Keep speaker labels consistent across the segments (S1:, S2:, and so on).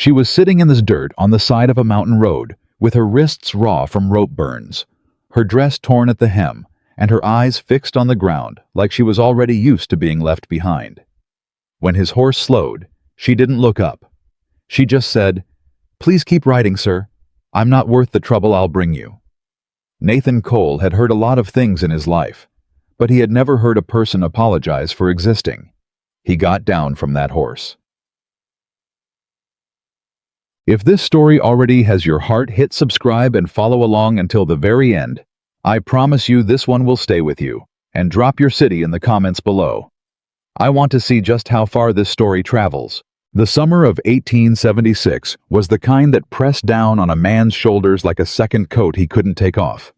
S1: She was sitting in the dirt on the side of a mountain road, with her wrists raw from rope burns, her dress torn at the hem, and her eyes fixed on the ground like she was already used to being left behind. When his horse slowed, she didn't look up. She just said, "Please keep riding, sir. I'm not worth the trouble I'll bring you." Nathan Cole had heard a lot of things in his life, but he had never heard a person apologize for existing. He got down from that horse. If this story already has your heart, hit subscribe and follow along until the very end. I promise you this one will stay with you, and drop your city in the comments below. I want to see just how far this story travels. The summer of 1876 was the kind that pressed down on a man's shoulders like a second coat he couldn't take off.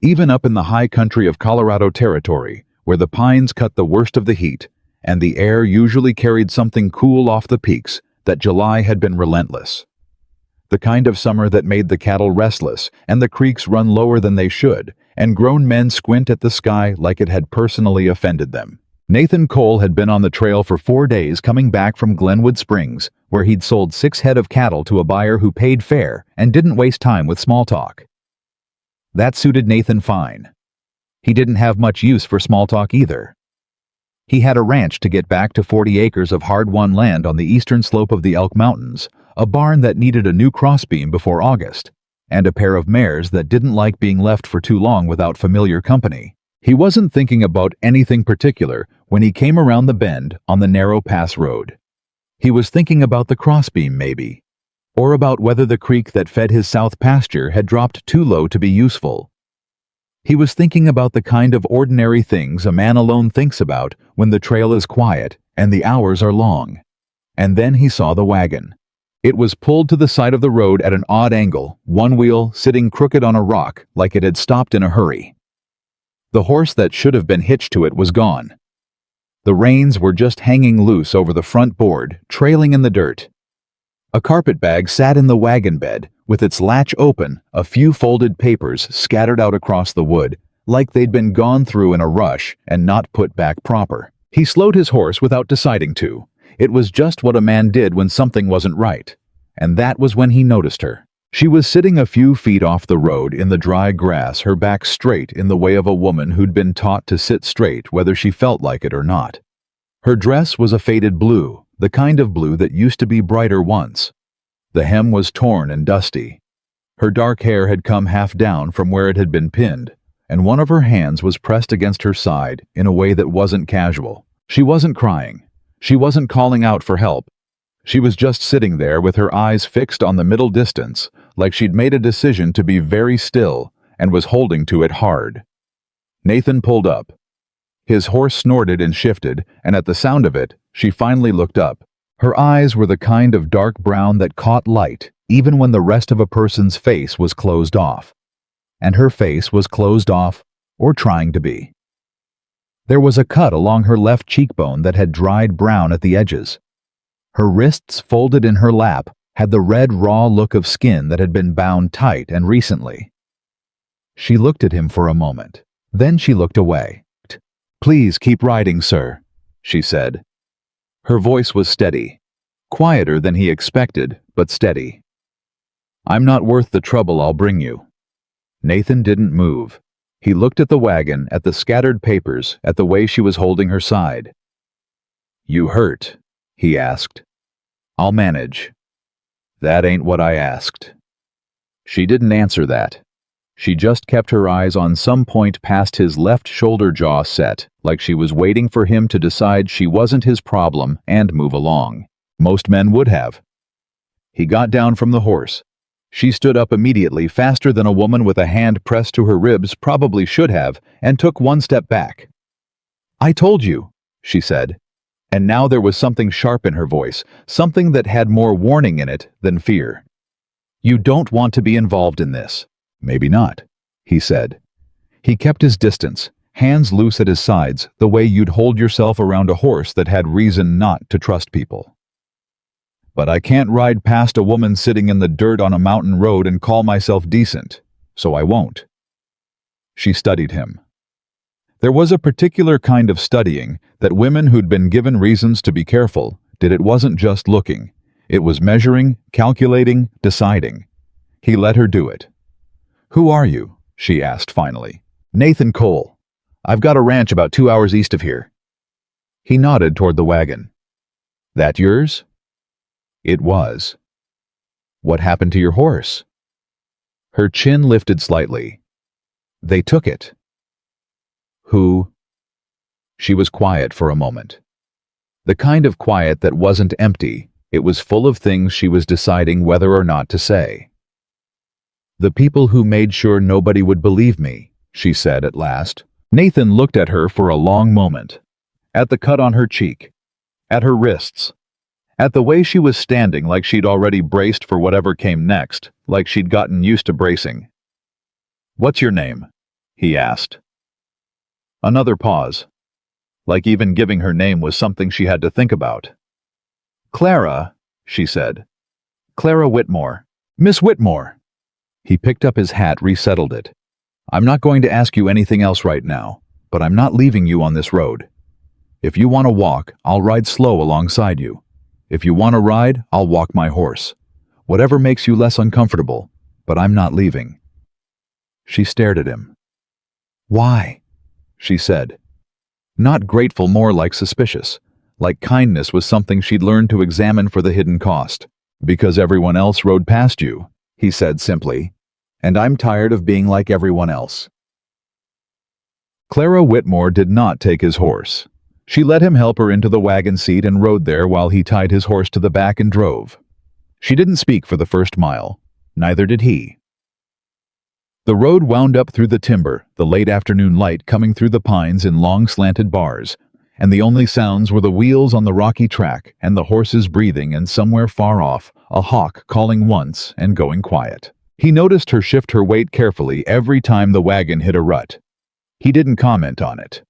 S1: Even up in the high country of Colorado Territory, where the pines cut the worst of the heat, and the air usually carried something cool off the peaks, that July had been relentless. The kind of summer that made the cattle restless and the creeks run lower than they should, and grown men squint at the sky like it had personally offended them. Nathan Cole had been on the trail for 4 days coming back from Glenwood Springs, where he'd sold 6 head of cattle to a buyer who paid fair and didn't waste time with small talk. That suited Nathan fine. He didn't have much use for small talk either. He had a ranch to get back to 40 acres of hard-won land on the eastern slope of the Elk Mountains, a barn that needed a new crossbeam before August, and a pair of mares that didn't like being left for too long without familiar company. He wasn't thinking about anything particular when he came around the bend on the narrow pass road. He was thinking about the crossbeam, maybe, or about whether the creek that fed his south pasture had dropped too low to be useful. He was thinking about the kind of ordinary things a man alone thinks about when the trail is quiet and the hours are long. And then he saw the wagon. It was pulled to the side of the road at an odd angle, one wheel sitting crooked on a rock like it had stopped in a hurry. The horse that should have been hitched to it was gone. The reins were just hanging loose over the front board, trailing in the dirt. A carpetbag sat in the wagon bed, with its latch open, a few folded papers scattered out across the wood, like they'd been gone through in a rush and not put back proper. He slowed his horse without deciding to. It was just what a man did when something wasn't right, and that was when he noticed her. She was sitting a few feet off the road in the dry grass, her back straight in the way of a woman who'd been taught to sit straight whether she felt like it or not. Her dress was a faded blue, the kind of blue that used to be brighter once. The hem was torn and dusty. Her dark hair had come half down from where it had been pinned, and one of her hands was pressed against her side in a way that wasn't casual. She wasn't crying. She wasn't calling out for help. She was just sitting there with her eyes fixed on the middle distance, like she'd made a decision to be very still and was holding to it hard. Nathan pulled up. His horse snorted and shifted, and at the sound of it, she finally looked up. Her eyes were the kind of dark brown that caught light even when the rest of a person's face was closed off. And her face was closed off, or trying to be. There was a cut along her left cheekbone that had dried brown at the edges. Her wrists, folded in her lap, had the red, raw look of skin that had been bound tight and recently. She looked at him for a moment. Then she looked away. "Please keep riding, sir," she said. Her voice was steady, quieter than he expected, but steady. "I'm not worth the trouble I'll bring you." Nathan didn't move. He looked at the wagon, at the scattered papers, at the way she was holding her side. "You hurt?" he asked. "I'll manage." "That ain't what I asked." She didn't answer that. She just kept her eyes on some point past his left shoulder, jaw set, like she was waiting for him to decide she wasn't his problem and move along. Most men would have. He got down from the horse. She stood up immediately, faster than a woman with a hand pressed to her ribs probably should have, and took one step back. "I told you," she said. And now there was something sharp in her voice, something that had more warning in it than fear. "You don't want to be involved in this." "Maybe not," he said. He kept his distance, hands loose at his sides, the way you'd hold yourself around a horse that had reason not to trust people. "But I can't ride past a woman sitting in the dirt on a mountain road and call myself decent, so I won't." She studied him. There was a particular kind of studying that women who'd been given reasons to be careful did. It wasn't just looking. It was measuring, calculating, deciding. He let her do it. "Who are you?" she asked finally. "Nathan Cole. I've got a ranch about 2 hours east of here." He nodded toward the wagon. "That yours?" It was. "What happened to your horse?" Her chin lifted slightly. "They took it." "Who?" She was quiet for a moment. The kind of quiet that wasn't empty, it was full of things she was deciding whether or not to say. "The people who made sure nobody would believe me," she said at last. Nathan looked at her for a long moment. At the cut on her cheek. At her wrists. At the way she was standing, like she'd already braced for whatever came next, like she'd gotten used to bracing. "What's your name?" he asked. Another pause. Like even giving her name was something she had to think about. "Clara," she said. "Clara Whitmore. Miss Whitmore." He picked up his hat, resettled it. "I'm not going to ask you anything else right now, but I'm not leaving you on this road. If you want to walk, I'll ride slow alongside you. If you want to ride, I'll walk my horse. Whatever makes you less uncomfortable, but I'm not leaving." She stared at him. "Why?" she said. Not grateful, more like suspicious. Like kindness was something she'd learned to examine for the hidden cost. "Because everyone else rode past you," he said simply. "And I'm tired of being like everyone else." Clara Whitmore did not take his horse. She let him help her into the wagon seat and rode there while he tied his horse to the back and drove. She didn't speak for the first mile. Neither did he. The road wound up through the timber, the late afternoon light coming through the pines in long slanted bars, and the only sounds were the wheels on the rocky track and the horses breathing, and somewhere far off, a hawk calling once and going quiet. He noticed her shift her weight carefully every time the wagon hit a rut. He didn't comment on it.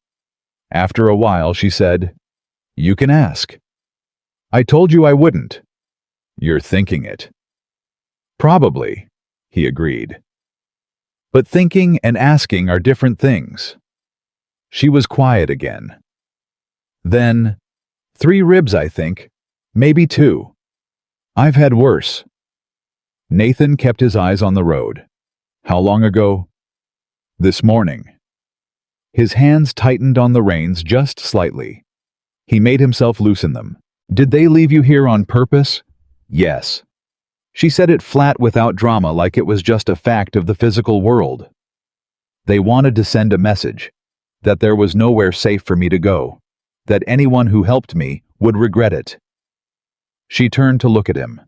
S1: After a while, she said, "You can ask." "I told you I wouldn't." "You're thinking it." "Probably," he agreed. "But thinking and asking are different things." She was quiet again. Then, 3 ribs, I think. Maybe 2. I've had worse." Nathan kept his eyes on the road. "How long ago?" "This morning." His hands tightened on the reins just slightly. He made himself loosen them. "Did they leave you here on purpose?" "Yes." She said it flat, without drama, like it was just a fact of the physical world. "They wanted to send a message. That there was nowhere safe for me to go. That anyone who helped me would regret it." She turned to look at him.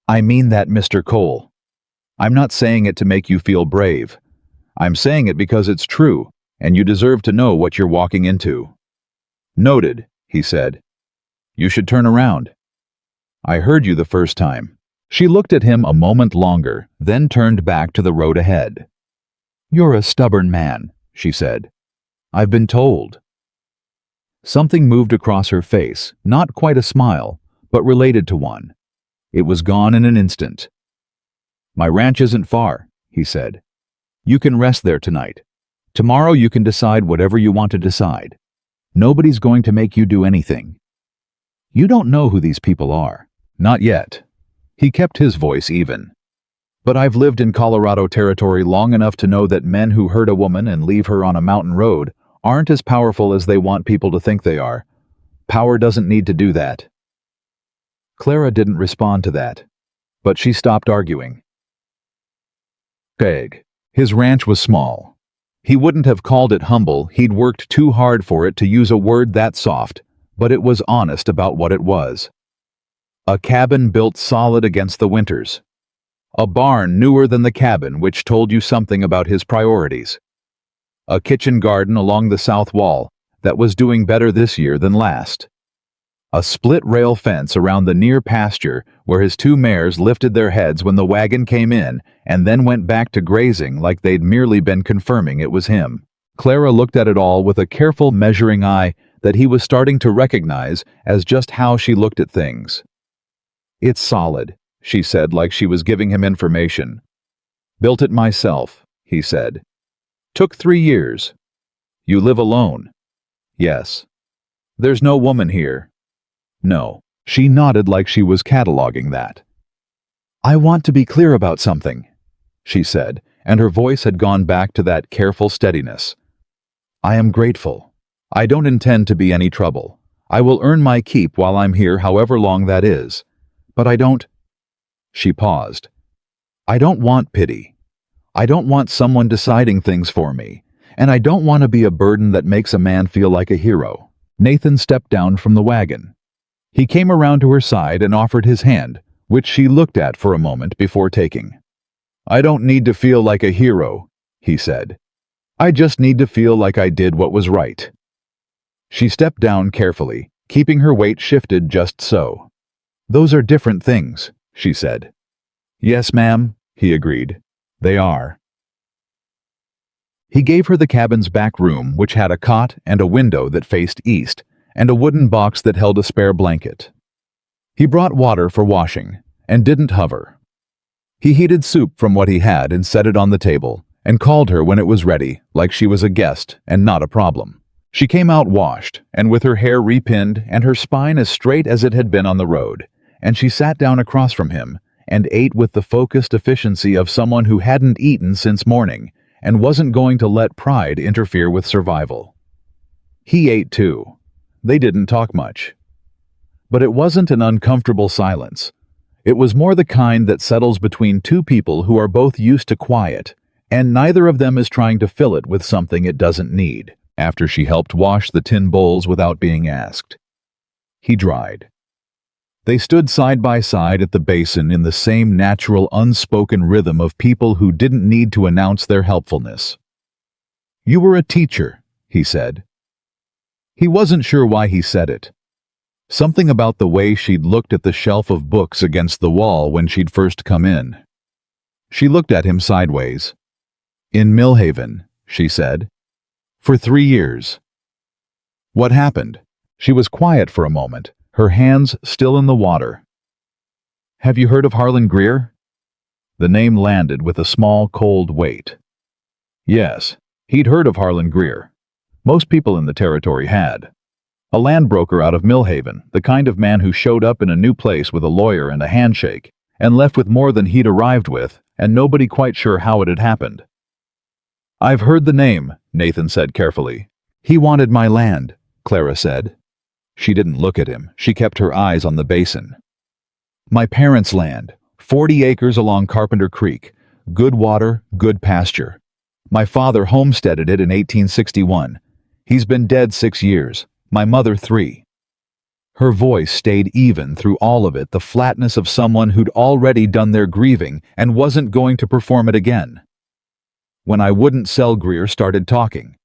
S1: "I mean that, Mr. Cole. I'm not saying it to make you feel brave. I'm saying it because it's true, and you deserve to know what you're walking into." "Noted," he said. "You should turn around." "I heard you the first time." She looked at him a moment longer, then turned back to the road ahead. "You're a stubborn man," she said. "I've been told." Something moved across her face, not quite a smile, but related to one. It was gone in an instant. "My ranch isn't far," he said. "You can rest there tonight. Tomorrow you can decide whatever you want to decide. Nobody's going to make you do anything. You don't know who these people are. Not yet." He kept his voice even. "But I've lived in Colorado territory long enough to know that men who hurt a woman and leave her on a mountain road aren't as powerful as they want people to think they are. Power doesn't need to do that." Clara didn't respond to that, but she stopped arguing. Peg. His ranch was small. He wouldn't have called it humble, he'd worked too hard for it to use a word that soft, but it was honest about what it was. A cabin built solid against the winters. A barn newer than the cabin, which told you something about his priorities. A kitchen garden along the south wall that was doing better this year than last. A split rail fence around the near pasture where his 2 mares lifted their heads when the wagon came in and then went back to grazing like they'd merely been confirming it was him. Clara looked at it all with a careful, measuring eye that he was starting to recognize as just how she looked at things. "It's solid," she said, like she was giving him information. "Built it myself," he said. "Took 3 years. You live alone?" "Yes." "There's no woman here?" "No." She nodded like she was cataloging that. "I want to be clear about something," she said, and her voice had gone back to that careful steadiness. "I am grateful. I don't intend to be any trouble. I will earn my keep while I'm here, however long that is. But I don't—" She paused. "I don't want pity. I don't want someone deciding things for me, and I don't want to be a burden that makes a man feel like a hero." Nathan stepped down from the wagon. He came around to her side and offered his hand, which she looked at for a moment before taking. "I don't need to feel like a hero," he said. "I just need to feel like I did what was right." She stepped down carefully, keeping her weight shifted just so. "Those are different things," she said. "Yes, ma'am," he agreed. "They are." He gave her the cabin's back room, which had a cot and a window that faced east, and a wooden box that held a spare blanket. He brought water for washing, and didn't hover. He heated soup from what he had and set it on the table, and called her when it was ready, like she was a guest and not a problem. She came out washed, and with her hair repinned and her spine as straight as it had been on the road, and she sat down across from him and ate with the focused efficiency of someone who hadn't eaten since morning and wasn't going to let pride interfere with survival. He ate too. They didn't talk much. But it wasn't an uncomfortable silence. It was more the kind that settles between two people who are both used to quiet, and neither of them is trying to fill it with something it doesn't need. After she helped wash the tin bowls without being asked, he dried. They stood side by side at the basin in the same natural, unspoken rhythm of people who didn't need to announce their helpfulness. "You were a teacher," he said. He wasn't sure why he said it. Something about the way she'd looked at the shelf of books against the wall when she'd first come in. She looked at him sideways. "In Millhaven," she said. "For 3 years." "What happened?" She was quiet for a moment, her hands still in the water. "Have you heard of Harlan Greer?" The name landed with a small, cold weight. Yes, he'd heard of Harlan Greer. Most people in the territory had. A land broker out of Millhaven, the kind of man who showed up in a new place with a lawyer and a handshake, and left with more than he'd arrived with, and nobody quite sure how it had happened. "I've heard the name," Nathan said carefully. "He wanted my land," Clara said. She didn't look at him. She kept her eyes on the basin. "My parents' land, 40 acres along Carpenter Creek. Good water, good pasture. My father homesteaded it in 1861. He's been dead 6 years. My mother 3. Her voice stayed even through all of it, the flatness of someone who'd already done their grieving and wasn't going to perform it again. "When I wouldn't sell, Greer started talking.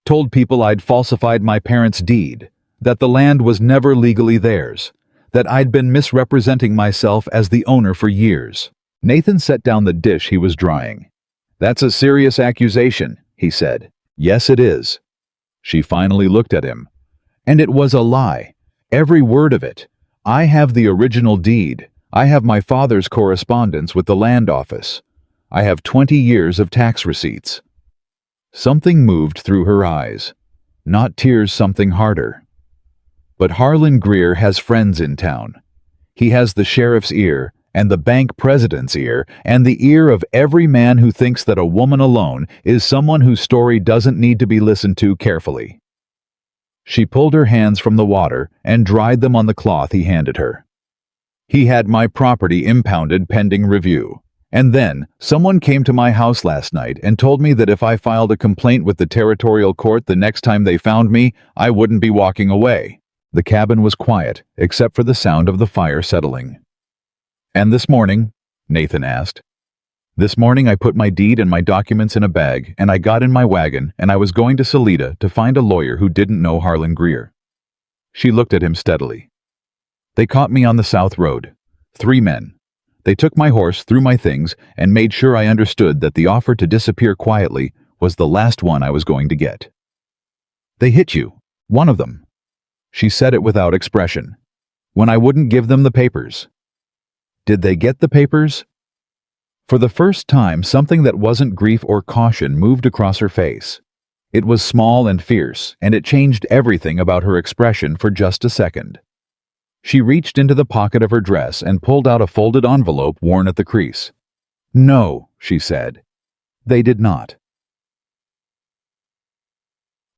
S1: Told people I'd falsified my parents' deed, that the land was never legally theirs, that I'd been misrepresenting myself as the owner for years." Nathan set down the dish he was drying. "That's a serious accusation," he said. "Yes, it is." She finally looked at him. "And it was a lie. Every word of it. I have the original deed. I have my father's correspondence with the land office. I have 20 years of tax receipts." Something moved through her eyes. Not tears, something harder. "But Harlan Greer has friends in town. He has the sheriff's ear, and the bank president's ear, and the ear of every man who thinks that a woman alone is someone whose story doesn't need to be listened to carefully." She pulled her hands from the water and dried them on the cloth he handed her. "He had my property impounded pending review. And then, someone came to my house last night and told me that if I filed a complaint with the territorial court the next time they found me, I wouldn't be walking away." The cabin was quiet, except for the sound of the fire settling. "And this morning?" Nathan asked. "This morning I put my deed and my documents in a bag, and I got in my wagon, and I was going to Salida to find a lawyer who didn't know Harlan Greer." She looked at him steadily. "They caught me on the South Road. 3 men. They took my horse, threw my things, and made sure I understood that the offer to disappear quietly was the last one I was going to get." "They hit you. One of them." She said it without expression. "When I wouldn't give them the papers." "Did they get the papers?" For the first time, something that wasn't grief or caution moved across her face. It was small and fierce, and it changed everything about her expression for just a second. She reached into the pocket of her dress and pulled out a folded envelope worn at the crease. "No," she said. "They did not."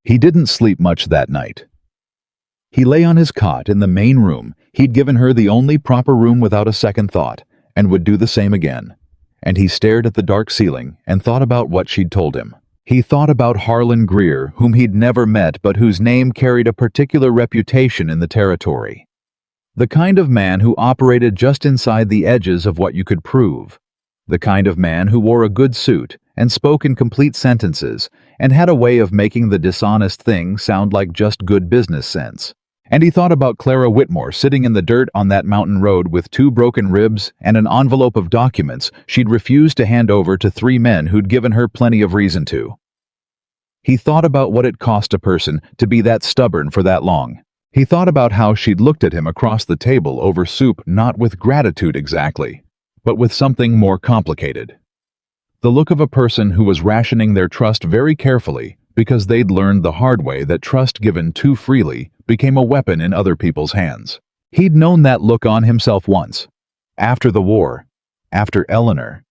S1: He didn't sleep much that night. He lay on his cot in the main room. He'd given her the only proper room without a second thought, and would do the same again. And he stared at the dark ceiling and thought about what she'd told him. He thought about Harlan Greer, whom he'd never met but whose name carried a particular reputation in the territory. The kind of man who operated just inside the edges of what you could prove. The kind of man who wore a good suit and spoke in complete sentences and had a way of making the dishonest thing sound like just good business sense. And he thought about Clara Whitmore sitting in the dirt on that mountain road with 2 broken ribs and an envelope of documents she'd refused to hand over to 3 men who'd given her plenty of reason to. He thought about what it cost a person to be that stubborn for that long. He thought about how she'd looked at him across the table over soup, not with gratitude exactly, but with something more complicated. The look of a person who was rationing their trust very carefully because they'd learned the hard way that trust given too freely became a weapon in other people's hands. He'd known that look on himself once. After the war. After Eleanor.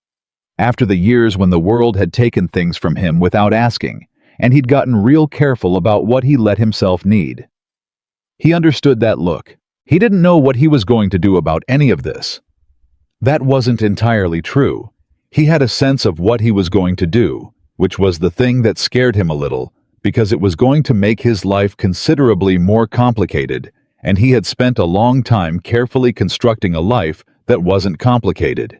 S1: After the years when the world had taken things from him without asking, and he'd gotten real careful about what he let himself need. He understood that look. He didn't know what he was going to do about any of this. That wasn't entirely true. He had a sense of what he was going to do, which was the thing that scared him a little, because it was going to make his life considerably more complicated, and he had spent a long time carefully constructing a life that wasn't complicated.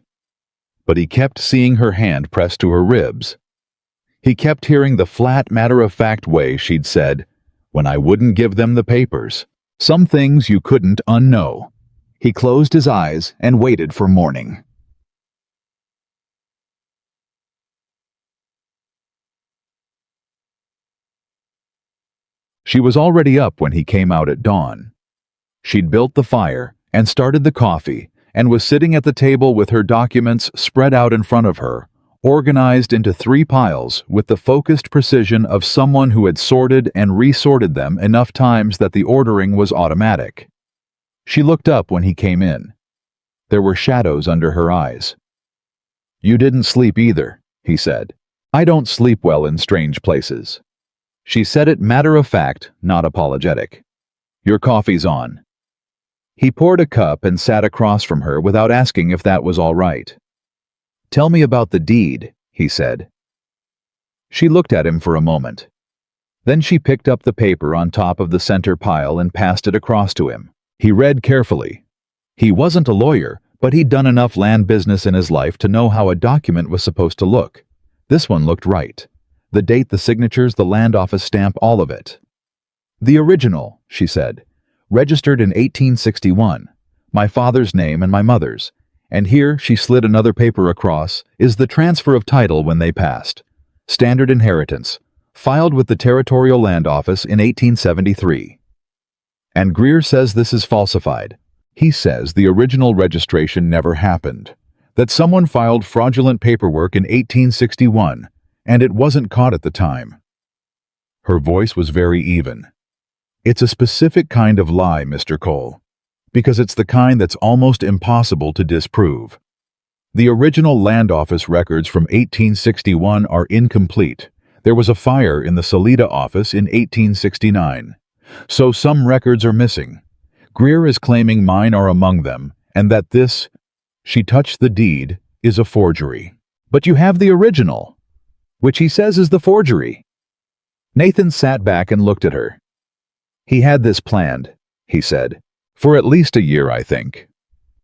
S1: But he kept seeing her hand pressed to her ribs. He kept hearing the flat, matter-of-fact way she'd said, "When I wouldn't give them the papers. Some things you couldn't unknow." He closed his eyes and waited for morning. She was already up when he came out at dawn. She'd built the fire and started the coffee and was sitting at the table with her documents spread out in front of her, organized into 3 piles with the focused precision of someone who had sorted and resorted them enough times that the ordering was automatic. She looked up when he came in. There were shadows under her eyes. "You didn't sleep either," he said. "I don't sleep well in strange places." She said it matter-of-fact, not apologetic. "Your coffee's on." He poured a cup and sat across from her without asking if that was all right. "Tell me about the deed," he said. She looked at him for a moment. Then she picked up the paper on top of the center pile and passed it across to him. He read carefully. He wasn't a lawyer, but he'd done enough land business in his life to know how a document was supposed to look. This one looked right. The date, the signatures, the land office stamp, all of it. "The original," she said. "Registered in 1861. My father's name and my mother's. And here," she slid another paper across, "is the transfer of title when they passed. Standard inheritance. Filed with the Territorial Land Office in 1873. And Greer says this is falsified. He says the original registration never happened. That someone filed fraudulent paperwork in 1861, and it wasn't caught at the time." Her voice was very even. "It's a specific kind of lie, Mr. Cole, because it's the kind that's almost impossible to disprove. The original land office records from 1861 are incomplete. There was a fire in the Salida office in 1869. So some records are missing. Greer is claiming mine are among them, and that this," she touched the deed, "is a forgery." "But you have the original," "which he says is the forgery." Nathan sat back and looked at her. "He had this planned," he said, "for at least a year, I think."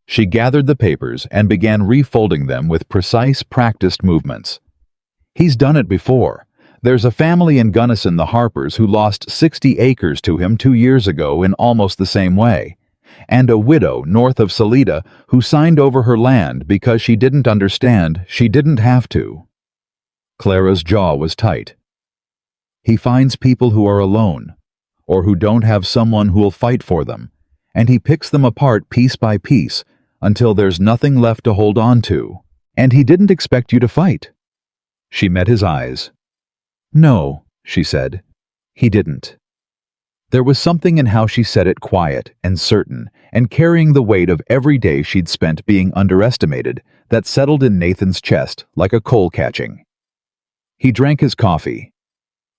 S1: She gathered the papers and began refolding them with precise, practiced movements. "He's done it before. There's a family in Gunnison, the Harpers, who lost 60 acres to him 2 years ago in almost the same way, and a widow north of Salida who signed over her land because she didn't understand she didn't have to." Clara's jaw was tight. "He finds people who are alone, or who don't have someone who'll fight for them, and he picks them apart piece by piece until there's nothing left to hold on to. And he didn't expect you to fight." She met his eyes. "No," she said, "he didn't." There was something in how she said it, quiet and certain, and carrying the weight of every day she'd spent being underestimated, that settled in Nathan's chest like a coal catching. He drank his coffee.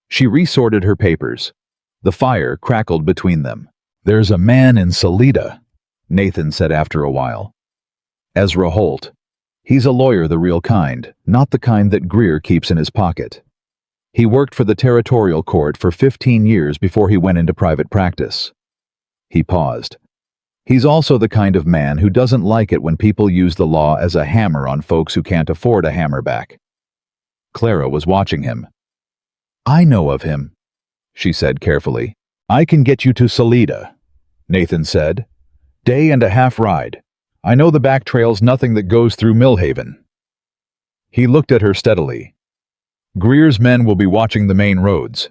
S1: She resorted her papers. The fire crackled between them. "There's a man in Salida," Nathan said after a while. "Ezra Holt. He's a lawyer, the real kind, not the kind that Greer keeps in his pocket. He worked for the territorial court for 15 years before he went into private practice." He paused. "He's also the kind of man who doesn't like it when people use the law as a hammer on folks who can't afford a hammer back." Clara was watching him. "I know of him," she said carefully. "I can get you to Salida," Nathan said. "Day and a half ride. I know the back trail's nothing that goes through Millhaven." He looked at her steadily. "Greer's men will be watching the main roads,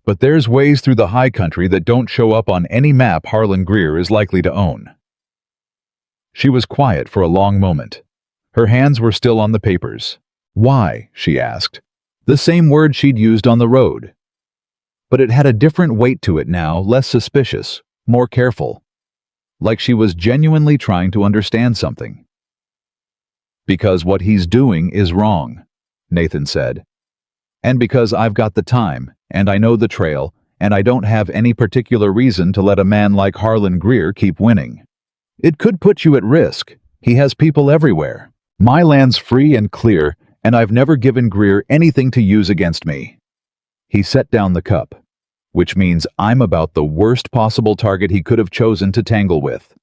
S1: but there's ways through the high country that don't show up on any map Harlan Greer is likely to own." She was quiet for a long moment. Her hands were still on the papers. "Why?" she asked. The same word she'd used on the road. But it had a different weight to it now, less suspicious, more careful. Like she was genuinely trying to understand something. "Because what he's doing is wrong," Nathan said. "And because I've got the time, and I know the trail, and I don't have any particular reason to let a man like Harlan Greer keep winning. It could put you at risk. He has people everywhere. My land's free and clear, and I've never given Greer anything to use against me." He set down the cup, "which means I'm about the worst possible target he could have chosen to tangle with."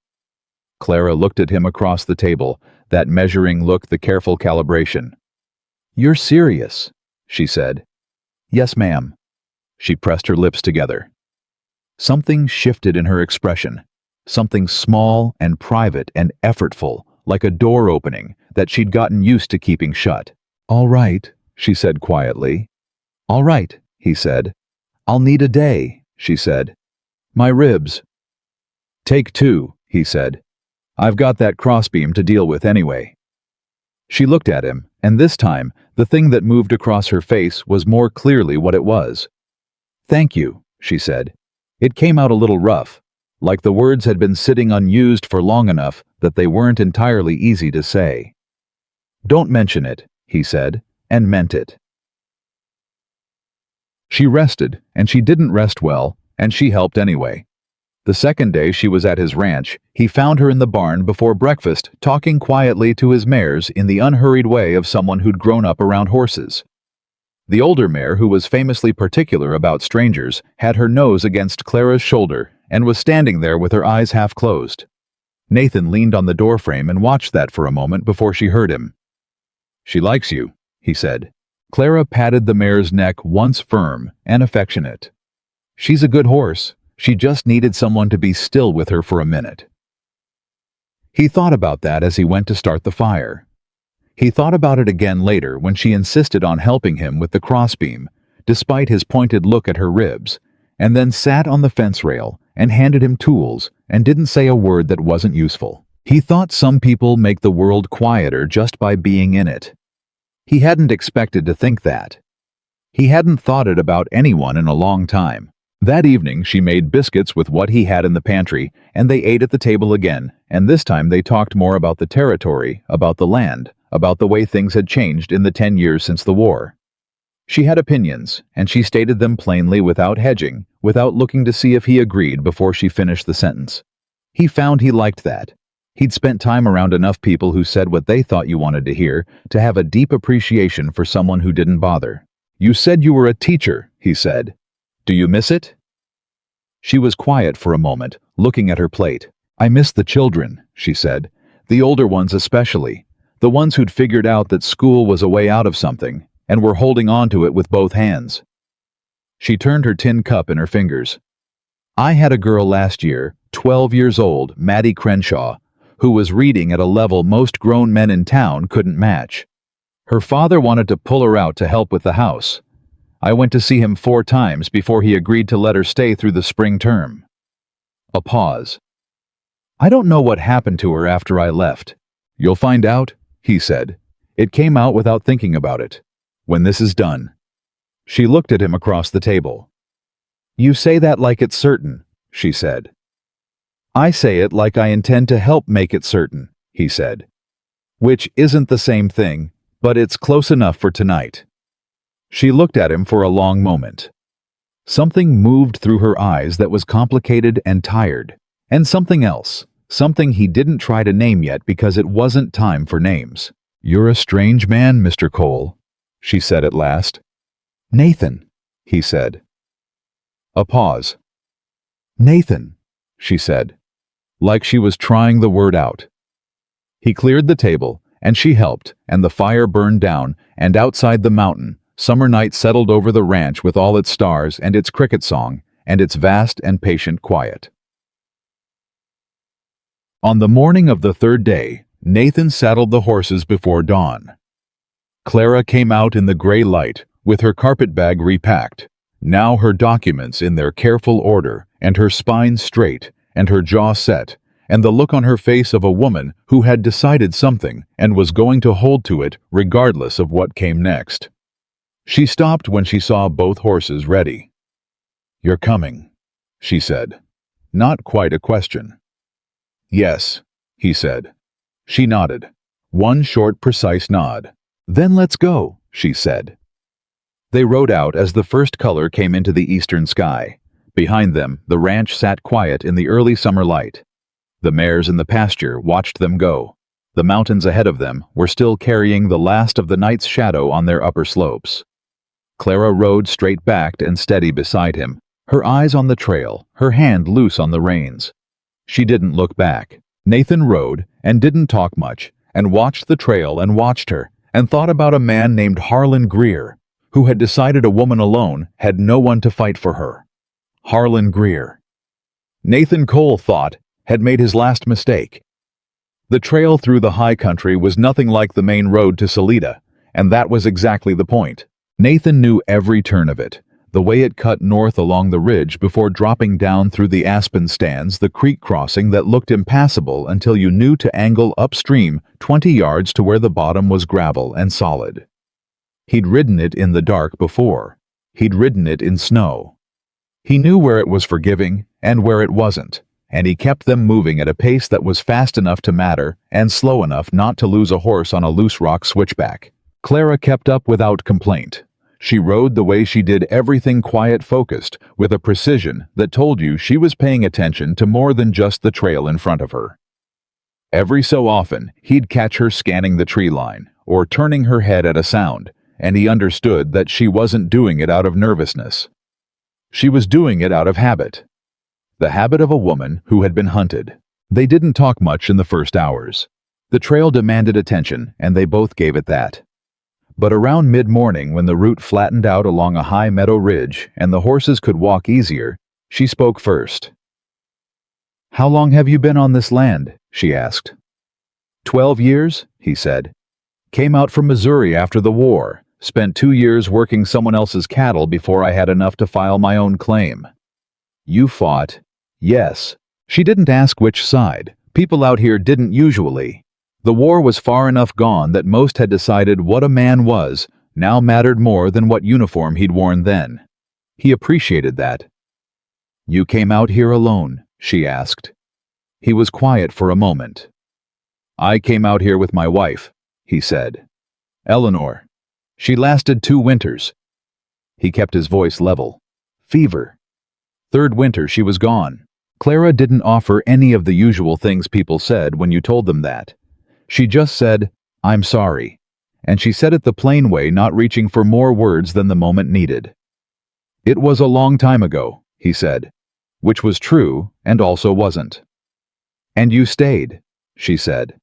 S1: Clara looked at him across the table, that measuring look, the careful calibration. "You're serious," she said. "Yes, ma'am." She pressed her lips together. Something shifted in her expression, something small and private and effortful, like a door opening that she'd gotten used to keeping shut. "All right," she said quietly. "All right," he said. "I'll need a day," she said. "My ribs." "Take 2, he said. "I've got that crossbeam to deal with anyway." She looked at him, and this time, the thing that moved across her face was more clearly what it was. "Thank you," she said. It came out a little rough, like the words had been sitting unused for long enough that they weren't entirely easy to say. "Don't mention it," he said, and meant it. She rested, and she didn't rest well, and she helped anyway. The second day she was at his ranch, he found her in the barn before breakfast, talking quietly to his mares in the unhurried way of someone who'd grown up around horses. The older mare, who was famously particular about strangers, had her nose against Clara's shoulder and was standing there with her eyes half closed. Nathan leaned on the doorframe and watched that for a moment before she heard him. "She likes you," he said. Clara patted the mare's neck, once firm and affectionate. "She's a good horse. She just needed someone to be still with her for a minute." He thought about that as he went to start the fire. He thought about it again later when she insisted on helping him with the crossbeam, despite his pointed look at her ribs, and then sat on the fence rail and handed him tools and didn't say a word that wasn't useful. He thought some people make the world quieter just by being in it. He hadn't expected to think that. He hadn't thought it about anyone in a long time. That evening she made biscuits with what he had in the pantry, and they ate at the table again, and this time they talked more about the territory, about the land, about the way things had changed in the 10 years since the war. She had opinions, and she stated them plainly without hedging, without looking to see if he agreed before she finished the sentence. He found he liked that. He'd spent time around enough people who said what they thought you wanted to hear to have a deep appreciation for someone who didn't bother. "You said you were a teacher," he said. "Do you miss it?" She was quiet for a moment, looking at her plate. "I miss the children," she said. "The older ones especially. The ones who'd figured out that school was a way out of something, and were holding on to it with both hands." She turned her tin cup in her fingers. "I had a girl last year, 12 years old, Maddie Crenshaw, who was reading at a level most grown men in town couldn't match. Her father wanted to pull her out to help with the house. I went to see him 4 times before he agreed to let her stay through the spring term." A pause. "I don't know what happened to her after I left." "You'll find out," he said. It came out without thinking about it. "When this is done." She looked at him across the table. "You say that like it's certain, she said. I say it like I intend to help make it certain, he said. Which isn't the same thing, but it's close enough for tonight. She looked at him for a long moment. Something moved through her eyes that was complicated and tired, and something else, something he didn't try to name yet because it wasn't time for names. You're a strange man, Mr. Cole, she said at last. Nathan, he said. A pause. Nathan, she said, like she was trying the word out. He cleared the table, and she helped, and the fire burned down, and outside the mountain, summer night settled over the ranch with all its stars and its cricket song and its vast and patient quiet. On the morning of the third day, Nathan saddled the horses before dawn. Clara came out in the gray light, with her carpet bag repacked, now her documents in their careful order, and her spine straight, and her jaw set, and the look on her face of a woman who had decided something and was going to hold to it regardless of what came next. She stopped when she saw both horses ready. You're coming, she said. Not quite a question. Yes, he said. She nodded. One short, precise nod. Then let's go, she said. They rode out as the first color came into the eastern sky. Behind them, the ranch sat quiet in the early summer light. The mares in the pasture watched them go. The mountains ahead of them were still carrying the last of the night's shadow on their upper slopes. Clara rode straight-backed and steady beside him, her eyes on the trail, her hand loose on the reins. She didn't look back. Nathan rode and didn't talk much, and watched the trail and watched her, and thought about a man named Harlan Greer, who had decided a woman alone had no one to fight for her. Harlan Greer. Nathan Cole thought had made his last mistake. The trail through the high country was nothing like the main road to Salida, and that was exactly the point. Nathan knew every turn of it, the way it cut north along the ridge before dropping down through the aspen stands, the creek crossing that looked impassable until you knew to angle upstream 20 yards to where the bottom was gravel and solid. He'd ridden it in the dark before. He'd ridden it in snow. He knew where it was forgiving and where it wasn't, and he kept them moving at a pace that was fast enough to matter and slow enough not to lose a horse on a loose rock switchback. Clara kept up without complaint. She rode the way she did everything quiet-focused, with a precision that told you she was paying attention to more than just the trail in front of her. Every so often, he'd catch her scanning the tree line, or turning her head at a sound, and he understood that she wasn't doing it out of nervousness. She was doing it out of habit. The habit of a woman who had been hunted. They didn't talk much in the first hours. The trail demanded attention, and they both gave it that. But around mid-morning, when the route flattened out along a high meadow ridge and the horses could walk easier, she spoke first. "How long have you been on this land?" she asked. 12 years, he said. "Came out from Missouri after the war, spent 2 years working someone else's cattle before I had enough to file my own claim." "You fought?" "Yes." She didn't ask which side. People out here didn't usually. The war was far enough gone that most had decided what a man was now mattered more than what uniform he'd worn then. He appreciated that. "You came out here alone?" she asked. He was quiet for a moment. "I came out here with my wife," he said. "Eleanor. She lasted 2 winters." He kept his voice level. "Fever. 3rd winter she was gone." Clara didn't offer any of the usual things people said when you told them that. She just said, "I'm sorry," and she said it the plain way, not reaching for more words than the moment needed. "It was a long time ago," he said, which was true and also wasn't. "And you stayed," she said.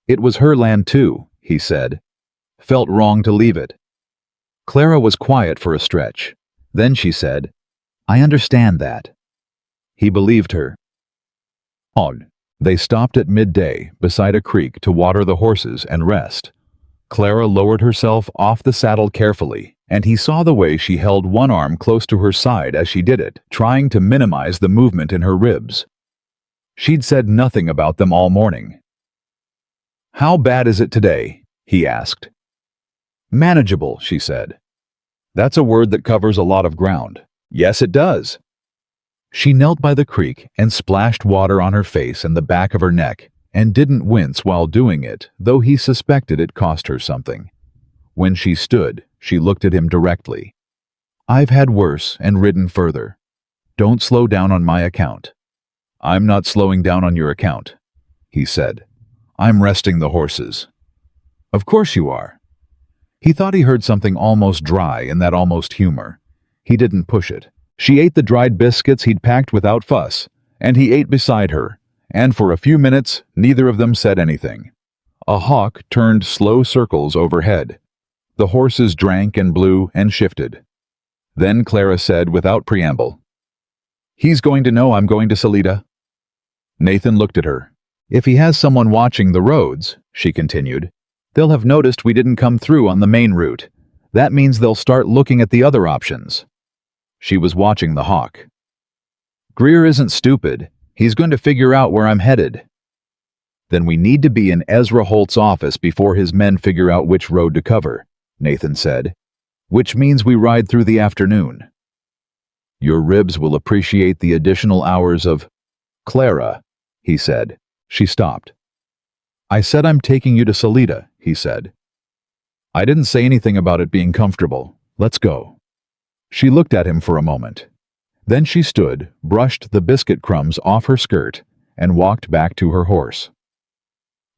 S1: "It was her land too," he said. "Felt wrong to leave it." Clara was quiet for a stretch. Then she said, "I understand that." He believed her. They stopped at midday beside a creek to water the horses and rest. Clara lowered herself off the saddle carefully, and he saw the way she held one arm close to her side as she did it, trying to minimize the movement in her ribs. She'd said nothing about them all morning. "How bad is it today?" he asked. "Manageable," she said. "That's a word that covers a lot of ground." "Yes, it does." She knelt by the creek and splashed water on her face and the back of her neck, and didn't wince while doing it, though he suspected it cost her something. When she stood, she looked at him directly. "I've had worse and ridden further. Don't slow down on my account." "I'm not slowing down on your account," he said. "I'm resting the horses." "Of course you are." He thought he heard something almost dry in that almost humor. He didn't push it. She ate the dried biscuits he'd packed without fuss, and he ate beside her, and for a few minutes neither of them said anything. A hawk turned slow circles overhead. The horses drank and blew and shifted. Then Clara said without preamble, "He's going to know I'm going to Salida." Nathan looked at her. "If he has someone watching the roads," she continued, "they'll have noticed we didn't come through on the main route. That means they'll start looking at the other options." She was watching the hawk. "Greer isn't stupid. He's going to figure out where I'm headed." "Then we need to be in Ezra Holt's office before his men figure out which road to cover," Nathan said, "which means we ride through the afternoon." "Your ribs will appreciate the additional hours of—" "Clara," he said. She stopped. "I said I'm taking you to Salida," he said. "I didn't say anything about it being comfortable. Let's go." She looked at him for a moment. Then she stood, brushed the biscuit crumbs off her skirt, and walked back to her horse.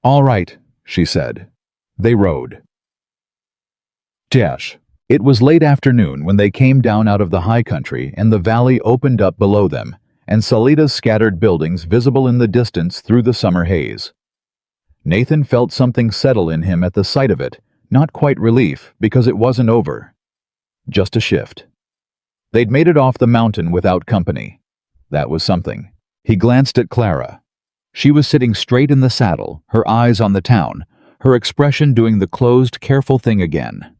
S1: "All right," she said. They rode. Dash. It was late afternoon when they came down out of the high country and the valley opened up below them, and Salida's scattered buildings visible in the distance through the summer haze. Nathan felt something settle in him at the sight of it, not quite relief, because it wasn't over. Just a shift. They'd made it off the mountain without company. That was something. He glanced at Clara. She was sitting straight in the saddle, her eyes on the town, her expression doing the closed, careful thing again.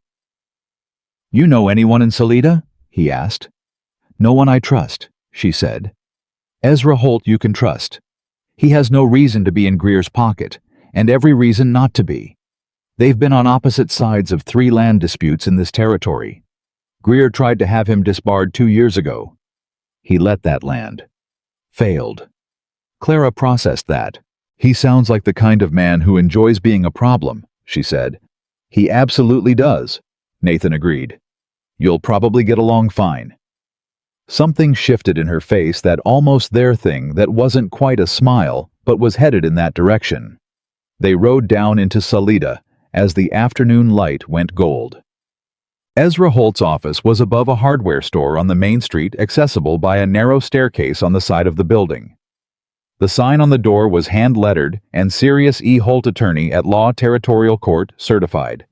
S1: "You know anyone in Salida?" he asked. "No one I trust," she said. "Ezra Holt you can trust. He has no reason to be in Greer's pocket, and every reason not to be. They've been on opposite sides of 3 land disputes in this territory. Greer tried to have him disbarred 2 years ago. He let that land. Failed. Clara processed that. He sounds like the kind of man who enjoys being a problem, she said. He absolutely does, Nathan agreed. You'll probably get along fine. Something shifted in her face, that almost there thing that wasn't quite a smile, but was headed in that direction. They rode down into Salida as the afternoon light went gold. Ezra Holt's office was above a hardware store on the main street, accessible by a narrow staircase on the side of the building. The sign on the door was hand-lettered and Sirius E. Holt, Attorney at Law, Territorial Court, Certified.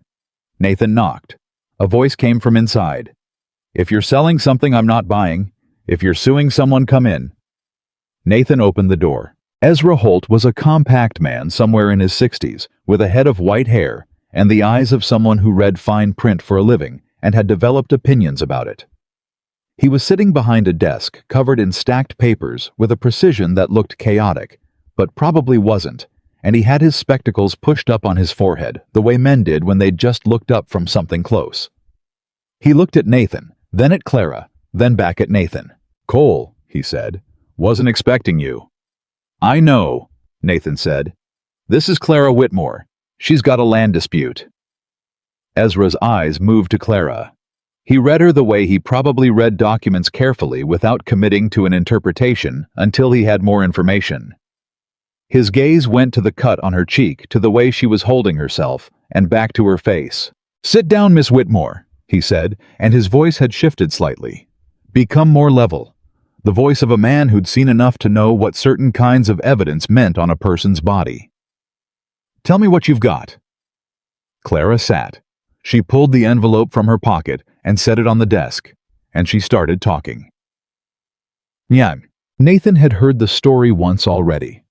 S1: Nathan knocked. A voice came from inside. "If you're selling something I'm not buying. If you're suing someone, come in." Nathan opened the door. Ezra Holt was a compact man somewhere in his 60s, with a head of white hair and the eyes of someone who read fine print for a living and had developed opinions about it. He was sitting behind a desk covered in stacked papers with a precision that looked chaotic, but probably wasn't, and he had his spectacles pushed up on his forehead, the way men did when they'd just looked up from something close. He looked at Nathan, then at Clara, then back at Nathan. "Cole," he said, "wasn't expecting you." "I know," Nathan said. "This is Clara Whitmore. She's got a land dispute." Ezra's eyes moved to Clara. He read her the way he probably read documents carefully without committing to an interpretation until he had more information. His gaze went to the cut on her cheek, to the way she was holding herself, and back to her face. "Sit down, Miss Whitmore," he said, and his voice had shifted slightly. Become more level. The voice of a man who'd seen enough to know what certain kinds of evidence meant on a person's body. "Tell me what you've got." Clara sat. She pulled the envelope from her pocket and set it on the desk, and she started talking. Yeah, Nathan had heard the story once already.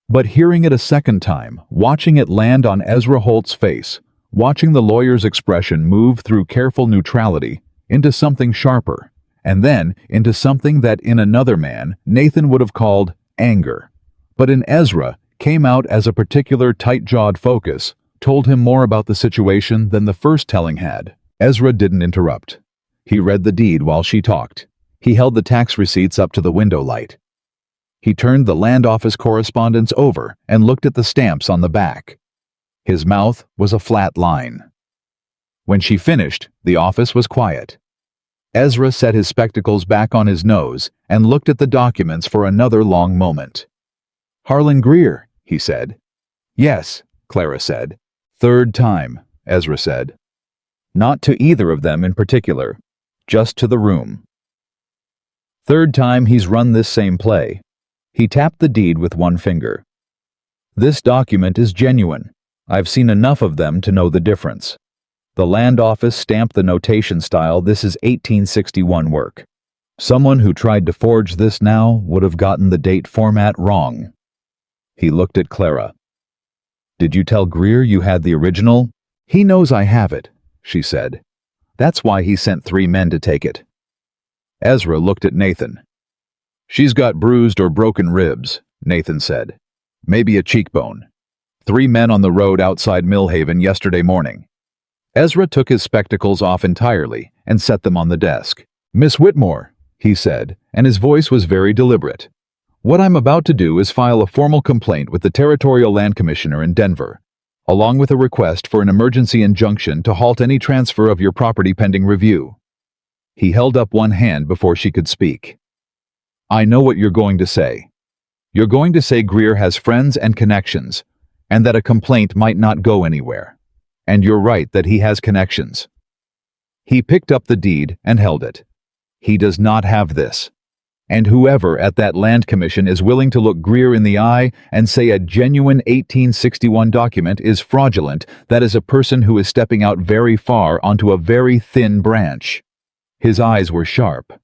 S1: But hearing it a second time, watching it land on Ezra Holt's face, watching the lawyer's expression move through careful neutrality into something sharper, and then into something that in another man Nathan would have called anger, but in Ezra came out as a particular tight-jawed focus, told him more about the situation than the first telling had. Ezra didn't interrupt. He read the deed while she talked. He held the tax receipts up to the window light. He turned the land office correspondence over and looked at the stamps on the back. His mouth was a flat line. When she finished, the office was quiet. Ezra set his spectacles back on his nose and looked at the documents for another long moment. "Harlan Greer," he said. "Yes," Clara said. "Third time," Ezra said. Not to either of them in particular, just to the room. "Third time he's run this same play." He tapped the deed with one finger. "This document is genuine. I've seen enough of them to know the difference. The land office stamped the notation style. This is 1861 work. Someone who tried to forge this now would have gotten the date format wrong." He looked at Clara. "Did you tell Greer you had the original?" "He knows I have it," she said. "That's why he sent 3 men to take it." Ezra looked at Nathan. "She's got bruised or broken ribs," Nathan said. "Maybe a cheekbone. 3 men on the road outside Millhaven yesterday morning." Ezra took his spectacles off entirely and set them on the desk. "Miss Whitmore," he said, and his voice was very deliberate. "What I'm about to do is file a formal complaint with the Territorial Land Commissioner in Denver, along with a request for an emergency injunction to halt any transfer of your property pending review." He held up one hand before she could speak. "I know what you're going to say. You're going to say Greer has friends and connections, and that a complaint might not go anywhere. And you're right that he has connections." He picked up the deed and held it. "He does not have this. And whoever at that land commission is willing to look Greer in the eye and say a genuine 1861 document is fraudulent, that is a person who is stepping out very far onto a very thin branch." His eyes were sharp.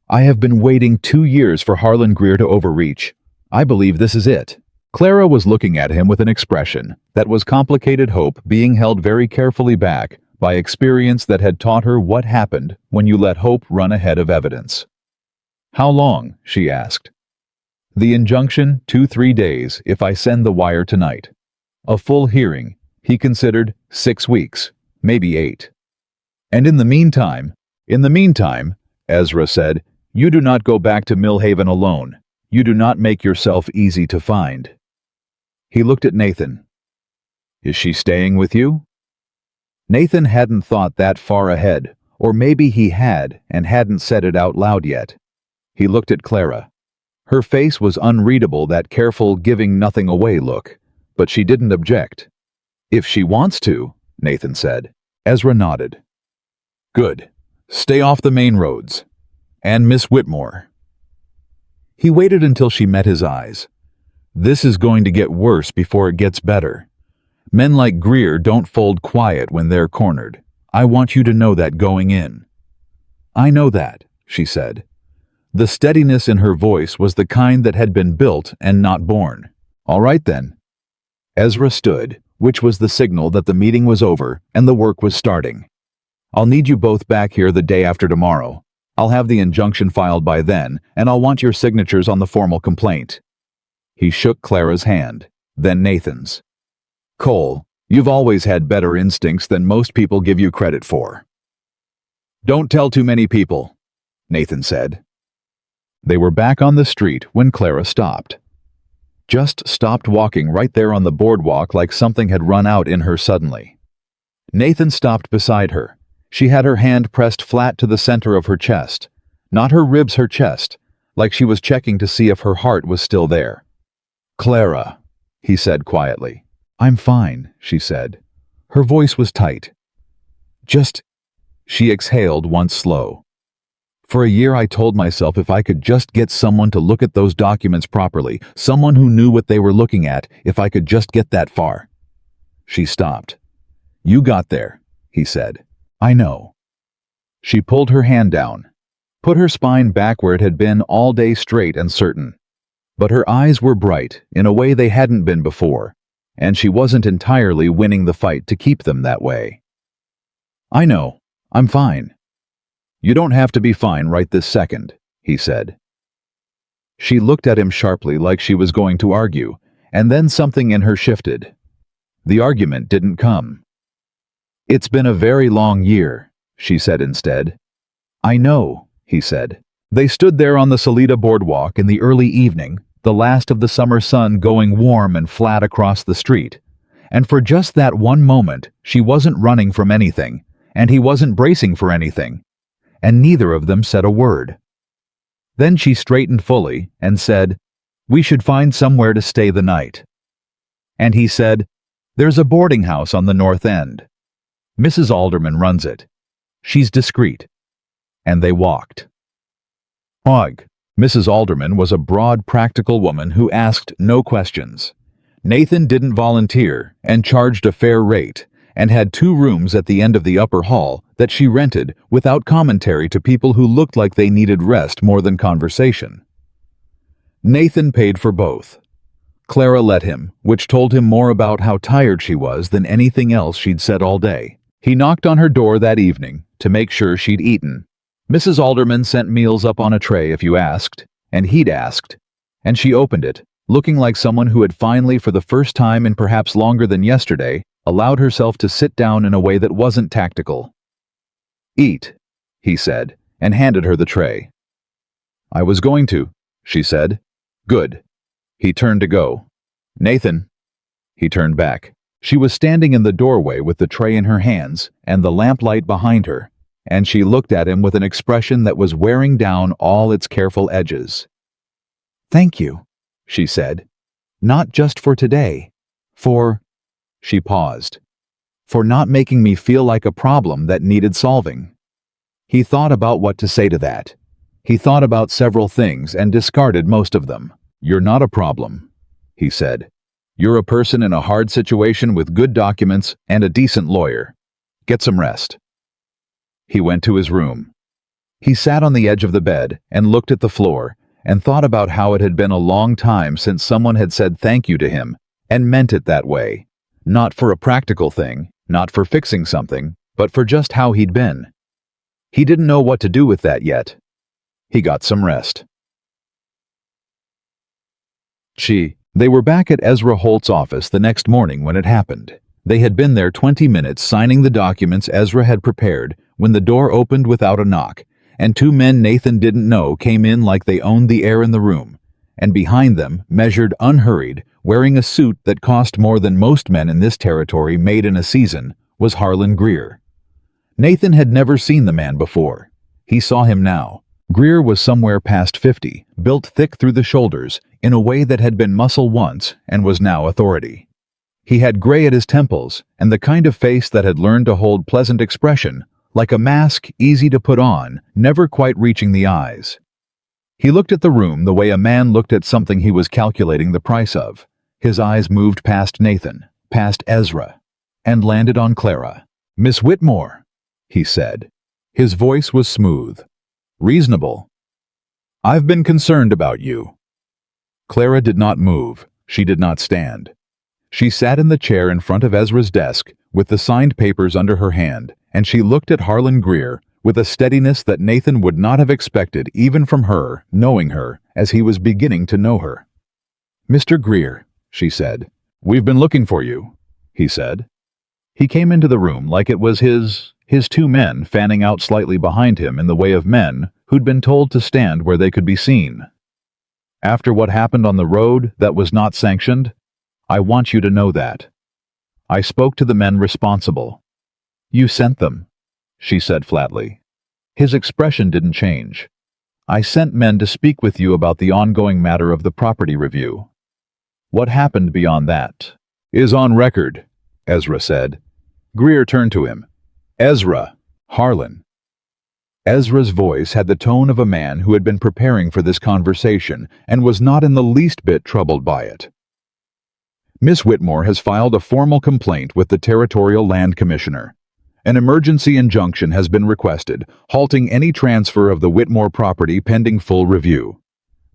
S1: "I have been waiting 2 years for Harlan Greer to overreach. I believe this is it." Clara was looking at him with an expression that was complicated hope being held very carefully back by experience that had taught her what happened when you let hope run ahead of evidence. "How long?" she asked. "The injunction, 2-3 days if I send the wire tonight. A full hearing," he considered, 6 weeks, maybe 8. "And in the meantime," Ezra said, "you do not go back to Millhaven alone. You do not make yourself easy to find." He looked at Nathan. "Is she staying with you?" Nathan hadn't thought that far ahead, or maybe he had and hadn't said it out loud yet. He looked at Clara. Her face was unreadable, that careful giving nothing away look, but she didn't object. "If she wants to," Nathan said. Ezra nodded. "Good. Stay off the main roads. And Miss Whitmore." He waited until she met his eyes. "This is going to get worse before it gets better. Men like Greer don't fold quiet when they're cornered. I want you to know that going in." "I know that," she said. The steadiness in her voice was the kind that had been built and not born. "All right then." Ezra stood, which was the signal that the meeting was over and the work was starting. "I'll need you both back here the day after tomorrow. I'll have the injunction filed by then, and I'll want your signatures on the formal complaint." He shook Clara's hand, then Nathan's. "Cole, you've always had better instincts than most people give you credit for." "Don't tell too many people," Nathan said. They were back on the street when Clara stopped. Just stopped walking right there on the boardwalk, like something had run out in her suddenly. Nathan stopped beside her. She had her hand pressed flat to the center of her chest. Not her ribs, her chest, like she was checking to see if her heart was still there. "Clara," he said quietly. "I'm fine," she said. Her voice was tight. She exhaled once slow. "For a year I told myself if I could just get someone to look at those documents properly, someone who knew what they were looking at, if I could just get that far." She stopped. "You got there," he said. "I know." She pulled her hand down, put her spine back where it had been all day, straight and certain. But her eyes were bright in a way they hadn't been before, and she wasn't entirely winning the fight to keep them that way. "I know. I'm fine." "You don't have to be fine right this second," he said. She looked at him sharply, like she was going to argue, and then something in her shifted. The argument didn't come. "It's been a very long year," she said instead. "I know," he said. They stood there on the Salida boardwalk in the early evening, the last of the summer sun going warm and flat across the street. And for just that one moment, she wasn't running from anything, and he wasn't bracing for anything, and neither of them said a word. Then she straightened fully and said, "We should find somewhere to stay the night." And he said, "There's a boarding house on the north end. Mrs. Alderman runs it. She's discreet." And they walked. Ugh. Mrs. Alderman was a broad, practical woman who asked no questions. Nathan didn't volunteer and charged a fair rate, and had 2 rooms at the end of the upper hall that she rented without commentary to people who looked like they needed rest more than conversation. Nathan paid for both. Clara let him, which told him more about how tired she was than anything else she'd said all day. He knocked on her door that evening to make sure she'd eaten. Mrs. Alderman sent meals up on a tray if you asked, and he'd asked, and she opened it, looking like someone who had finally, for the first time in perhaps longer than yesterday, allowed herself to sit down in a way that wasn't tactical. "Eat," he said, and handed her the tray. "I was going to," she said. "Good." He turned to go. "Nathan." He turned back. She was standing in the doorway with the tray in her hands and the lamplight behind her, and she looked at him with an expression that was wearing down all its careful edges. "Thank you," she said. "Not just for today. For—" she paused. "For not making me feel like a problem that needed solving." He thought about what to say to that. He thought about several things and discarded most of them. "You're not a problem," he said. "You're a person in a hard situation with good documents and a decent lawyer. Get some rest." He went to his room. He sat on the edge of the bed and looked at the floor and thought about how it had been a long time since someone had said thank you to him and meant it that way. Not for a practical thing, not for fixing something, but for just how he'd been. He didn't know what to do with that yet. He got some rest. They were back at Ezra Holt's office the next morning when it happened. They had been there 20 minutes signing the documents Ezra had prepared when the door opened without a knock, and 2 men Nathan didn't know came in like they owned the air in the room, and behind them, measured unhurried, wearing a suit that cost more than most men in this territory made in a season, was Harlan Greer. Nathan had never seen the man before. He saw him now. Greer was somewhere past 50, built thick through the shoulders, in a way that had been muscle once and was now authority. He had gray at his temples, and the kind of face that had learned to hold pleasant expression, like a mask easy to put on, never quite reaching the eyes. He looked at the room the way a man looked at something he was calculating the price of. His eyes moved past Nathan, past Ezra, and landed on Clara. "Miss Whitmore," he said. His voice was smooth, reasonable. "I've been concerned about you." Clara did not move. She did not stand. She sat in the chair in front of Ezra's desk, with the signed papers under her hand, and she looked at Harlan Greer with a steadiness that Nathan would not have expected even from her, knowing her, as he was beginning to know her. "Mr. Greer," she said. "We've been looking for you," he said. He came into the room like it was his 2 men fanning out slightly behind him in the way of men who'd been told to stand where they could be seen. "After what happened on the road that was not sanctioned, I want you to know that. I spoke to the men responsible." "You sent them," she said flatly. His expression didn't change. "I sent men to speak with you about the ongoing matter of the property review. What happened beyond that is on record," Ezra said. Greer turned to him. "Ezra, Harlan." Ezra's voice had the tone of a man who had been preparing for this conversation and was not in the least bit troubled by it. "Miss Whitmore has filed a formal complaint with the Territorial Land Commissioner. An emergency injunction has been requested, halting any transfer of the Whitmore property pending full review.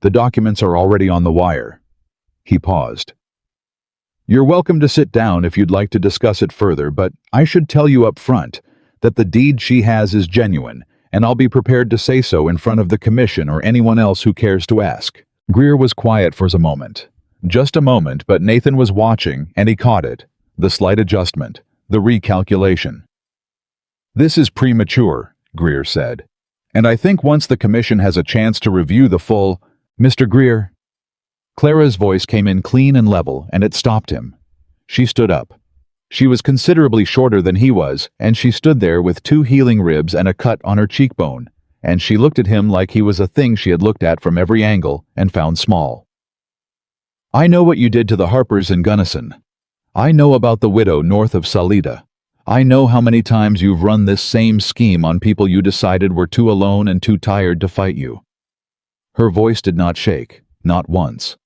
S1: The documents are already on the wire." He paused. "You're welcome to sit down if you'd like to discuss it further, but I should tell you up front that the deed she has is genuine, and I'll be prepared to say so in front of the commission or anyone else who cares to ask." Greer was quiet for a moment. Just a moment, but Nathan was watching, and he caught it. The slight adjustment, the recalculation. "This is premature," Greer said. And I think once the commission has a chance to review the full— Mr. Greer. Clara's voice came in clean and level, and it stopped him. She stood up. She was considerably shorter than he was, and she stood there with 2 healing ribs and a cut on her cheekbone, and she looked at him like he was a thing she had looked at from every angle and found small. I know what you did to the Harpers in Gunnison. I know about the widow north of Salida. I know how many times you've run this same scheme on people you decided were too alone and too tired to fight you. Her voice did not shake, not once.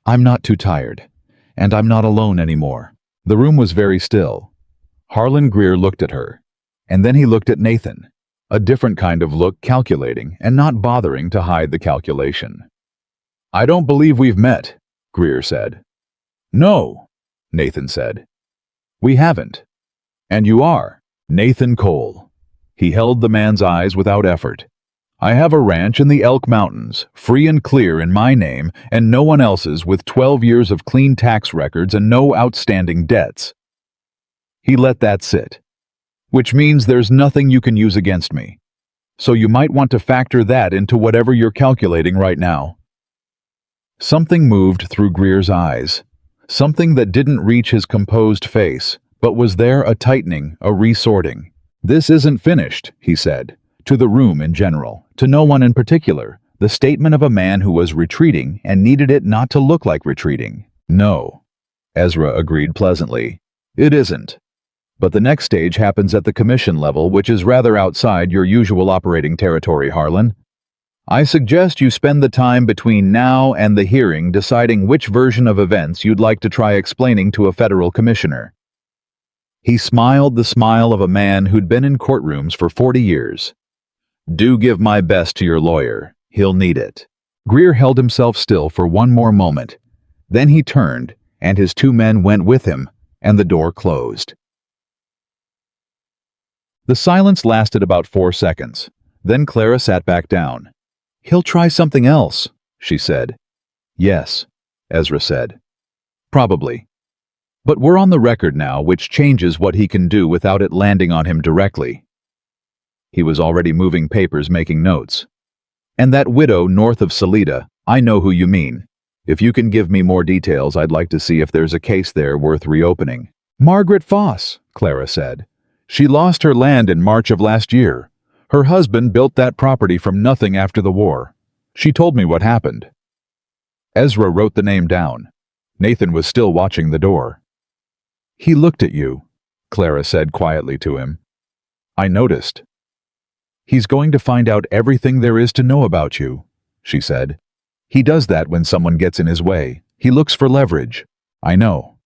S1: I'm not too tired, and I'm not alone anymore. The room was very still. Harlan Greer looked at her, and then he looked at Nathan, a different kind of look, calculating and not bothering to hide the calculation. I don't believe we've met, Greer said. No, Nathan said. We haven't. And you are Nathan Cole. He held the man's eyes without effort. I have a ranch in the Elk Mountains, free and clear in my name and no one else's, with 12 years of clean tax records and no outstanding debts. He let that sit. Which means there's nothing you can use against me. So you might want to factor that into whatever you're calculating right now. Something moved through Greer's eyes. Something that didn't reach his composed face, but was there, a tightening, a resorting. This isn't finished, he said, to the room in general, to no one in particular, the statement of a man who was retreating and needed it not to look like retreating. No, Ezra agreed pleasantly. It isn't. But the next stage happens at the commission level, which is rather outside your usual operating territory, Harlan. I suggest you spend the time between now and the hearing deciding which version of events you'd like to try explaining to a federal commissioner. He smiled the smile of a man who'd been in courtrooms for 40 years. Do give my best to your lawyer. He'll need it. Greer held himself still for one more moment. Then he turned, and his 2 men went with him, and the door closed. The silence lasted about 4 seconds. Then Clara sat back down. He'll try something else, she said. Yes, Ezra said. Probably. But we're on the record now, which changes what he can do without it landing on him directly. He was already moving papers, making notes. And that widow north of Salida, I know who you mean. If you can give me more details, I'd like to see if there's a case there worth reopening. Margaret Foss, Clara said. She lost her land in March of last year. Her husband built that property from nothing after the war. She told me what happened. Ezra wrote the name down. Nathan was still watching the door. He looked at you, Clara said quietly to him. I noticed. He's going to find out everything there is to know about you, she said. He does that when someone gets in his way. He looks for leverage. I know.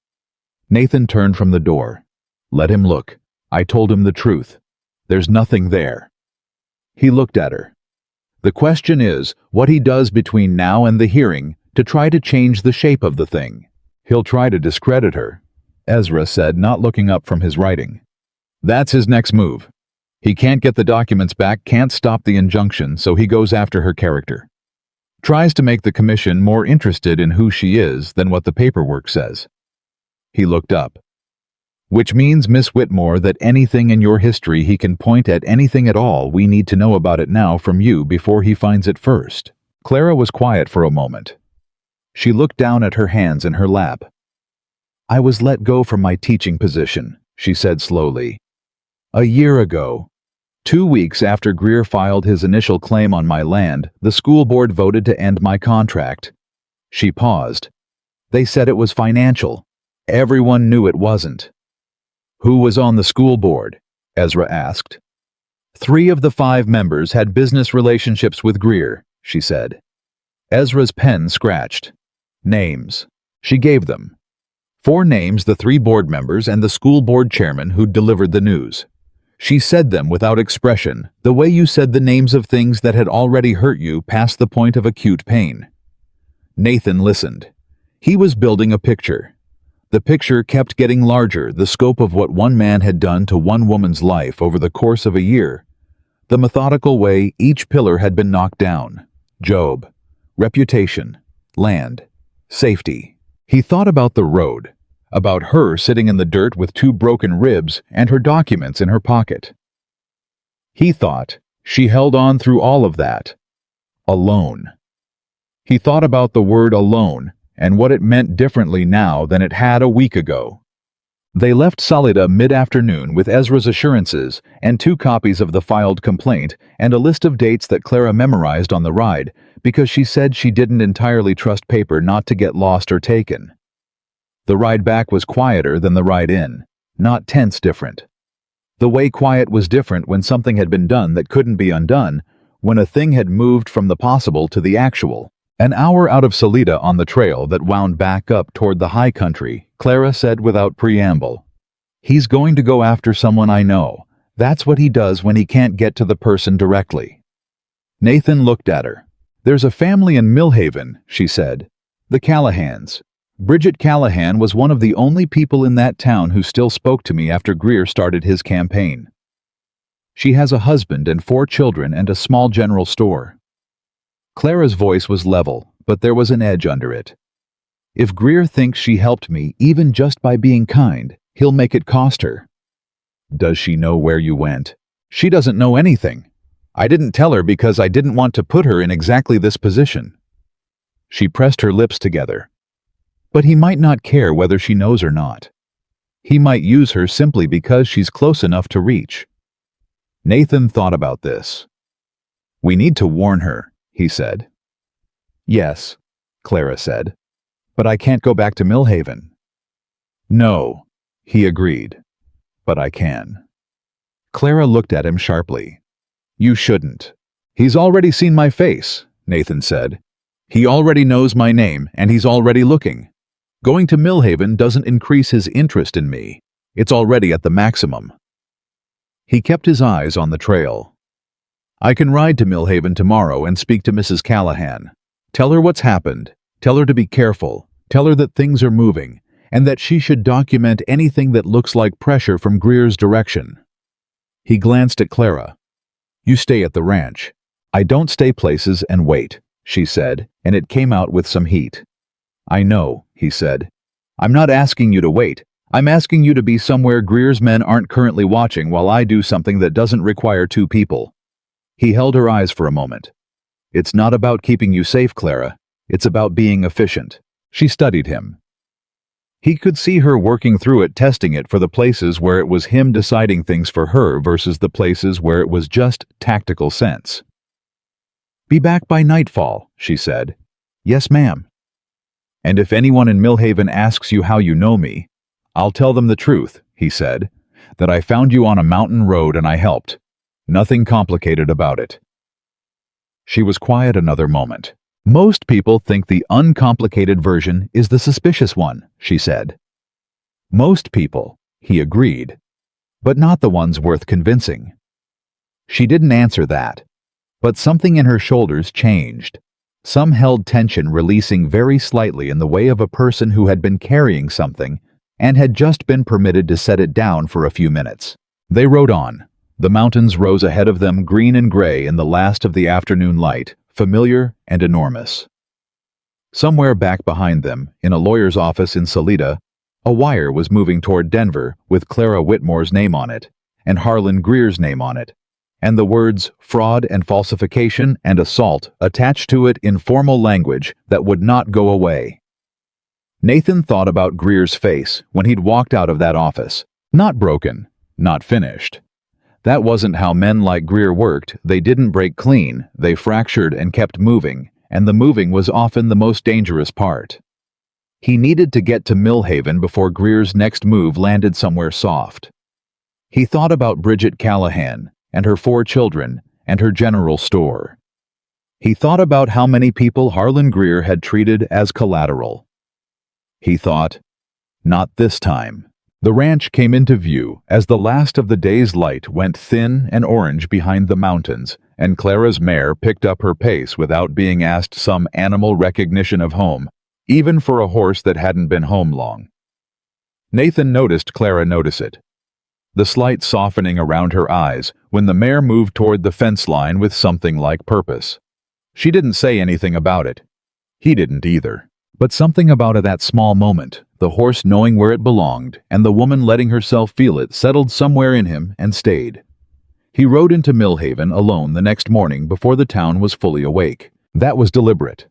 S1: Nathan turned from the door. Let him look. I told him the truth. There's nothing there. He looked at her. The question is what he does between now and the hearing to try to change the shape of the thing. He'll try to discredit her, Ezra said, not looking up from his writing. That's his next move. He can't get the documents back, can't stop the injunction, so he goes after her character. Tries to make the commission more interested in who she is than what the paperwork says. He looked up. Which means, Miss Whitmore, that anything in your history he can point at, anything at all, we need to know about it now from you before he finds it first. Clara was quiet for a moment. She looked down at her hands in her lap. I was let go from my teaching position, she said slowly. A year ago. 2 weeks after Greer filed his initial claim on my land, the school board voted to end my contract. She paused. They said it was financial. Everyone knew it wasn't. Who was on the school board? Ezra asked. 3 of the 5 members had business relationships with Greer, she said. Ezra's pen scratched. Names. She gave them. 4 names, the 3 board members and the school board chairman who'd delivered the news. She said them without expression, the way you said the names of things that had already hurt you past the point of acute pain. Nathan listened. He was building a picture. The picture kept getting larger, the scope of what one man had done to one woman's life over the course of a year. The methodical way each pillar had been knocked down. Job. Reputation. Land. Safety. He thought about the road. About her sitting in the dirt with 2 broken ribs and her documents in her pocket. He thought, She held on through all of that. Alone. He thought about the word alone and what it meant differently now than it had a week ago. They left Salida mid-afternoon with Ezra's assurances and 2 copies of the filed complaint and a list of dates that Clara memorized on the ride because she said she didn't entirely trust paper not to get lost or taken. The ride back was quieter than the ride in, not tense different. The way quiet was different when something had been done that couldn't be undone, when a thing had moved from the possible to the actual. An hour out of Salida on the trail that wound back up toward the high country, Clara said without preamble, "He's going to go after someone I know. That's what he does when he can't get to the person directly." Nathan looked at her. "There's a family in Millhaven," she said. "The Callahans. Bridget Callahan was one of the only people in that town who still spoke to me after Greer started his campaign. She has a husband and 4 children and a small general store." Clara's voice was level, but there was an edge under it. "If Greer thinks she helped me, even just by being kind, he'll make it cost her." "Does she know where you went?" "She doesn't know anything. I didn't tell her because I didn't want to put her in exactly this position." She pressed her lips together. "But he might not care whether she knows or not. He might use her simply because she's close enough to reach." Nathan thought about this. "We need to warn her," he said. "Yes," Clara said. "But I can't go back to Millhaven." "No," he agreed. "But I can." Clara looked at him sharply. "You shouldn't." "He's already seen my face," Nathan said. "He already knows my name, and he's already looking. Going to Millhaven doesn't increase his interest in me. It's already at the maximum." He kept his eyes on the trail. "I can ride to Millhaven tomorrow and speak to Mrs. Callahan. Tell her what's happened. Tell her to be careful. Tell her that things are moving, and that she should document anything that looks like pressure from Greer's direction." He glanced at Clara. "You stay at the ranch." "I don't stay places and wait," she said, and it came out with some heat. "I know," he said. "I'm not asking you to wait. I'm asking you to be somewhere Greer's men aren't currently watching while I do something that doesn't require 2 people. He held her eyes for a moment. "It's not about keeping you safe, Clara. It's about being efficient." She studied him. He could see her working through it, testing it for the places where it was him deciding things for her versus the places where it was just tactical sense. "Be back by nightfall," she said. "Yes, ma'am." "And if anyone in Millhaven asks you how you know me, I'll tell them the truth," he said, "that I found you on a mountain road and I helped. Nothing complicated about it." She was quiet another moment. "Most people think the uncomplicated version is the suspicious one," she said. "Most people," he agreed, "but not the ones worth convincing." She didn't answer that, but something in her shoulders changed. Some held tension releasing very slightly in the way of a person who had been carrying something and had just been permitted to set it down for a few minutes. They rode on. The mountains rose ahead of them, green and gray in the last of the afternoon light, familiar and enormous. Somewhere back behind them, in a lawyer's office in Salida, a wire was moving toward Denver with Clara Whitmore's name on it, and Harlan Greer's name on it, and the words fraud and falsification and assault attached to it in formal language that would not go away. Nathan thought about Greer's face when he'd walked out of that office. Not broken, not finished. That wasn't how men like Greer worked. They didn't break clean, they fractured and kept moving, and the moving was often the most dangerous part. He needed to get to Millhaven before Greer's next move landed somewhere soft. He thought about Bridget Callahan and her 4 children and her general store. He thought about how many people Harlan Greer had treated as collateral. He thought, not this time. The ranch came into view as the last of the day's light went thin and orange behind the mountains, and Clara's mare picked up her pace without being asked some animal recognition of home, even for a horse that hadn't been home long. Nathan noticed Clara notice it. The slight softening around her eyes when the mare moved toward the fence line with something like purpose. She didn't say anything about it. He didn't either. But something about that small moment, the horse knowing where it belonged, and the woman letting herself feel it, settled somewhere in him and stayed. He rode into Millhaven alone the next morning before the town was fully awake. That was deliberate.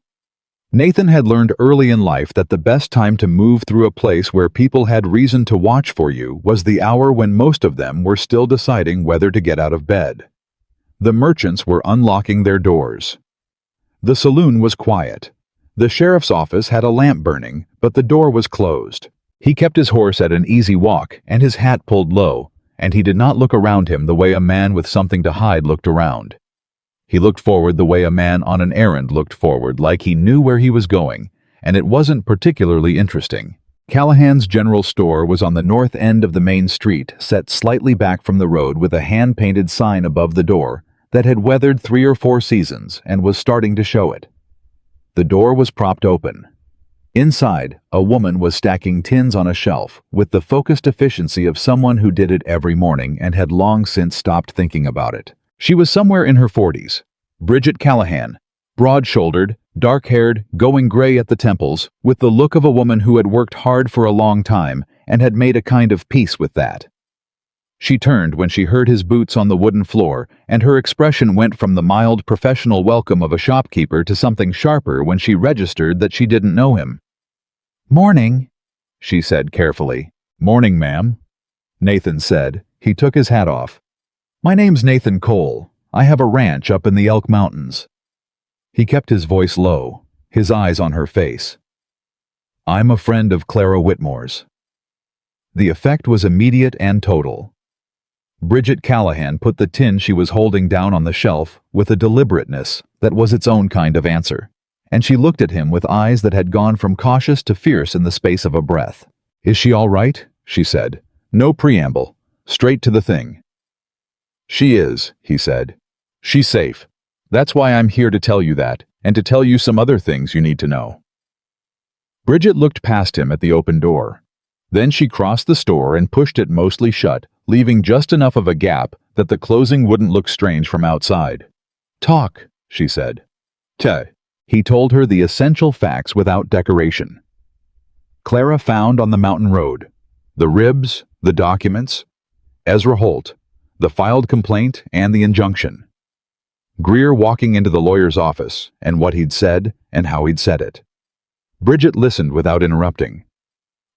S1: Nathan had learned early in life that the best time to move through a place where people had reason to watch for you was the hour when most of them were still deciding whether to get out of bed. The merchants were unlocking their doors. The saloon was quiet. The sheriff's office had a lamp burning, but the door was closed. He kept his horse at an easy walk and his hat pulled low, and he did not look around him the way a man with something to hide looked around. He looked forward the way a man on an errand looked forward, like he knew where he was going, and it wasn't particularly interesting. Callahan's general store was on the north end of the main street, set slightly back from the road with a hand-painted sign above the door that had weathered 3 or 4 seasons and was starting to show it. The door was propped open. Inside, a woman was stacking tins on a shelf with the focused efficiency of someone who did it every morning and had long since stopped thinking about it. She was somewhere in her 40s. Bridget Callahan, broad-shouldered, dark-haired, going gray at the temples, with the look of a woman who had worked hard for a long time and had made a kind of peace with that. She turned when she heard his boots on the wooden floor, and her expression went from the mild professional welcome of a shopkeeper to something sharper when she registered that she didn't know him. "Morning," she said carefully. "Morning, ma'am," Nathan said. He took his hat off. "My name's Nathan Cole. I have a ranch up in the Elk Mountains." He kept his voice low, his eyes on her face. "I'm a friend of Clara Whitmore's." The effect was immediate and total. Bridget Callahan put the tin she was holding down on the shelf with a deliberateness that was its own kind of answer, and she looked at him with eyes that had gone from cautious to fierce in the space of a breath. "Is she all right?" she said. "No preamble. Straight to the thing." "She is," he said. "She's safe. That's why I'm here to tell you that, and to tell you some other things you need to know." Bridget looked past him at the open door. Then she crossed the store and pushed it mostly shut, leaving just enough of a gap that the closing wouldn't look strange from outside. "Talk," she said. "Teh." He told her the essential facts without decoration. Clara found on the mountain road. The ribs, the documents, Ezra Holt, the filed complaint, and the injunction. Greer walking into the lawyer's office, and what he'd said, and how he'd said it. Bridget listened without interrupting.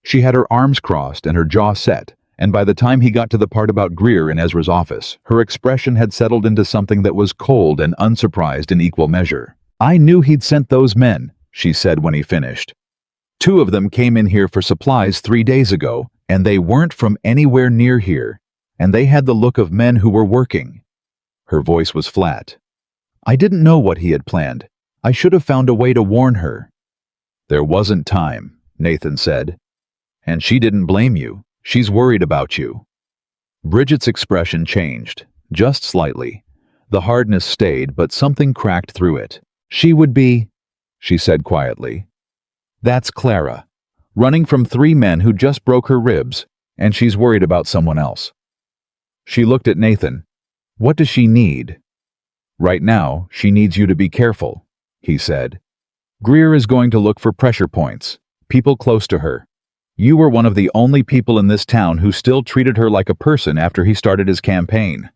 S1: She had her arms crossed and her jaw set, and by the time he got to the part about Greer in Ezra's office, her expression had settled into something that was cold and unsurprised in equal measure. "I knew he'd sent those men," she said when he finished. "2 of them came in here for supplies 3 days ago, and they weren't from anywhere near here, and they had the look of men who were working." Her voice was flat. "I didn't know what he had planned. I should have found a way to warn her." "There wasn't time," Nathan said. "And she didn't blame you. She's worried about you." Bridget's expression changed, just slightly. The hardness stayed, but something cracked through it. "She would be," she said quietly. "That's Clara, running from 3 men who just broke her ribs, and she's worried about someone else." She looked at Nathan. "What does she need?" "Right now, she needs you to be careful," he said. "Greer is going to look for pressure points, people close to her. You were one of the only people in this town who still treated her like a person after he started his campaign.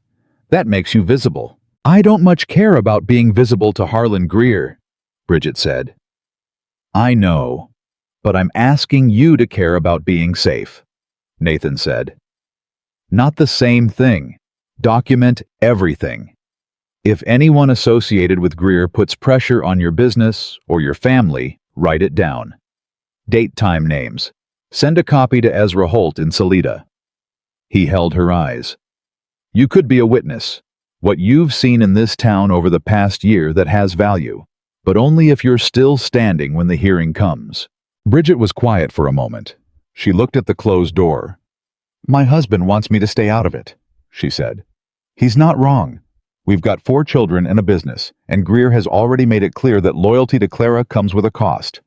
S1: That makes you visible." "I don't much care about being visible to Harlan Greer," Bridget said. "I know, but I'm asking you to care about being safe," Nathan said. "Not the same thing. Document everything. If anyone associated with Greer puts pressure on your business or your family, write it down. Date, time, names. Send a copy to Ezra Holt in Salida." He held her eyes. "You could be a witness. What you've seen in this town over the past year that has value, but only if you're still standing when the hearing comes." Bridget was quiet for a moment. She looked at the closed door. "My husband wants me to stay out of it," she said. "He's not wrong. We've got 4 children and a business, and Greer has already made it clear that loyalty to Clara comes with a cost."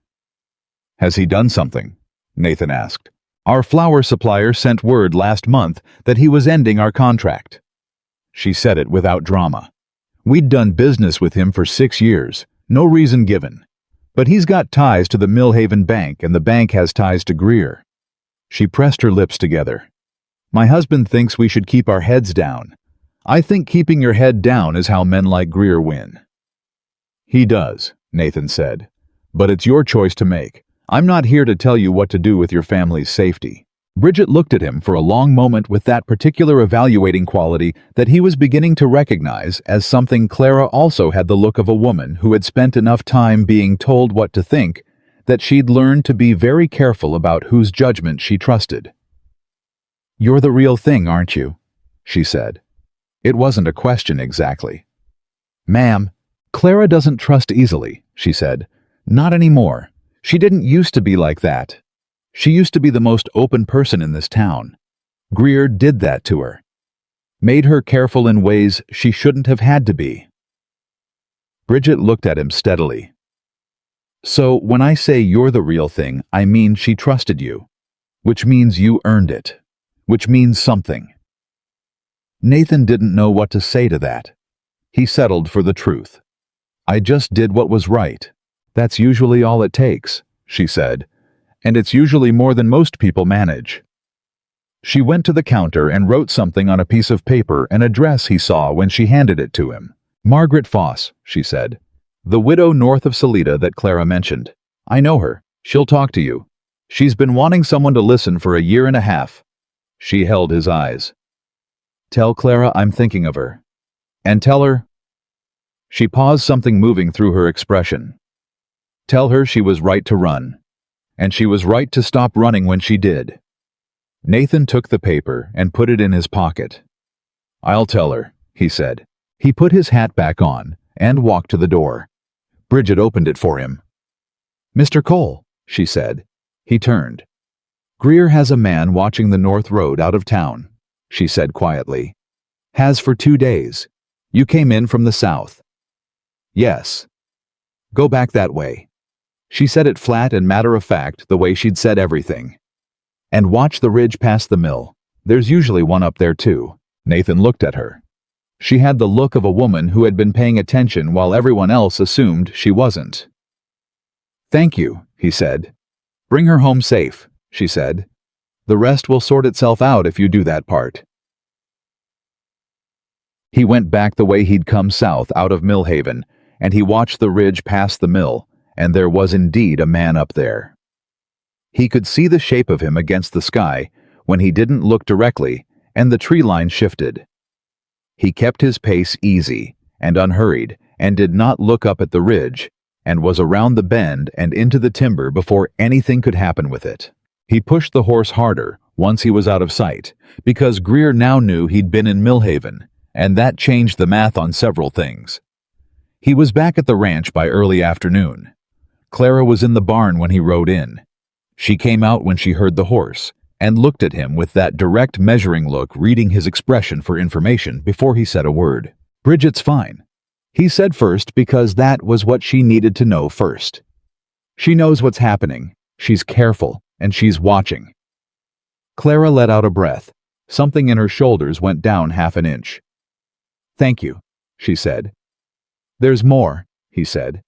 S1: "Has he done something?" Nathan asked. "Our flour supplier sent word last month that he was ending our contract." She said it without drama. "We'd done business with him for 6 years, no reason given. But he's got ties to the Millhaven Bank, and the bank has ties to Greer." She pressed her lips together. "My husband thinks we should keep our heads down. I think keeping your head down is how men like Greer win." "He does," Nathan said. "But it's your choice to make. I'm not here to tell you what to do with your family's safety." Bridget looked at him for a long moment with that particular evaluating quality that he was beginning to recognize as something. Clara also had the look of a woman who had spent enough time being told what to think that she'd learned to be very careful about whose judgment she trusted. "You're the real thing, aren't you?" she said. It wasn't a question exactly. "Ma'am, Clara doesn't trust easily," she said. "Not anymore. She didn't used to be like that. She used to be the most open person in this town. Greer did that to her. Made her careful in ways she shouldn't have had to be." Bridget looked at him steadily. "So when I say you're the real thing, I mean she trusted you. Which means you earned it. Which means something." Nathan didn't know what to say to that. He settled for the truth. "I just did what was right. That's usually all it takes," she said. "And it's usually more than most people manage." She went to the counter and wrote something on a piece of paper, an address he saw when she handed it to him. "Margaret Foss," she said. "The widow north of Salida that Clara mentioned. I know her. She'll talk to you. She's been wanting someone to listen for a year and a half." She held his eyes. "Tell Clara I'm thinking of her. And tell her—" She paused, something moving through her expression. "Tell her she was right to run. And she was right to stop running when she did." Nathan took the paper and put it in his pocket. "I'll tell her," he said. He put his hat back on and walked to the door. Bridget opened it for him. "Mr. Cole," she said. He turned. "Greer has a man watching the North Road out of town," she said quietly. "Has for 2 days. You came in from the south." "Yes." "Go back that way." She said it flat and matter-of-fact, the way she'd said everything. "And watch the ridge past the mill. There's usually one up there too." Nathan looked at her. She had the look of a woman who had been paying attention while everyone else assumed she wasn't. "Thank you," he said. "Bring her home safe," she said. "The rest will sort itself out if you do that part." He went back the way he'd come south out of Millhaven, and he watched the ridge past the mill, and there was indeed a man up there. He could see the shape of him against the sky when he didn't look directly, and the tree line shifted. He kept his pace easy and unhurried and did not look up at the ridge, and was around the bend and into the timber before anything could happen with it. He pushed the horse harder once he was out of sight, because Greer now knew he'd been in Millhaven, and that changed the math on several things. He was back at the ranch by early afternoon. Clara was in the barn when he rode in. She came out when she heard the horse, and looked at him with that direct measuring look, reading his expression for information before he said a word. "Bridget's fine," he said first, because that was what she needed to know first. "She knows what's happening, she's careful, and she's watching." Clara let out a breath. Something in her shoulders went down half an inch. "Thank you," she said. "There's more," he said.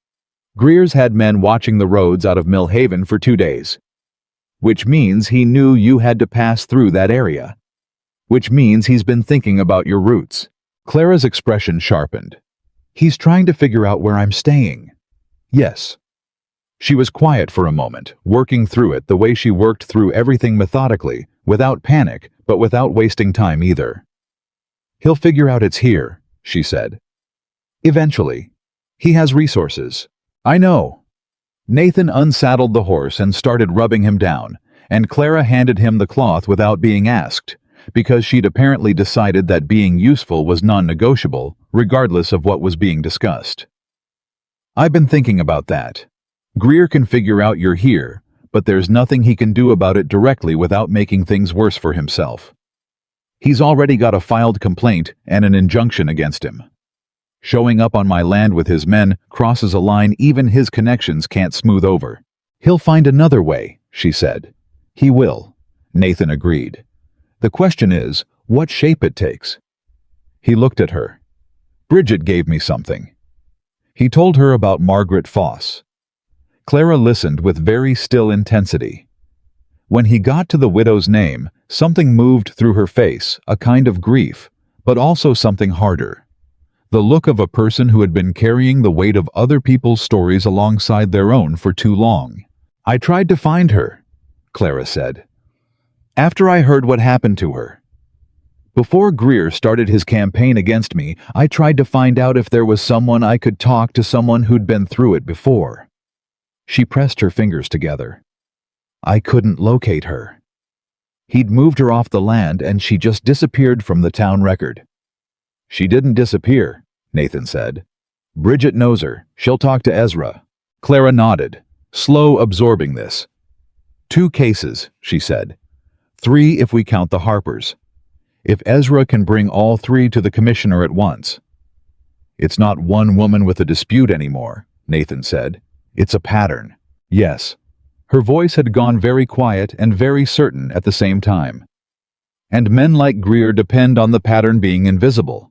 S1: "Greer's had men watching the roads out of Millhaven for 2 days. Which means he knew you had to pass through that area. Which means he's been thinking about your routes." Clara's expression sharpened. "He's trying to figure out where I'm staying." "Yes." She was quiet for a moment, working through it the way she worked through everything methodically, without panic, but without wasting time either. "He'll figure out it's here," she said. "Eventually. He has resources." "I know." Nathan unsaddled the horse and started rubbing him down, and Clara handed him the cloth without being asked, because she'd apparently decided that being useful was non-negotiable, regardless of what was being discussed. "I've been thinking about that. Greer can figure out you're here, but there's nothing he can do about it directly without making things worse for himself. He's already got a filed complaint and an injunction against him. Showing up on my land with his men crosses a line even his connections can't smooth over." "He'll find another way," she said. "He will," Nathan agreed. "The question is, what shape it takes." He looked at her. "Bridget gave me something." He told her about Margaret Foss. Clara listened with very still intensity. When he got to the widow's name, something moved through her face, a kind of grief, but also something harder. The look of a person who had been carrying the weight of other people's stories alongside their own for too long. "I tried to find her," Clara said, "after I heard what happened to her. Before Greer started his campaign against me, I tried to find out if there was someone I could talk to, someone who'd been through it before." She pressed her fingers together. "I couldn't locate her. He'd moved her off the land and she just disappeared from the town record." "She didn't disappear," Nathan said. "Bridget knows her. She'll talk to Ezra." Clara nodded, slow absorbing this. "2 cases," she said. 3 if we count the Harpers. If Ezra can bring all 3 to the commissioner at once. "It's not one woman with a dispute anymore," Nathan said. "It's a pattern." "Yes." Her voice had gone very quiet and very certain at the same time. "And men like Greer depend on the pattern being invisible.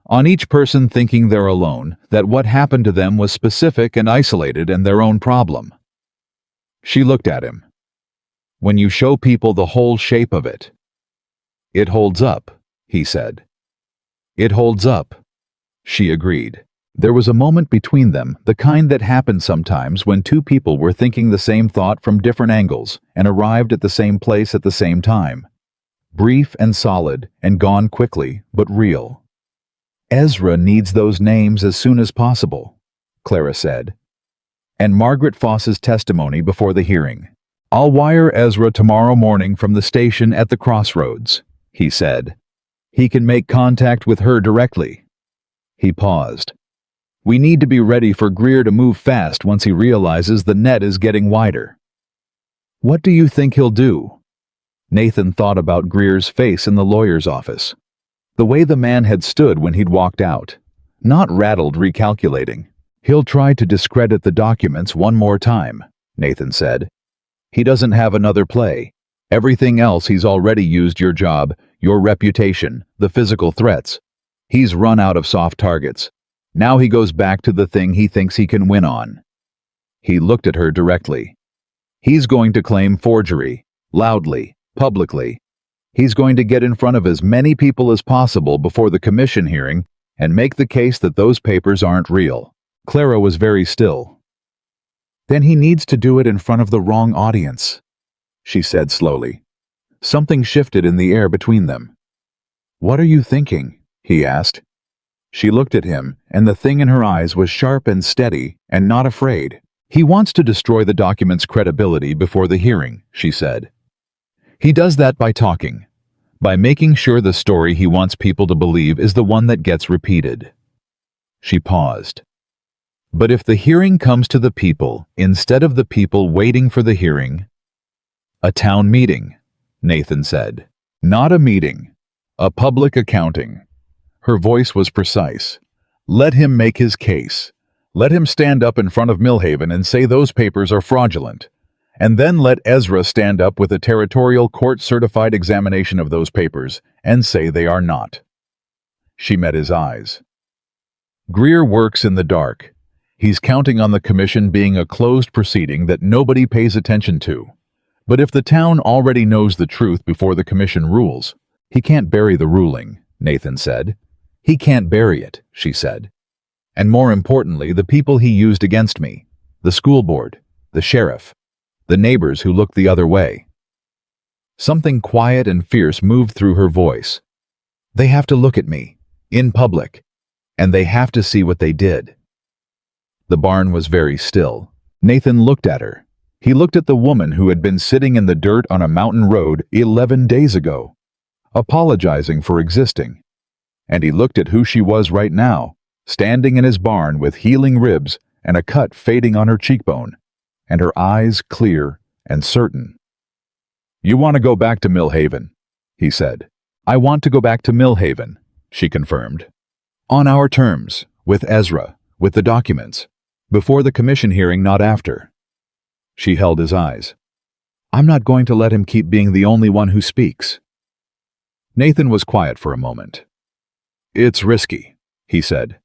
S1: On each person thinking they're alone, that what happened to them was specific and isolated and their own problem." She looked at him. "When you show people the whole shape of it." "It holds up," he said. "It holds up," she agreed. There was a moment between them, the kind that happens sometimes when 2 people were thinking the same thought from different angles and arrived at the same place at the same time. Brief and solid and gone quickly, but real. "Ezra needs those names as soon as possible," Clara said. "And Margaret Foss's testimony before the hearing. I'll wire Ezra tomorrow morning from the station at the crossroads," he said. "He can make contact with her directly." He paused. "We need to be ready for Greer to move fast once he realizes the net is getting wider." "What do you think he'll do?" Nathan thought about Greer's face in the lawyer's office. The way the man had stood when he'd walked out. Not rattled, recalculating. "He'll try to discredit the documents one more time," Nathan said. "He doesn't have another play. Everything else he's already used: your job, your reputation, the physical threats. He's run out of soft targets. Now he goes back to the thing he thinks he can win on." He looked at her directly. "He's going to claim forgery, loudly, publicly. He's going to get in front of as many people as possible before the commission hearing and make the case that those papers aren't real." Clara was very still. "Then he needs to do it in front of the wrong audience," she said slowly. Something shifted in the air between them. "What are you thinking?" he asked. She looked at him, and the thing in her eyes was sharp and steady, and not afraid. "He wants to destroy the document's credibility before the hearing," she said. "He does that by talking, by making sure the story he wants people to believe is the one that gets repeated." She paused. "But if the hearing comes to the people, instead of the people waiting for the hearing—" "A town meeting," Nathan said. "Not a meeting. A public accounting." Her voice was precise. "Let him make his case. Let him stand up in front of Millhaven and say those papers are fraudulent. And then let Ezra stand up with a territorial court-certified examination of those papers and say they are not." She met his eyes. "Greer works in the dark. He's counting on the commission being a closed proceeding that nobody pays attention to. But if the town already knows the truth before the commission rules, he can't bury the ruling," Nathan said. "He can't bury it," she said. "And more importantly, the people he used against me, the school board, the sheriff, the neighbors who looked the other way." Something quiet and fierce moved through her voice. "They have to look at me, in public, and they have to see what they did." The barn was very still. Nathan looked at her. He looked at the woman who had been sitting in the dirt on a mountain road 11 days ago, apologizing for existing. And he looked at who she was right now, standing in his barn with healing ribs and a cut fading on her cheekbone, and her eyes clear and certain. "You want to go back to Millhaven," he said. "I want to go back to Millhaven," she confirmed. "On our terms, with Ezra, with the documents. Before the commission hearing, not after." She held his eyes. "I'm not going to let him keep being the only one who speaks." Nathan was quiet for a moment. "It's risky," he said.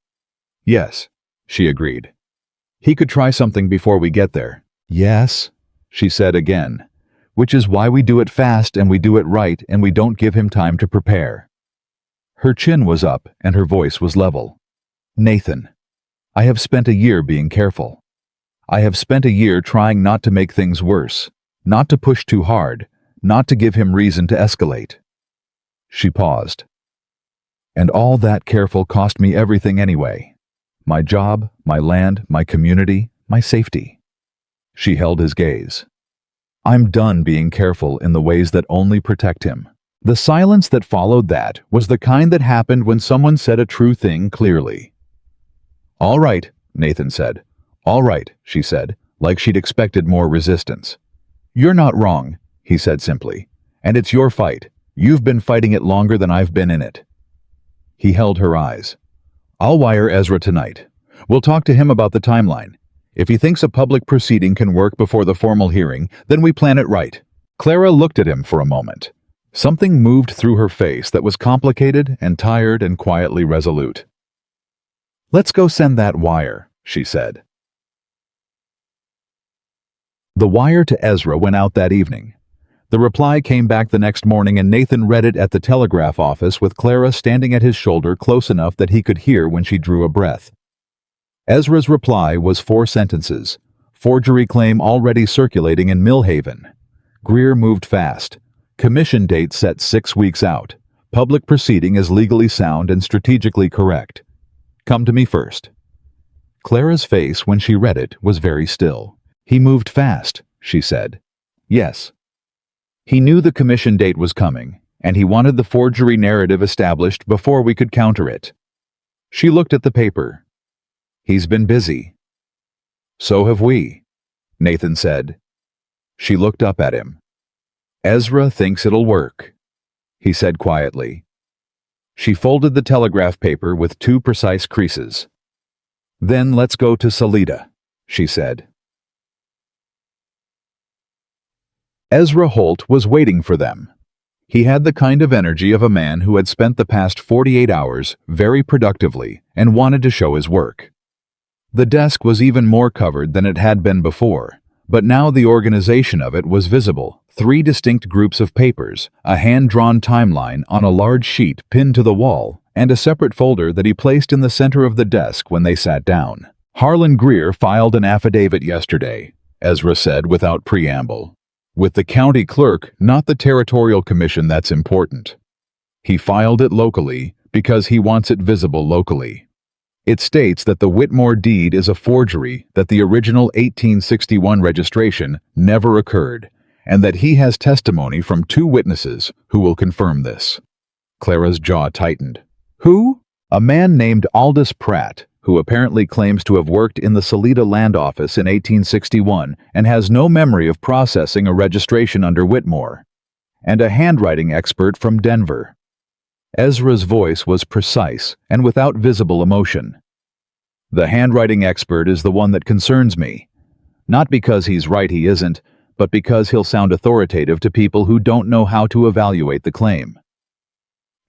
S1: "Yes," she agreed. "He could try something before we get there." "Yes," she said again, "which is why we do it fast and we do it right and we don't give him time to prepare." Her chin was up and her voice was level. "Nathan, I have spent a year being careful. I have spent a year trying not to make things worse, not to push too hard, not to give him reason to escalate." She paused. "And all that careful cost me everything anyway. My job, my land, my community, my safety." She held his gaze. "I'm done being careful in the ways that only protect him." The silence that followed that was the kind that happened when someone said a true thing clearly. "All right," Nathan said. "All right," she said, like she'd expected more resistance. "You're not wrong," he said simply. "And it's your fight. You've been fighting it longer than I've been in it." He held her eyes. "I'll wire Ezra tonight. We'll talk to him about the timeline. If he thinks a public proceeding can work before the formal hearing, then we plan it right." Clara looked at him for a moment. Something moved through her face that was complicated and tired and quietly resolute. "Let's go send that wire," she said. The wire to Ezra went out that evening. The reply came back the next morning and Nathan read it at the telegraph office with Clara standing at his shoulder close enough that he could hear when she drew a breath. Ezra's reply was 4 sentences. Forgery claim already circulating in Millhaven. Greer moved fast. Commission date set 6 weeks out. Public proceeding is legally sound and strategically correct. Come to me first. Clara's face when she read it was very still. "He moved fast," she said. "Yes." He knew the commission date was coming, and he wanted the forgery narrative established before we could counter it. She looked at the paper. "He's been busy." "So have we," Nathan said. She looked up at him. "Ezra thinks it'll work," he said quietly. She folded the telegraph paper with 2 precise creases. "Then let's go to Salida," she said. Ezra Holt was waiting for them. He had the kind of energy of a man who had spent the past 48 hours very productively and wanted to show his work. The desk was even more covered than it had been before, but now the organization of it was visible. 3 distinct groups of papers, a hand-drawn timeline on a large sheet pinned to the wall, and a separate folder that he placed in the center of the desk when they sat down. "Harlan Greer filed an affidavit yesterday," Ezra said without preamble. "With the county clerk, not the territorial commission that's important. He filed it locally because he wants it visible locally. It states that the Whitmore deed is a forgery, that the original 1861 registration never occurred, and that he has testimony from 2 witnesses who will confirm this." Clara's jaw tightened. "Who?" "A man named Aldous Pratt, who apparently claims to have worked in the Salida land office in 1861 and has no memory of processing a registration under Whitmore, and a handwriting expert from Denver." Ezra's voice was precise and without visible emotion. "The handwriting expert is the one that concerns me. Not because he's right he isn't, but because he'll sound authoritative to people who don't know how to evaluate the claim."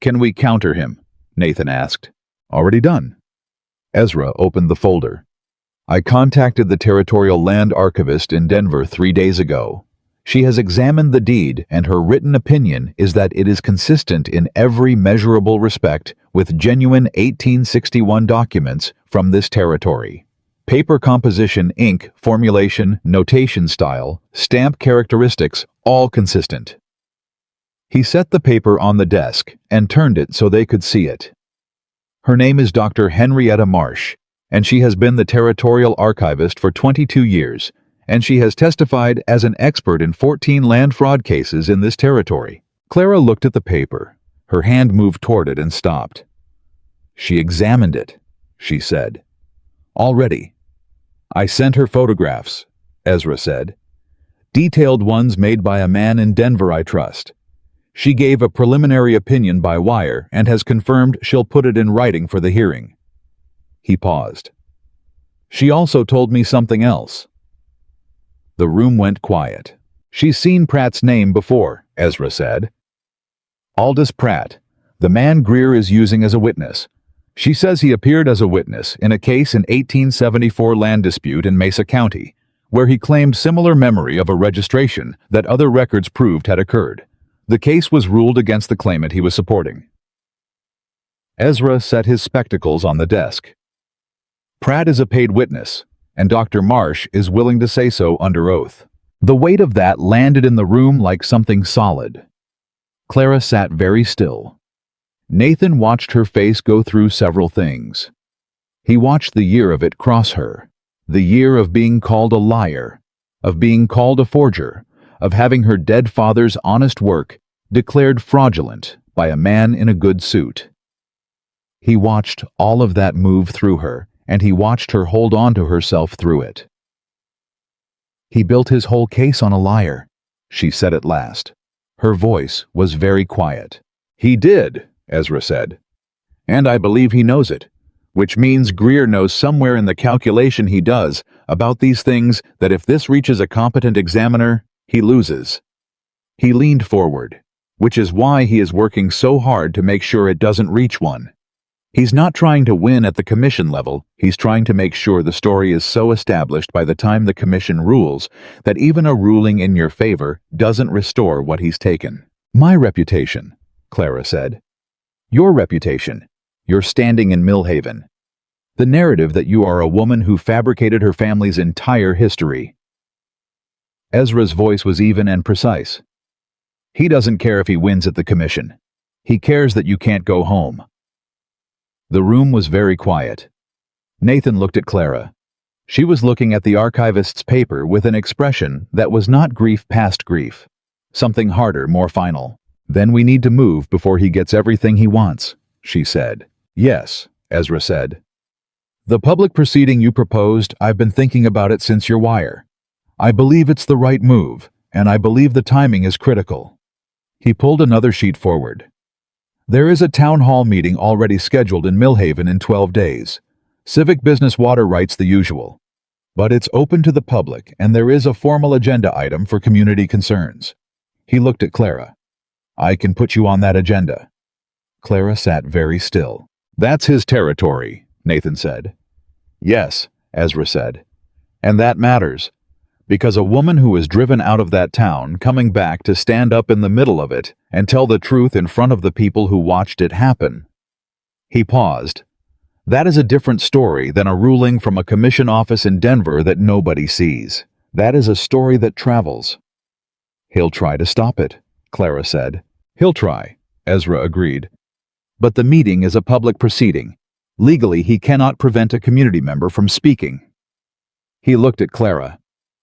S1: "Can we counter him?" Nathan asked. "Already done." Ezra opened the folder. "I contacted the territorial land archivist in Denver 3 days ago. She has examined the deed, and her written opinion is that it is consistent in every measurable respect with genuine 1861 documents from this territory. Paper composition, ink, formulation, notation style, stamp characteristics, all consistent." He set the paper on the desk and turned it so they could see it. "Her name is Dr. Henrietta Marsh, and she has been the territorial archivist for 22 years, and she has testified as an expert in 14 land fraud cases in this territory." Clara looked at the paper. Her hand moved toward it and stopped. "She examined it," she said. "Already. I sent her photographs," Ezra said. "Detailed ones made by a man in Denver I trust. She gave a preliminary opinion by wire and has confirmed she'll put it in writing for the hearing." He paused. "She also told me something else." The room went quiet. "She's seen Pratt's name before," Ezra said. "Aldous Pratt, the man Greer is using as a witness. She says he appeared as a witness in a case in 1874 land dispute in Mesa County, where he claimed similar memory of a registration that other records proved had occurred. The case was ruled against the claimant he was supporting." Ezra set his spectacles on the desk. Pratt is a paid witness, and Dr. Marsh is willing to say so under oath. The weight of that landed in the room like something solid. Clara sat very still. Nathan watched her face go through several things. He watched the year of it cross her, the year of being called a liar, of being called a forger, of having her dead father's honest work declared fraudulent by a man in a good suit. He watched all of that move through her, and he watched her hold on to herself through it. He built his whole case on a liar, she said at last. Her voice was very quiet. He did, Ezra said. And I believe he knows it, which means Greer knows somewhere in the calculation he does about these things that if this reaches a competent examiner, he loses. He leaned forward, which is why he is working so hard to make sure it doesn't reach one. He's not trying to win at the commission level, he's trying to make sure the story is so established by the time the commission rules that even a ruling in your favor doesn't restore what he's taken. My reputation, Clara said. Your reputation, your standing in Millhaven. The narrative that you are a woman who fabricated her family's entire history. Ezra's voice was even and precise. He doesn't care if he wins at the commission. He cares that you can't go home. The room was very quiet. Nathan looked at Clara. She was looking at the archivist's paper with an expression that was not grief past grief. Something harder, more final. Then we need to move before he gets everything he wants, she said. Yes, Ezra said. The public proceeding you proposed, I've been thinking about it since your wire. I believe it's the right move, and I believe the timing is critical. He pulled another sheet forward. There is a town hall meeting already scheduled in Millhaven in 12 days. Civic business water rights the usual. But it's open to the public, and there is a formal agenda item for community concerns. He looked at Clara. I can put you on that agenda. Clara sat very still. That's his territory, Nathan said. Yes, Ezra said. And that matters. Because a woman who is driven out of that town coming back to stand up in the middle of it and tell the truth in front of the people who watched it happen. He paused. That is a different story than a ruling from a commission office in Denver that nobody sees. That is a story that travels. He'll try to stop it, Clara said. He'll try, Ezra agreed. But the meeting is a public proceeding. Legally, he cannot prevent a community member from speaking. He looked at Clara.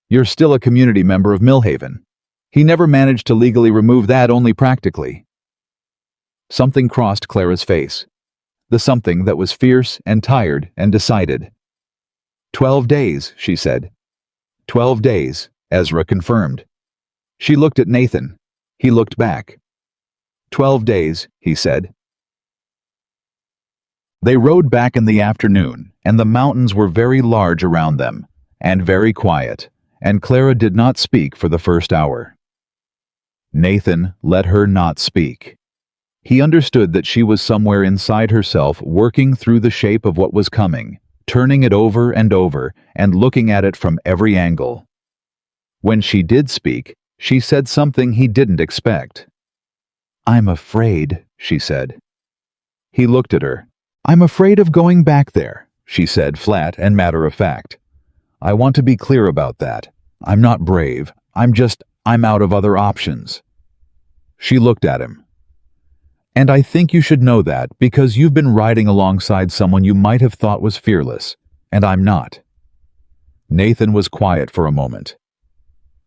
S1: You're still a community member of Millhaven. He never managed to legally remove that, only practically. Something crossed Clara's face. The something that was fierce and tired and decided. 12 days, she said. 12 days, Ezra confirmed. She looked at Nathan. He looked back. 12 days, he said. They rode back in the afternoon, and the mountains were very large around them, and very quiet, and Clara did not speak for the first hour. Nathan let her not speak. He understood that she was somewhere inside herself working through the shape of what was coming, turning it over and over, and looking at it from every angle. When she did speak, she said something he didn't expect. I'm afraid, she said. He looked at her. I'm afraid of going back there, she said, flat and matter-of-fact. I want to be clear about that. I'm not brave. I'm out of other options. She looked at him. And I think you should know that because you've been riding alongside someone you might have thought was fearless, and I'm not. Nathan was quiet for a moment.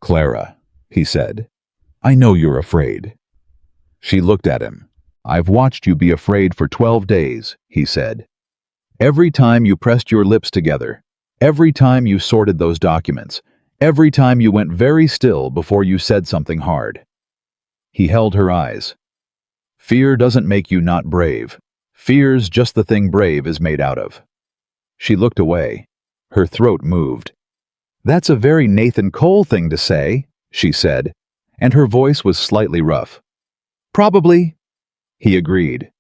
S1: Clara, he said, I know you're afraid. She looked at him. I've watched you be afraid for 12 days, he said. Every time you pressed your lips together, every time you sorted those documents, every time you went very still before you said something hard. He held her eyes. Fear doesn't make you not brave. Fear's just the thing brave is made out of. She looked away. Her throat moved. That's a very Nathan Cole thing to say, she said, and her voice was slightly rough. Probably, he agreed.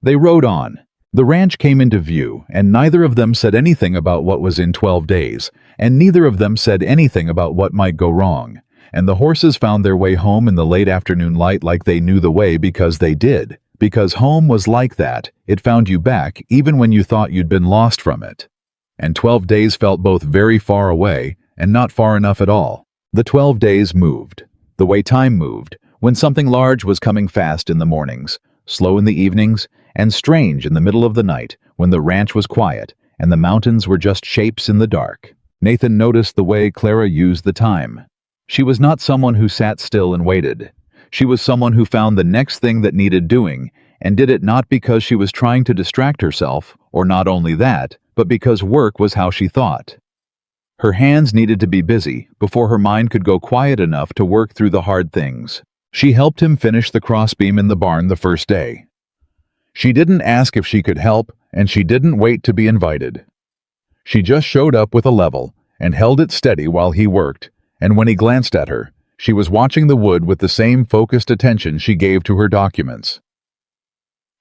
S1: They rode on. The ranch came into view, and neither of them said anything about what was in 12 days, and neither of them said anything about what might go wrong, and the horses found their way home in the late afternoon light like they knew the way because they did, Because home was like that, it found you back even when you thought you'd been lost from it. And 12 days felt both very far away and not far enough at all. The 12 days moved, the way time moved, when something large was coming fast in the mornings, slow in the evenings, and strange in the middle of the night when the ranch was quiet and the mountains were just shapes in the dark. Nathan noticed the way Clara used the time. She was not someone who sat still and waited. She was someone who found the next thing that needed doing, and did it not because she was trying to distract herself, or not only that, but because work was how she thought. Her hands needed to be busy before her mind could go quiet enough to work through the hard things. She helped him finish the crossbeam in the barn the first day. She didn't ask if she could help, and she didn't wait to be invited. She just showed up with a level and held it steady while he worked, and when he glanced at her, she was watching the wood with the same focused attention she gave to her documents.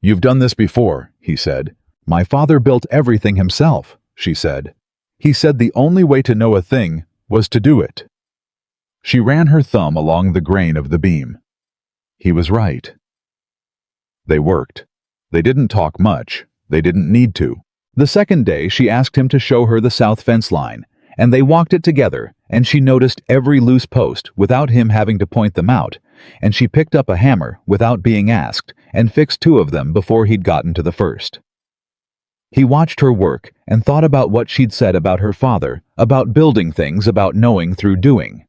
S1: "You've done this before," he said. "My father built everything himself," she said. "He said the only way to know a thing was to do it." She ran her thumb along the grain of the beam. He was right. They worked. They didn't talk much. They didn't need to. The second day, she asked him to show her the south fence line, and they walked it together, and she noticed every loose post without him having to point them out, and she picked up a hammer without being asked and fixed 2 of them before he'd gotten to the first. He watched her work and thought about what she'd said about her father, about building things, about knowing through doing,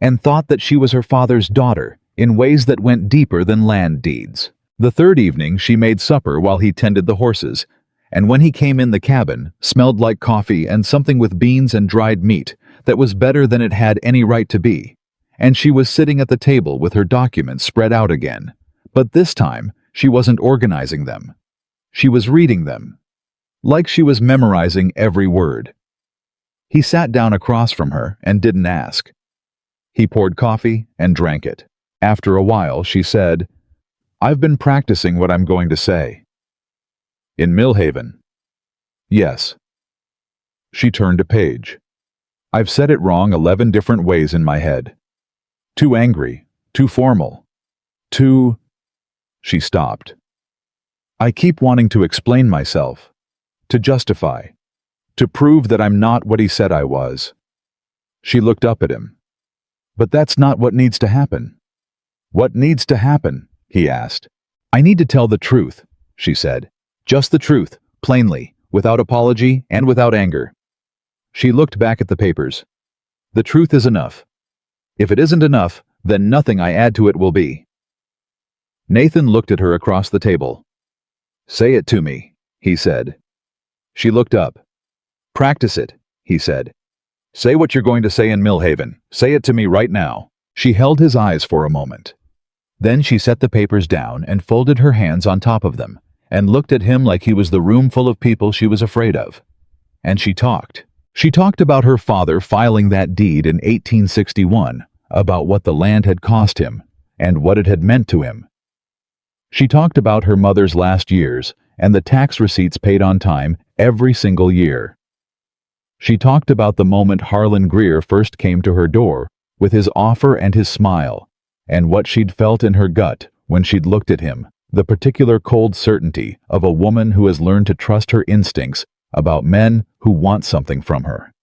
S1: and thought that she was her father's daughter in ways that went deeper than land deeds. The third evening, she made supper while he tended the horses, and when he came in, the cabin smelled like coffee and something with beans and dried meat that was better than it had any right to be, and she was sitting at the table with her documents spread out again, but this time she wasn't organizing them. She was reading them, like she was memorizing every word. He sat down across from her and didn't ask. He poured coffee and drank it. After a while, she said, "I've been practicing what I'm going to say." "In Millhaven?" "Yes." She turned a page. "I've said it wrong 11 different ways in my head. Too angry, too formal, too—" She stopped. "I keep wanting to explain myself, to justify, to prove that I'm not what he said I was." She looked up at him. "But that's not what needs to happen." "What needs to happen?" he asked. "I need to tell the truth," she said. "Just the truth, plainly, without apology and without anger." She looked back at the papers. "The truth is enough. If it isn't enough, then nothing I add to it will be." Nathan looked at her across the table. "Say it to me," he said. She looked up. "Practice it," he said. "Say what you're going to say in Millhaven. Say it to me right now." She held his eyes for a moment. Then she set the papers down and folded her hands on top of them, and looked at him like he was the room full of people she was afraid of. And she talked. She talked about her father filing that deed in 1861, about what the land had cost him, and what it had meant to him. She talked about her mother's last years, and the tax receipts paid on time every single year. She talked about the moment Harlan Greer first came to her door, with his offer and his smile, and what she'd felt in her gut when she'd looked at him, the particular cold certainty of a woman who has learned to trust her instincts about men who want something from her.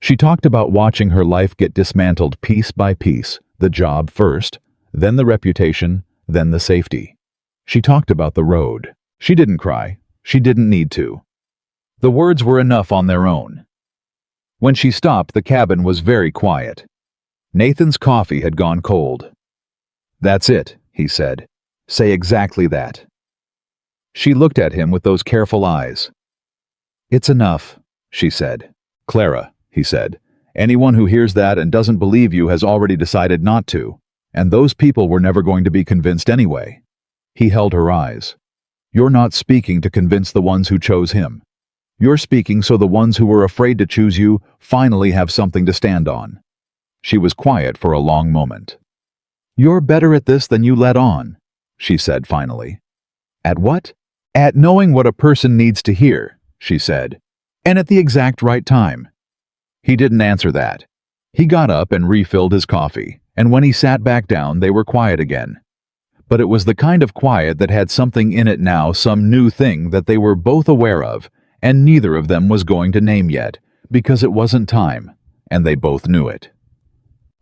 S1: She talked about watching her life get dismantled piece by piece, the job first, then the reputation, then the safety. She talked about the road. She didn't cry. She didn't need to. The words were enough on their own. When she stopped, the cabin was very quiet. Nathan's coffee had gone cold. "That's it," he said. "Say exactly that." She looked at him with those careful eyes. "It's enough," she said. "Clara," he said, "anyone who hears that and doesn't believe you has already decided not to, and those people were never going to be convinced anyway." He held her eyes. "You're not speaking to convince the ones who chose him. You're speaking so the ones who were afraid to choose you finally have something to stand on." She was quiet for a long moment. "You're better at this than you let on," she said finally. "At what?" "At knowing what a person needs to hear," she said, "and at the exact right time." He didn't answer that. He got up and refilled his coffee, and when he sat back down, they were quiet again. But it was the kind of quiet that had something in it now, some new thing that they were both aware of, and neither of them was going to name yet, because it wasn't time, and they both knew it.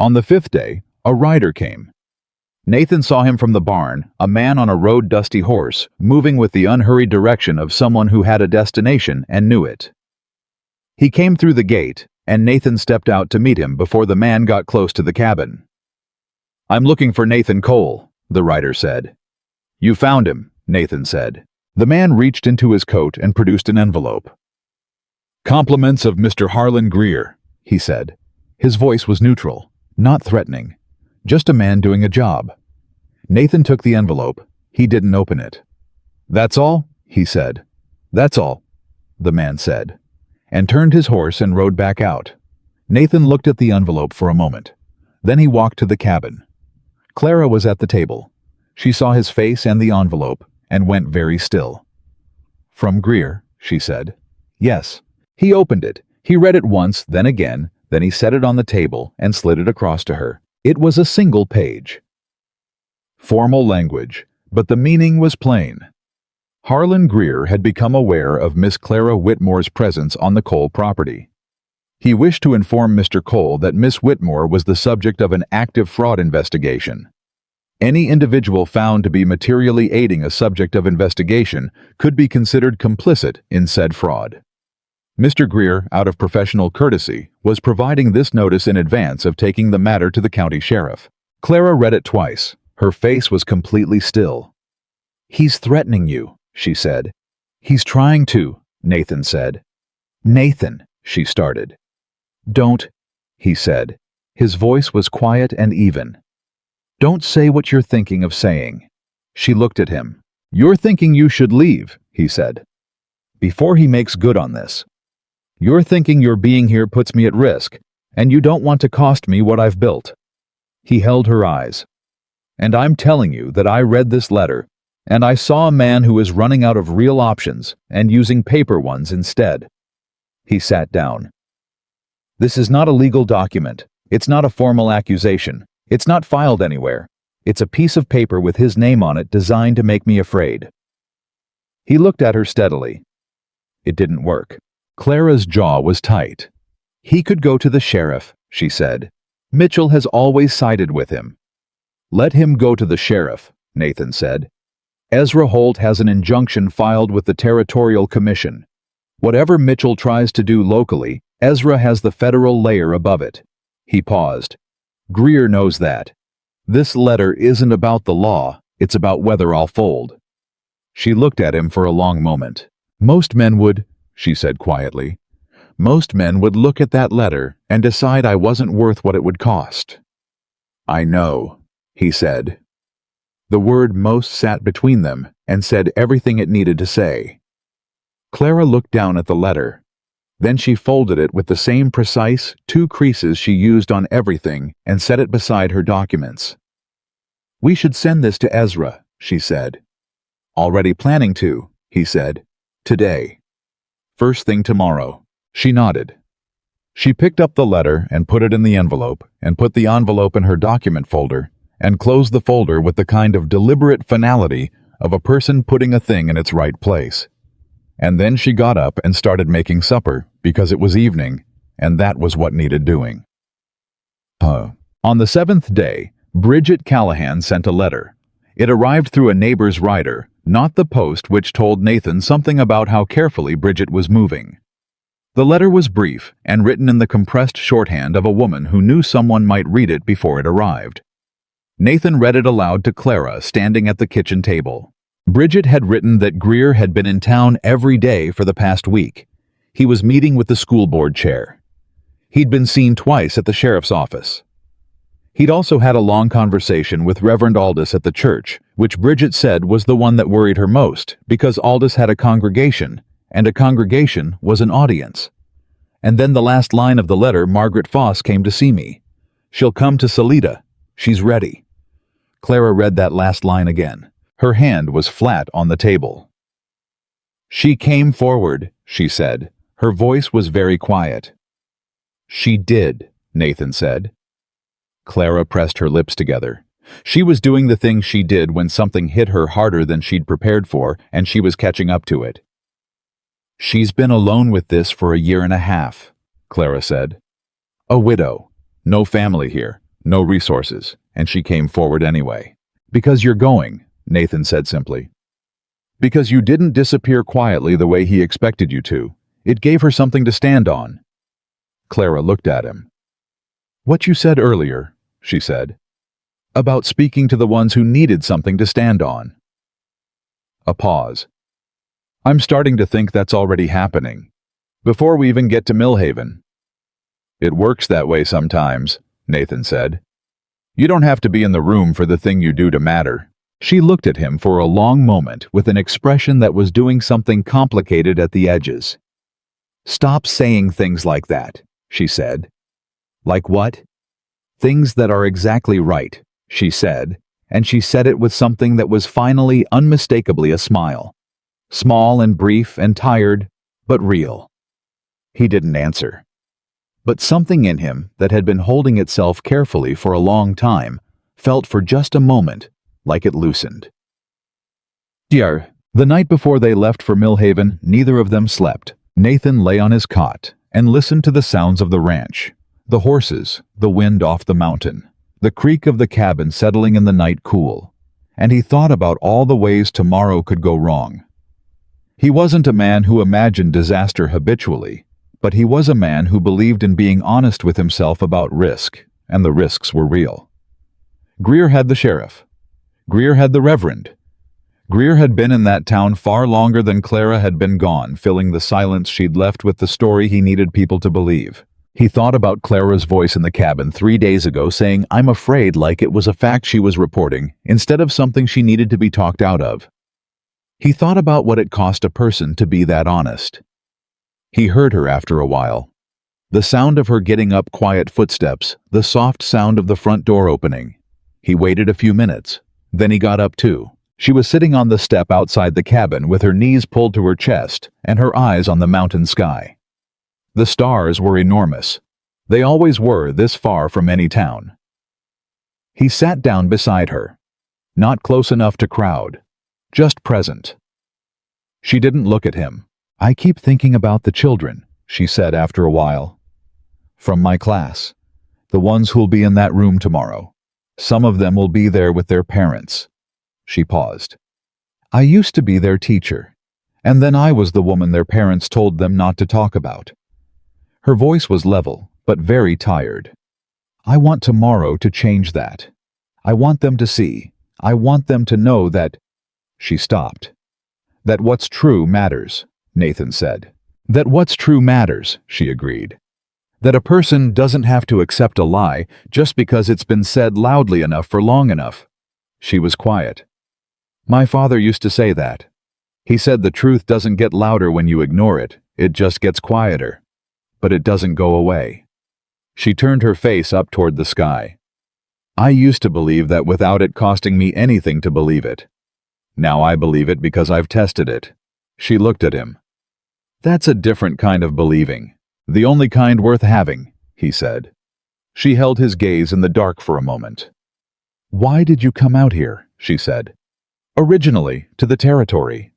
S1: On the 5th day, a rider came. Nathan saw him from the barn, a man on a road-dusty horse, moving with the unhurried direction of someone who had a destination and knew it. He came through the gate, and Nathan stepped out to meet him before the man got close to the cabin. "I'm looking for Nathan Cole," the rider said. "You found him," Nathan said. The man reached into his coat and produced an envelope. "Compliments of Mr. Harlan Greer," he said. His voice was neutral, not threatening, just a man doing a job. Nathan took the envelope. He didn't open it. "That's all?" he said. "That's all," the man said, and turned his horse and rode back out. Nathan looked at the envelope for a moment. Then he walked to the cabin. Clara was at the table. She saw his face and the envelope, and went very still. "From Greer," she said. "Yes." He opened it. He read it once, then again, then he set it on the table and slid it across to her. It was a single page. Formal language, but the meaning was plain. Harlan Greer had become aware of Miss Clara Whitmore's presence on the Cole property. He wished to inform Mr. Cole that Miss Whitmore was the subject of an active fraud investigation. Any individual found to be materially aiding a subject of investigation could be considered complicit in said fraud. Mr. Greer, out of professional courtesy, was providing this notice in advance of taking the matter to the county sheriff. Clara read it twice. Her face was completely still. "He's threatening you," she said. "He's trying to," Nathan said. "Nathan," she started. "Don't," he said. His voice was quiet and even. "Don't say what you're thinking of saying." She looked at him. "You're thinking you should leave," he said. "Before he makes good on this. You're thinking your being here puts me at risk, and you don't want to cost me what I've built." He held her eyes. "And I'm telling you that I read this letter, and I saw a man who is running out of real options and using paper ones instead." He sat down. "This is not a legal document. It's not a formal accusation. It's not filed anywhere. It's a piece of paper with his name on it designed to make me afraid." He looked at her steadily. It didn't work. Clara's jaw was tight. "He could go to the sheriff," she said. "Mitchell has always sided with him." "Let him go to the sheriff," Nathan said. "Ezra Holt has an injunction filed with the Territorial Commission. Whatever Mitchell tries to do locally, Ezra has the federal layer above it." He paused. "Greer knows that. This letter isn't about the law, it's about whether I'll fold." She looked at him for a long moment. "Most men would," she said quietly. "Most men would look at that letter and decide I wasn't worth what it would cost." "I know," he said. The word most sat between them and said everything it needed to say. Clara looked down at the letter. Then she folded it with the same precise 2 creases she used on everything and set it beside her documents. "We should send this to Ezra," she said. "Already planning to," he said. "Today. First thing tomorrow." She nodded. She picked up the letter and put it in the envelope, and put the envelope in her document folder, and closed the folder with the kind of deliberate finality of a person putting a thing in its right place. And then she got up and started making supper, because it was evening, and that was what needed doing. On the 7th day, Bridget Callahan sent a letter. It arrived through a neighbor's rider, not the post, which told Nathan something about how carefully Bridget was moving. The letter was brief and written in the compressed shorthand of a woman who knew someone might read it before it arrived. Nathan read it aloud to Clara, standing at the kitchen table. Bridget had written that Greer had been in town every day for the past week. He was meeting with the school board chair. He'd been seen twice at the sheriff's office. He'd also had a long conversation with Reverend Aldous at the church, which Bridget said was the one that worried her most, because Aldous had a congregation, and a congregation was an audience. And then the last line of the letter, "Margaret Foss came to see me. She'll come to Salida. She's ready." Clara read that last line again. Her hand was flat on the table. "She came forward," she said. Her voice was very quiet. "She did," Nathan said. Clara pressed her lips together. She was doing the thing she did when something hit her harder than she'd prepared for, and she was catching up to it. "She's been alone with this for a year and a half," Clara said. "A widow. No family here, no resources, and she came forward anyway." "Because you're going," Nathan said simply. "Because you didn't disappear quietly the way he expected you to. It gave her something to stand on." Clara looked at him. "What you said earlier," she said, "about speaking to the ones who needed something to stand on." A pause. "I'm starting to think that's already happening. Before we even get to Millhaven." "It works that way sometimes," Nathan said. "You don't have to be in the room for the thing you do to matter." She looked at him for a long moment with an expression that was doing something complicated at the edges. "Stop saying things like that," she said. "Like what?" "Things that are exactly right," she said, and she said it with something that was finally unmistakably a smile. Small and brief and tired, but real. He didn't answer. But something in him that had been holding itself carefully for a long time felt for just a moment like it loosened. The night before they left for Millhaven, neither of them slept. Nathan lay on his cot and listened to the sounds of the ranch, the horses, the wind off the mountain, the creak of the cabin settling in the night cool, and he thought about all the ways tomorrow could go wrong. He wasn't a man who imagined disaster habitually, but he was a man who believed in being honest with himself about risk, and the risks were real. Greer had the sheriff. Greer had the reverend. Greer had been in that town far longer than Clara had been gone, filling the silence she'd left with the story he needed people to believe. He thought about Clara's voice in the cabin 3 days ago saying, "I'm afraid," like it was a fact she was reporting, instead of something she needed to be talked out of. He thought about what it cost a person to be that honest. He heard her after a while. The sound of her getting up, quiet footsteps, the soft sound of the front door opening. He waited a few minutes. Then he got up too. She was sitting on the step outside the cabin with her knees pulled to her chest and her eyes on the mountain sky. The stars were enormous. They always were this far from any town. He sat down beside her. Not close enough to crowd. Just present. She didn't look at him. "I keep thinking about the children," she said after a while. "From my class. The ones who'll be in that room tomorrow. Some of them will be there with their parents." She paused. "I used to be their teacher, and then I was the woman their parents told them not to talk about." Her voice was level, but very tired. "I want tomorrow to change that. I want them to see. I want them to know that—" She stopped. "That what's true matters," Nathan said. "That what's true matters," she agreed. "That a person doesn't have to accept a lie just because it's been said loudly enough for long enough." She was quiet. "My father used to say that. He said the truth doesn't get louder when you ignore it, it just gets quieter. But it doesn't go away." She turned her face up toward the sky. "I used to believe that without it costing me anything to believe it. Now I believe it because I've tested it." She looked at him. "That's a different kind of believing. The only kind worth having," he said. She held his gaze in the dark for a moment. "Why did you come out here?" she said. "Originally, to the territory."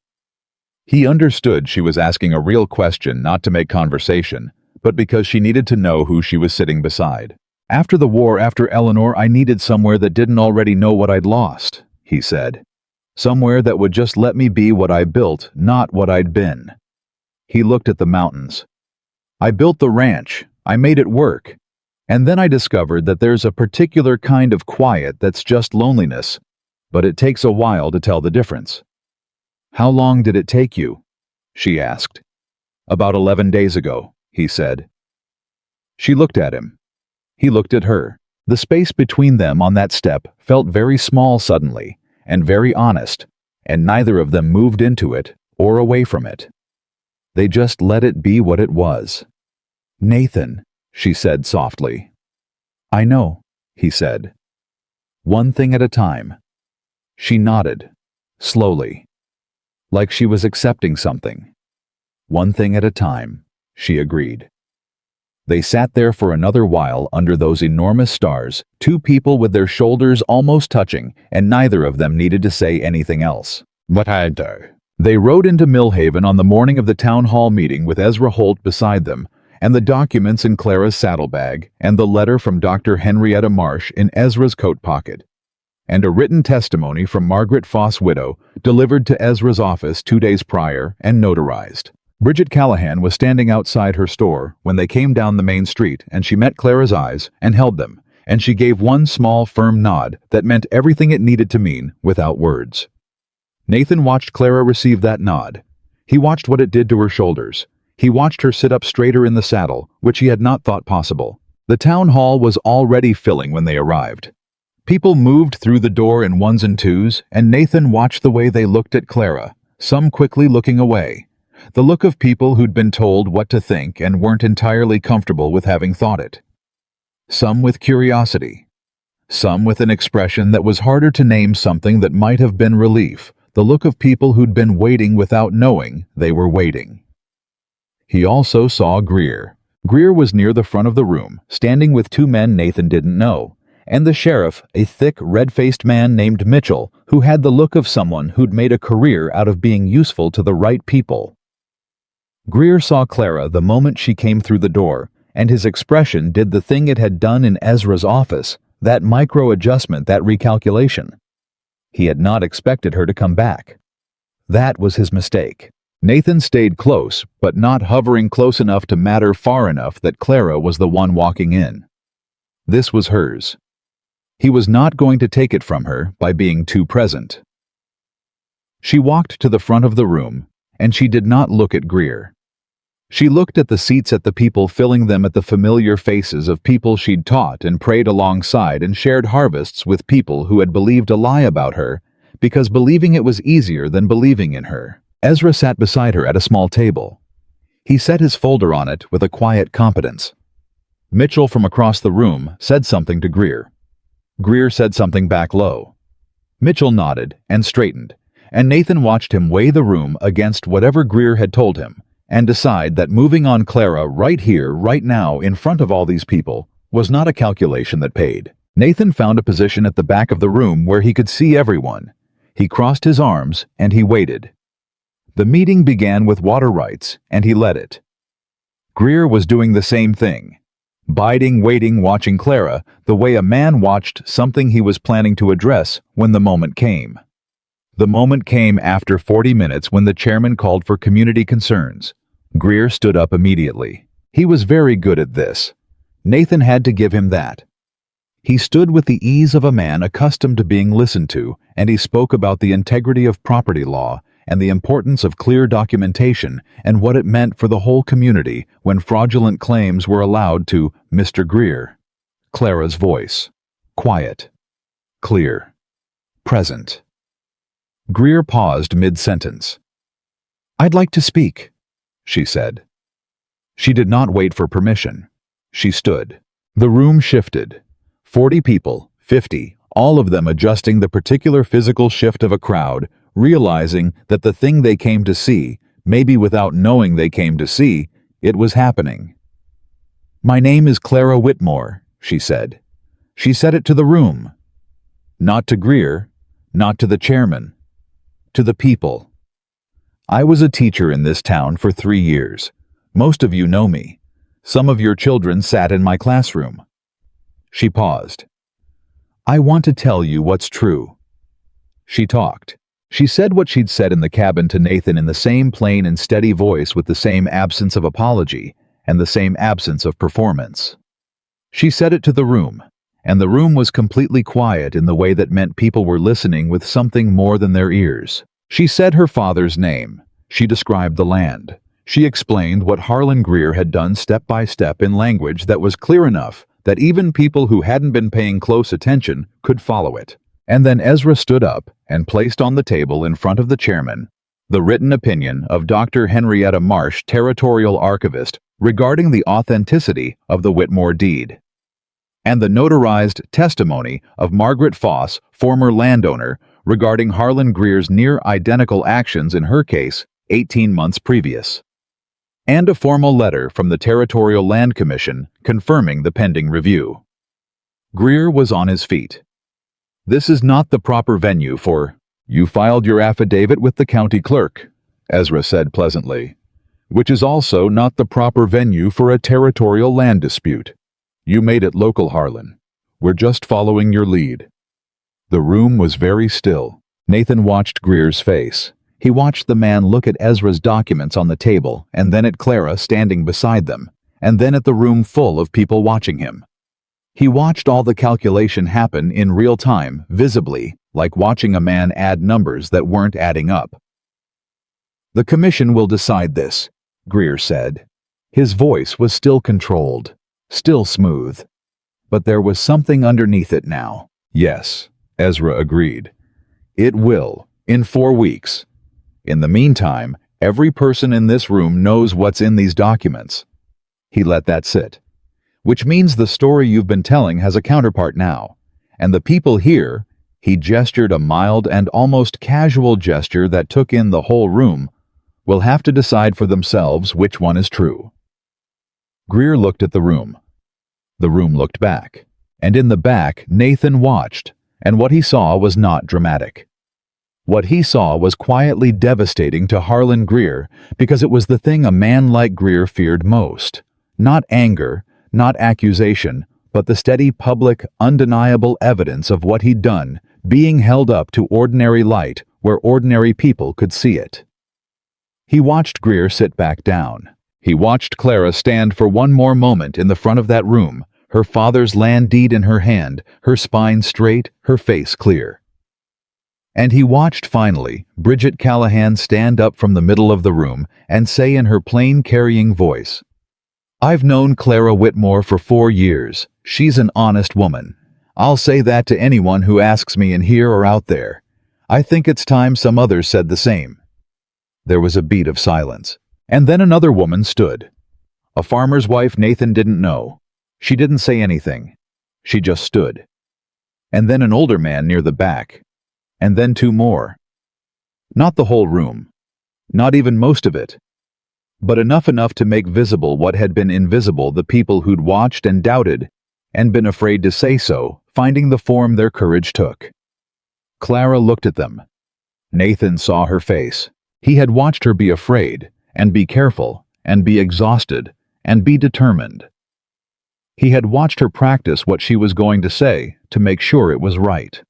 S1: He understood she was asking a real question, not to make conversation, but because she needed to know who she was sitting beside. "After the war, after Eleanor, I needed somewhere that didn't already know what I'd lost," he said. "Somewhere that would just let me be what I built, not what I'd been." He looked at the mountains. "I built the ranch. I made it work. And then I discovered that there's a particular kind of quiet that's just loneliness, but it takes a while to tell the difference." "How long did it take you?" she asked. "About 11 days ago," he said. She looked at him. He looked at her. The space between them on that step felt very small suddenly, and very honest, and neither of them moved into it or away from it. They just let it be what it was. "Nathan," she said softly. "I know," he said. "One thing at a time." She nodded, slowly, like she was accepting something. "One thing at a time," she agreed. They sat there for another while under those enormous stars, two people with their shoulders almost touching, and neither of them needed to say anything else.
S2: What I do?
S1: They rode into Millhaven on the morning of the town hall meeting with Ezra Holt beside them, and the documents in Clara's saddlebag, and the letter from Dr. Henrietta Marsh in Ezra's coat pocket, and a written testimony from Margaret Foss' widow delivered to Ezra's office 2 days prior and notarized. Bridget Callahan was standing outside her store when they came down the main street, and she met Clara's eyes and held them, and she gave one small, firm nod that meant everything it needed to mean without words. Nathan watched Clara receive that nod. He watched what it did to her shoulders. He watched her sit up straighter in the saddle, which he had not thought possible. The town hall was already filling when they arrived. People moved through the door in ones and twos, and Nathan watched the way they looked at Clara, some quickly looking away. The look of people who'd been told what to think and weren't entirely comfortable with having thought it. Some with curiosity. Some with an expression that was harder to name, something that might have been relief, the look of people who'd been waiting without knowing they were waiting. He also saw Greer. Greer was near the front of the room, standing with two men Nathan didn't know, and the sheriff, a thick, red-faced man named Mitchell, who had the look of someone who'd made a career out of being useful to the right people. Greer saw Clara the moment she came through the door, and his expression did the thing it had done in Ezra's office, that micro-adjustment, that recalculation. He had not expected her to come back. That was his mistake. Nathan stayed close, but not hovering close enough to matter far enough that Clara was the one walking in. This was hers. He was not going to take it from her by being too present. She walked to the front of the room, and she did not look at Greer. She looked at the seats, at the people filling them, at the familiar faces of people she'd taught and prayed alongside and shared harvests with, people who had believed a lie about her because believing it was easier than believing in her. Ezra sat beside her at a small table. He set his folder on it with a quiet competence. Mitchell from across the room said something to Greer. Greer said something back low. Mitchell nodded and straightened, and Nathan watched him weigh the room against whatever Greer had told him and decide that moving on Clara right here, right now, in front of all these people, was not a calculation that paid. Nathan found a position at the back of the room where he could see everyone. He crossed his arms and he waited. The meeting began with water rights, and he led it. Greer was doing the same thing. Biding, waiting, watching Clara the way a man watched something he was planning to address when the moment came. The moment came after 40 minutes when the chairman called for community concerns. Greer stood up immediately. He was very good at this. Nathan had to give him that. He stood with the ease of a man accustomed to being listened to, and he spoke about the integrity of property law and the importance of clear documentation and what it meant for the whole community when fraudulent claims were allowed to Mr. Greer. Clara's voice. Quiet. Clear. Present. Greer paused mid-sentence. "I'd like to speak," she said. She did not wait for permission. She stood. The room shifted. 40 people, 50, all of them adjusting the particular physical shift of a crowd, realizing that the thing they came to see, maybe without knowing they came to see, it was happening. "My name is Clara Whitmore," she said. She said it to the room. Not to Greer, not to the chairman. To the people. "I was a teacher in this town for 3 years. Most of you know me. Some of your children sat in my classroom." She paused. "I want to tell you what's true." She talked. She said what she'd said in the cabin to Nathan in the same plain and steady voice, with the same absence of apology and the same absence of performance. She said it to the room, and the room was completely quiet in the way that meant people were listening with something more than their ears. She said her father's name. She described the land. She explained what Harlan Greer had done step by step in language that was clear enough that even people who hadn't been paying close attention could follow it. And then Ezra stood up and placed on the table in front of the chairman the written opinion of Dr. Henrietta Marsh, territorial archivist, regarding the authenticity of the Whitmore deed, and the notarized testimony of Margaret Foss, former landowner, regarding Harlan Greer's near-identical actions in her case 18 months previous. and a formal letter from the Territorial Land Commission confirming the pending review. Greer was on his feet. "This is not the proper venue for—" "You filed your affidavit with the county clerk," Ezra said pleasantly, "which is also not the proper venue for a territorial land dispute. You made it local, Harlan. We're just following your lead." The room was very still. Nathan watched Greer's face. He watched the man look at Ezra's documents on the table, and then at Clara standing beside them, and then at the room full of people watching him. He watched all the calculation happen in real time, visibly, like watching a man add numbers that weren't adding up. "The commission will decide this," Greer said. His voice was still controlled, still smooth. But there was something underneath it now. "Yes," Ezra agreed. "It will, in 4 weeks. In the meantime, every person in this room knows what's in these documents." He let that sit. "Which means the story you've been telling has a counterpart now. And the people here," he gestured a mild and almost casual gesture that took in the whole room, "will have to decide for themselves which one is true." Greer looked at the room. The room looked back. And in the back, Nathan watched, and what he saw was not dramatic. What he saw was quietly devastating to Harlan Greer because it was the thing a man like Greer feared most. Not anger, not accusation, but the steady public, undeniable evidence of what he'd done being held up to ordinary light where ordinary people could see it. He watched Greer sit back down. He watched Clara stand for one more moment in the front of that room, her father's land deed in her hand, her spine straight, her face clear. And he watched finally Bridget Callahan stand up from the middle of the room and say in her plain carrying voice, "I've known Clara Whitmore for 4 years. She's an honest woman. I'll say that to anyone who asks me in here or out there. I think it's time some others said the same." There was a beat of silence. And then another woman stood. A farmer's wife Nathan didn't know. She didn't say anything. She just stood. And then an older man near the back. And then 2 more. Not the whole room. Not even most of it. But enough to make visible what had been invisible the people who'd watched and doubted, and been afraid to say so, finding the form their courage took. Clara looked at them. Nathan saw her face. He had watched her be afraid, and be careful, and be exhausted, and be determined. He had watched her practice what she was going to say to make sure it was right.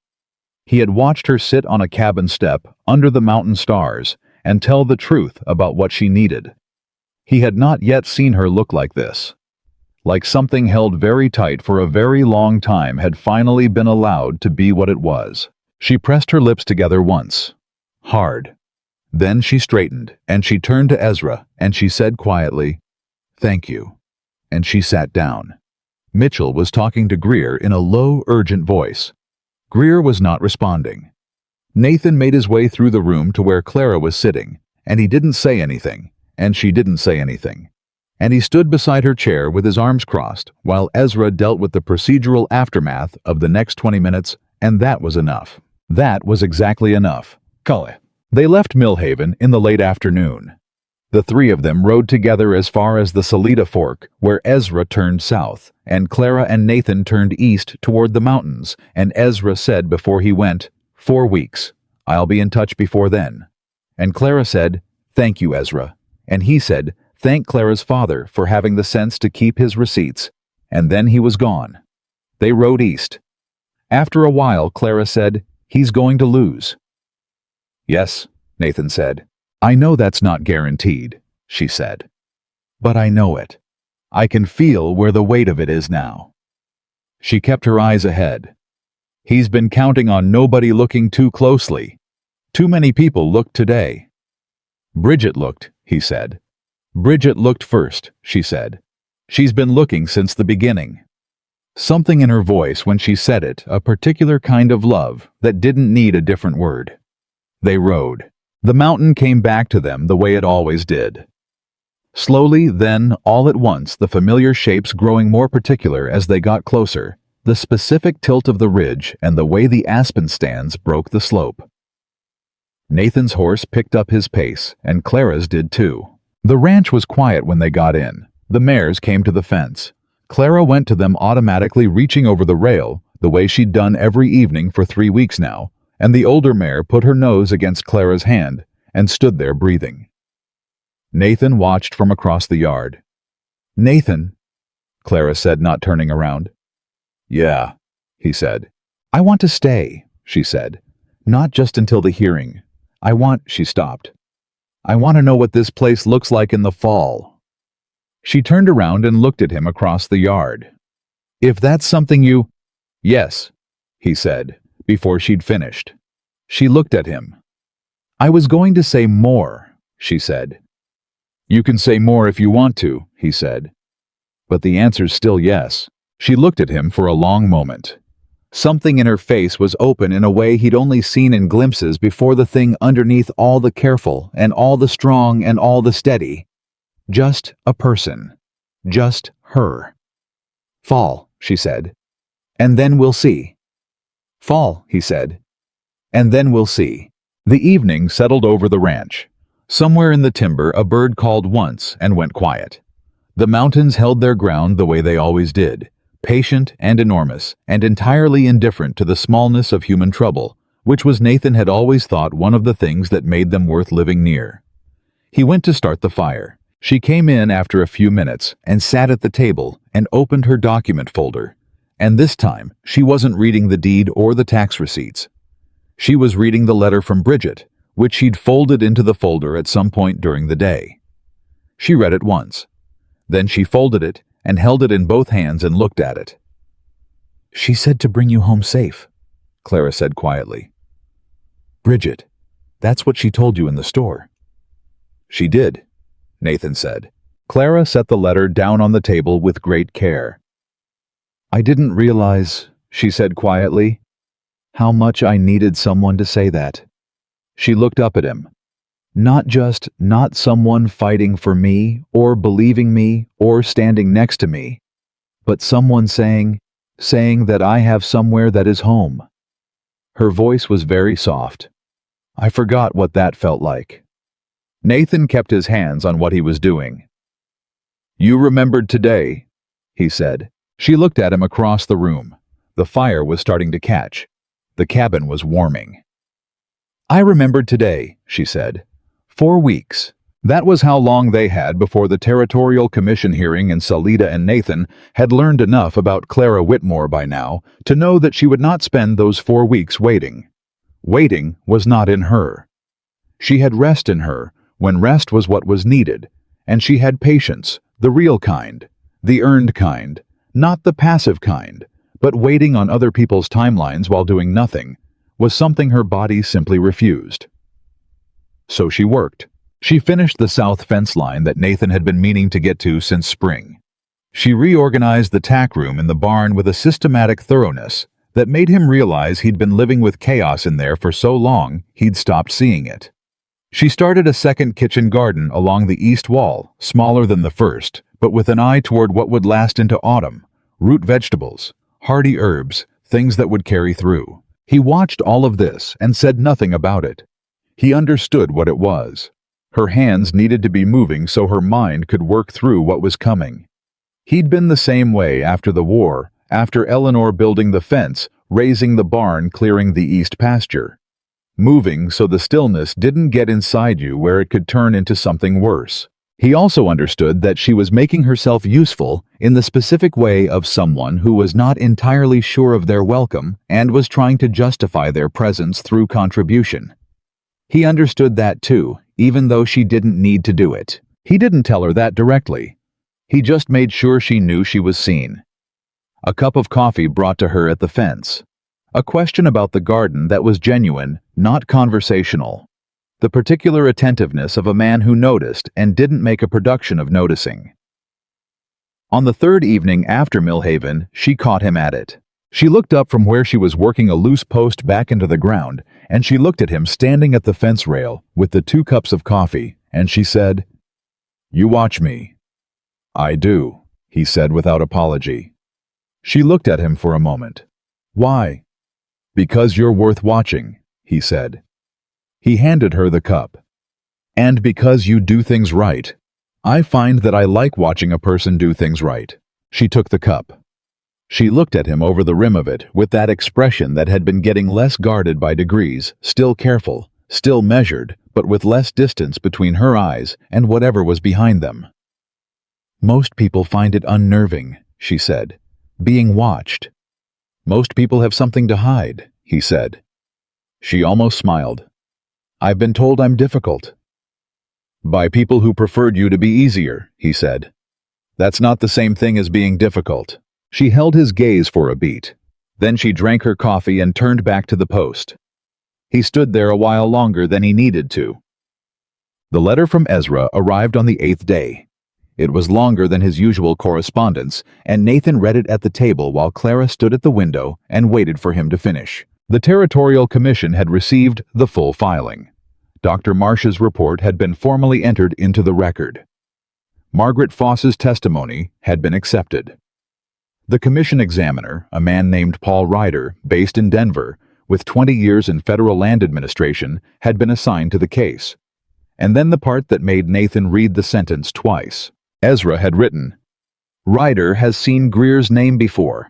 S1: He had watched her sit on a cabin step under the mountain stars and tell the truth about what she needed. He had not yet seen her look like this. Like something held very tight for a very long time had finally been allowed to be what it was. She pressed her lips together once. Hard. Then she straightened, and she turned to Ezra, and she said quietly, "Thank you." And she sat down. Mitchell was talking to Greer in a low, urgent voice. Greer was not responding. Nathan made his way through the room to where Clara was sitting, and he didn't say anything, and she didn't say anything. And he stood beside her chair with his arms crossed, while Ezra dealt with the procedural aftermath of the next 20 minutes, and that was enough. That was exactly enough. Cully. They left Millhaven in the late afternoon. The 3 of them rode together as far as the Salida Fork, where Ezra turned south, and Clara and Nathan turned east toward the mountains, and Ezra said before he went, 4 weeks. I'll be in touch before then. And Clara said, "Thank you, Ezra." And he said, "Thank Clara's father for having the sense to keep his receipts." And then he was gone. They rode east. After a while, Clara said, "He's going to lose." "Yes," Nathan said. "I know that's not guaranteed," she said. "But I know it. I can feel where the weight of it is now." She kept her eyes ahead. "He's been counting on nobody looking too closely. Too many people looked today." "Bridget looked," he said. "Bridget looked first," she said. "She's been looking since the beginning." Something in her voice when she said it, a particular kind of love that didn't need a different word. They rode. The mountain came back to them the way it always did. Slowly, then, all at once, the familiar shapes growing more particular as they got closer, the specific tilt of the ridge and the way the aspen stands broke the slope. Nathan's horse picked up his pace, and Clara's did too. The ranch was quiet when they got in. The mares came to the fence. Clara went to them, automatically reaching over the rail, the way she'd done every evening for 3 weeks now, and the older mare put her nose against Clara's hand and stood there breathing. Nathan watched from across the yard. "Nathan," Clara said, not turning around. "Yeah," he said. "I want to stay," she said. "Not just until the hearing. She stopped. "I want to know what this place looks like in the fall." She turned around and looked at him across the yard. "If that's something you—" "Yes," he said, before she'd finished. She looked at him. "I was going to say more," she said. "You can say more if you want to," he said. "But the answer's still yes." She looked at him for a long moment. Something in her face was open in a way he'd only seen in glimpses before, the thing underneath all the careful and all the strong and all the steady. Just a person. Just her. "Fall," she said. "And then we'll see." "Fall," he said. "And then we'll see." The evening settled over the ranch. Somewhere in the timber a bird called once and went quiet. The mountains held their ground the way they always did, patient and enormous, and entirely indifferent to the smallness of human trouble, which was, Nathan had always thought, one of the things that made them worth living near. He went to start the fire. She came in after a few minutes and sat at the table and opened her document folder. And this time, she wasn't reading the deed or the tax receipts. She was reading the letter from Bridget, which she'd folded into the folder at some point during the day. She read it once. Then she folded it and held it in both hands and looked at it. "She said to bring you home safe," Clara said quietly. "Bridget, that's what she told you in the store." "She did," Nathan said. Clara set the letter down on the table with great care. "I didn't realize," she said quietly, "how much I needed someone to say that." She looked up at him. Not someone fighting for me, or believing me, or standing next to me, but someone saying that I have somewhere that is home. Her voice was very soft. I forgot what that felt like. Nathan kept his hands on what he was doing. "You remembered today," he said. She looked at him across the room. The fire was starting to catch. The cabin was warming. "I remembered today," she said. 4 weeks. That was how long they had before the Territorial Commission hearing, and Salida and Nathan had learned enough about Clara Whitmore by now to know that she would not spend those 4 weeks waiting. Waiting was not in her. She had rest in her, when rest was what was needed, and she had patience, the real kind, the earned kind, not the passive kind, but waiting on other people's timelines while doing nothing was something her body simply refused. So she worked. She finished the south fence line that Nathan had been meaning to get to since spring. She reorganized the tack room in the barn with a systematic thoroughness that made him realize he'd been living with chaos in there for so long he'd stopped seeing it. She started a second kitchen garden along the east wall, smaller than the first, but with an eye toward what would last into autumn: root vegetables, hardy herbs, things that would carry through. He watched all of this and said nothing about it. He understood what it was. Her hands needed to be moving so her mind could work through what was coming. He'd been the same way after the war, after Eleanor building the fence, raising the barn, clearing the east pasture. Moving so the stillness didn't get inside you where it could turn into something worse. He also understood that she was making herself useful in the specific way of someone who was not entirely sure of their welcome and was trying to justify their presence through contribution. He understood that too, even though she didn't need to do it. He didn't tell her that directly. He just made sure she knew she was seen. A cup of coffee brought to her at the fence. A question about the garden that was genuine, not conversational. The particular attentiveness of a man who noticed and didn't make a production of noticing. On the third evening after Millhaven, she caught him at it. She looked up from where she was working a loose post back into the ground, and she looked at him standing at the fence rail with the 2 cups of coffee, and she said, "You watch me." "I do," he said without apology. She looked at him for a moment. "Why?" "Because you're worth watching," he said. He handed her the cup. "And because you do things right." I find that I like watching a person do things right. She took the cup. She looked at him over the rim of it with that expression that had been getting less guarded by degrees, still careful, still measured, but with less distance between her eyes and whatever was behind them. Most people find it unnerving, she said, being watched. Most people have something to hide, he said. She almost smiled. I've been told I'm difficult. By people who preferred you to be easier, he said. That's not the same thing as being difficult. She held his gaze for a beat. Then she drank her coffee and turned back to the post. He stood there a while longer than he needed to. The letter from Ezra arrived on the 8th day. It was longer than his usual correspondence, and Nathan read it at the table while Clara stood at the window and waited for him to finish. The Territorial Commission had received the full filing. Dr. Marsh's report had been formally entered into the record. Margaret Foss's testimony had been accepted. The commission examiner, a man named Paul Ryder, based in Denver, with 20 years in federal land administration, had been assigned to the case. And then the part that made Nathan read the sentence twice. Ezra had written, Ryder has seen Greer's name before.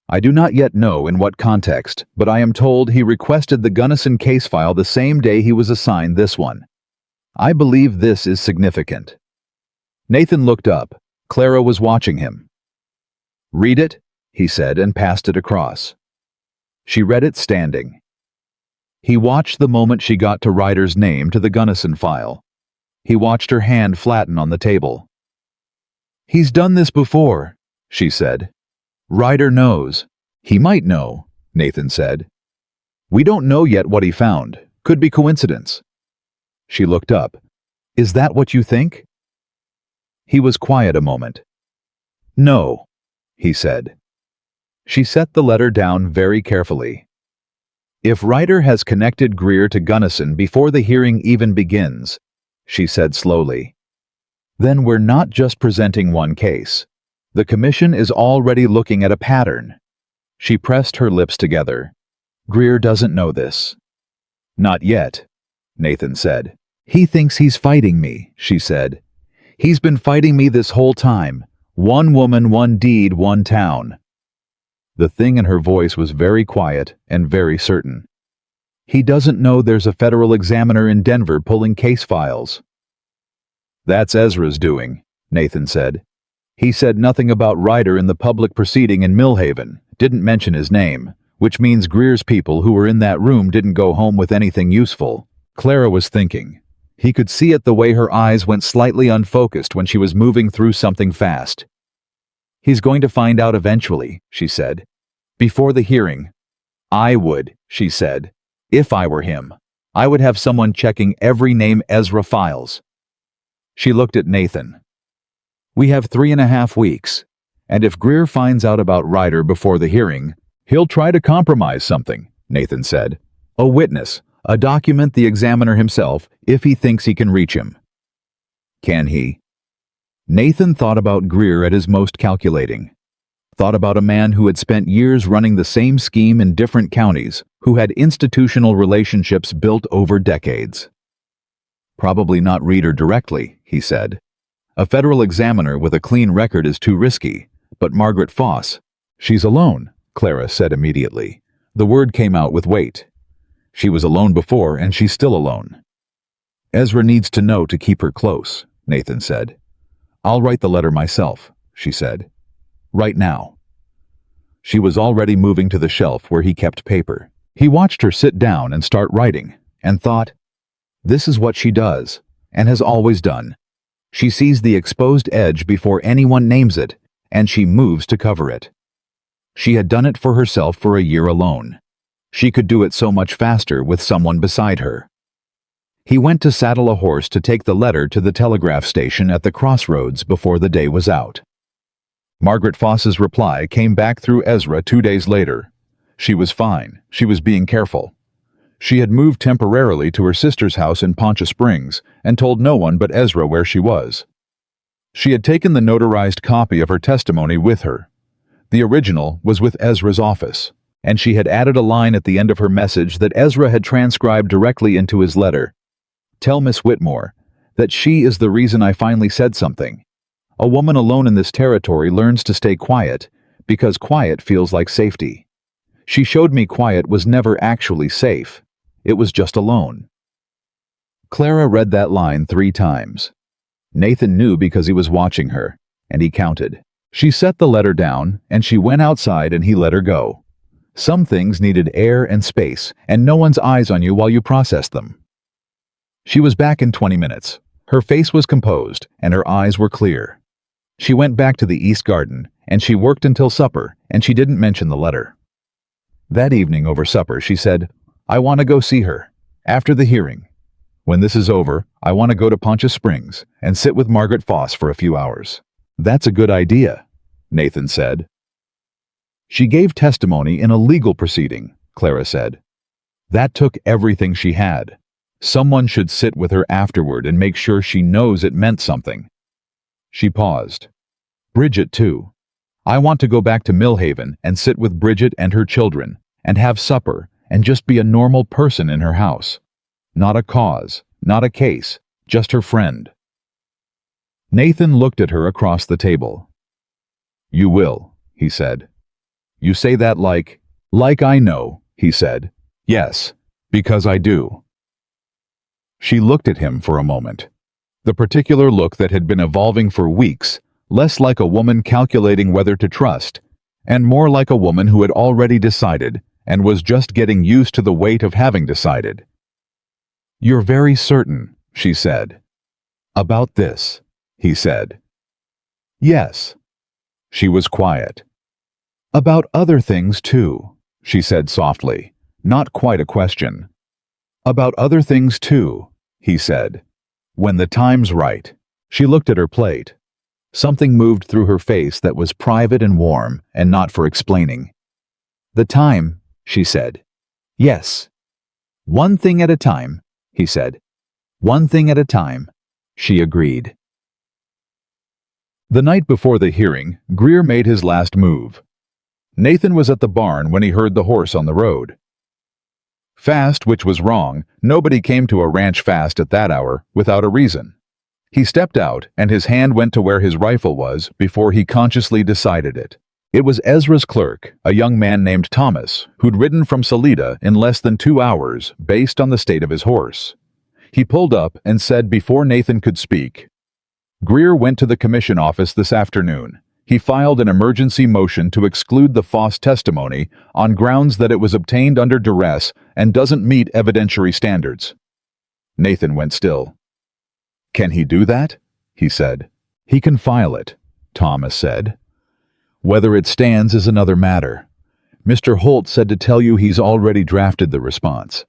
S1: I do not yet know in what context, but I am told he requested the Gunnison case file the same day he was assigned this one. I believe this is significant. Nathan looked up. Clara was watching him. Read it, he said, and passed it across. She read it standing. He watched the moment she got to Ryder's name to the Gunnison file. He watched her hand flatten on the table. He's done this before, she said. Ryder knows. He might know, Nathan said. We don't know yet what he found. Could be coincidence. She looked up. Is that what you think? He was quiet a moment. No, he said. She set the letter down very carefully. If Ryder has connected Greer to Gunnison before the hearing even begins, she said slowly, then we're not just presenting one case. The commission is already looking at a pattern. She pressed her lips together. Greer doesn't know this. Not yet, Nathan said. He thinks he's fighting me, she said. He's been fighting me this whole time. One woman, one deed, one town. The thing in her voice was very quiet and very certain. He doesn't know there's a federal examiner in Denver pulling case files. That's Ezra's doing, Nathan said. He said nothing about Ryder in the public proceeding in Millhaven, didn't mention his name, which means Greer's people who were in that room didn't go home with anything useful. Clara was thinking. He could see it the way her eyes went slightly unfocused when she was moving through something fast. He's going to find out eventually, she said. Before the hearing. I would, she said. If I were him, I would have someone checking every name Ezra files. She looked at Nathan. We have 3.5 weeks, and if Greer finds out about Ryder before the hearing, he'll try to compromise something, Nathan said. A witness, a document the examiner himself, if he thinks he can reach him. Can he? Nathan thought about Greer at his most calculating. Thought about a man who had spent years running the same scheme in different counties, who had institutional relationships built over decades. Probably not Ryder directly, he said. A federal examiner with a clean record is too risky, but Margaret Foss. She's alone, Clara said immediately. The word came out with weight. She was alone before, and she's still alone. Ezra needs to know to keep her close, Nathan said. I'll write the letter myself, she said. Right now. She was already moving to the shelf where he kept paper. He watched her sit down and start writing, and thought, this is what she does, and has always done. She sees the exposed edge before anyone names it, and she moves to cover it. She had done it for herself for a year alone. She could do it so much faster with someone beside her. He went to saddle a horse to take the letter to the telegraph station at the crossroads before the day was out. Margaret Foss's reply came back through Ezra 2 days later. She was fine. She was being careful. She had moved temporarily to her sister's house in Poncha Springs and told no one but Ezra where she was. She had taken the notarized copy of her testimony with her. The original was with Ezra's office, and she had added a line at the end of her message that Ezra had transcribed directly into his letter. Tell Miss Whitmore, that she is the reason I finally said something. A woman alone in this territory learns to stay quiet because quiet feels like safety. She showed me quiet was never actually safe. It was just alone. Clara read that line 3 times. Nathan knew because he was watching her, and he counted. She set the letter down, and she went outside and he let her go. Some things needed air and space, and no one's eyes on you while you processed them. She was back in 20 minutes. Her face was composed, and her eyes were clear. She went back to the East Garden, and she worked until supper, and she didn't mention the letter. That evening over supper, she said, "I want to go see her. After the hearing. When this is over, I want to go to Poncha Springs and sit with Margaret Foss for a few hours." "That's a good idea," Nathan said. "She gave testimony in a legal proceeding," Clara said. "That took everything she had. Someone should sit with her afterward and make sure she knows it meant something." She paused. "Bridget, too. I want to go back to Millhaven and sit with Bridget and her children and have supper and just be a normal person in her house. Not a cause, not a case, just her friend." Nathan looked at her across the table. "You will," he said. "You say that like I know," he said. "Yes, because I do." She looked at him for a moment. The particular look that had been evolving for weeks, less like a woman calculating whether to trust, and more like a woman who had already decided and was just getting used to the weight of having decided. "You're very certain," she said. "About this," he said. "Yes." She was quiet. "About other things, too," she said softly, not quite a question. "About other things, too," he said. "When the time's right." She looked at her plate. Something moved through her face that was private and warm and not for explaining. "The time," she said. "Yes." "One thing at a time," he said. "One thing at a time," she agreed. The night before the hearing, Greer made his last move. Nathan was at the barn when he heard the horse on the road. Fast, which was wrong. Nobody came to a ranch fast at that hour without a reason. He stepped out, and his hand went to where his rifle was before he consciously decided it. It was Ezra's clerk, a young man named Thomas, who'd ridden from Salida in less than 2 hours based on the state of his horse. He pulled up and said before Nathan could speak, "Greer went to the commission office this afternoon. He filed an emergency motion to exclude the Foss testimony on grounds that it was obtained under duress and doesn't meet evidentiary standards." Nathan went still. "Can he do that?" he said. "He can file it," Thomas said. "Whether it stands is another matter. Mr. Holt said to tell you he's already drafted the response.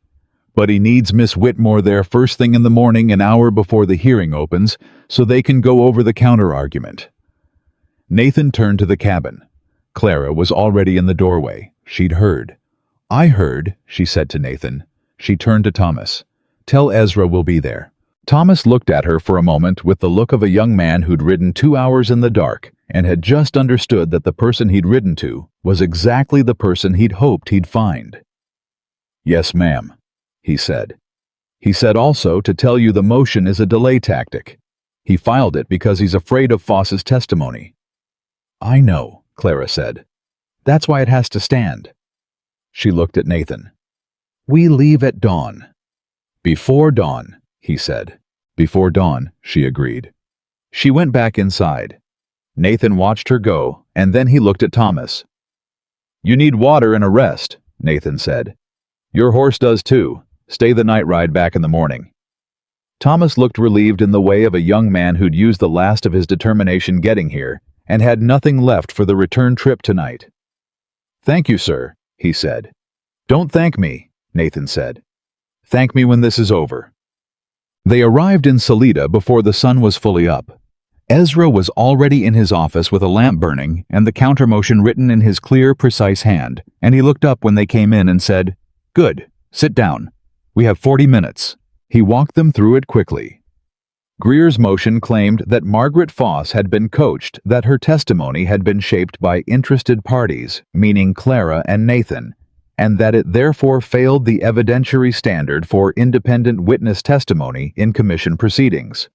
S1: But he needs Miss Whitmore there first thing in the morning, an hour before the hearing opens, so they can go over the counter-argument." Nathan turned to the cabin. Clara was already in the doorway. She'd heard. "I heard," she said to Nathan. She turned to Thomas. "Tell Ezra we'll be there." Thomas looked at her for a moment with the look of a young man who'd ridden 2 hours in the dark and had just understood that the person he'd ridden to was exactly the person he'd hoped he'd find. "Yes, ma'am," he said. "He said also to tell you the motion is a delay tactic. He filed it because he's afraid of Foss's testimony." "I know," Clara said. "That's why it has to stand." She looked at Nathan. "We leave at dawn." "Before dawn," he said. "Before dawn," she agreed. She went back inside. Nathan watched her go, and then he looked at Thomas. "You need water and a rest," Nathan said. "Your horse does too. Stay the night ride back in the morning." Thomas looked relieved in the way of a young man who'd used the last of his determination getting here and had nothing left for the return trip tonight. "Thank you, sir," he said. "Don't thank me," Nathan said. "Thank me when this is over." They arrived in Salida before the sun was fully up. Ezra was already in his office with a lamp burning and the counter-motion written in his clear, precise hand, and he looked up when they came in and said, "Good, sit down. We have 40 minutes. He walked them through it quickly. Greer's motion claimed that Margaret Foss had been coached, that her testimony had been shaped by interested parties, meaning Clara and Nathan, and that it therefore failed the evidentiary standard for independent witness testimony in commission proceedings.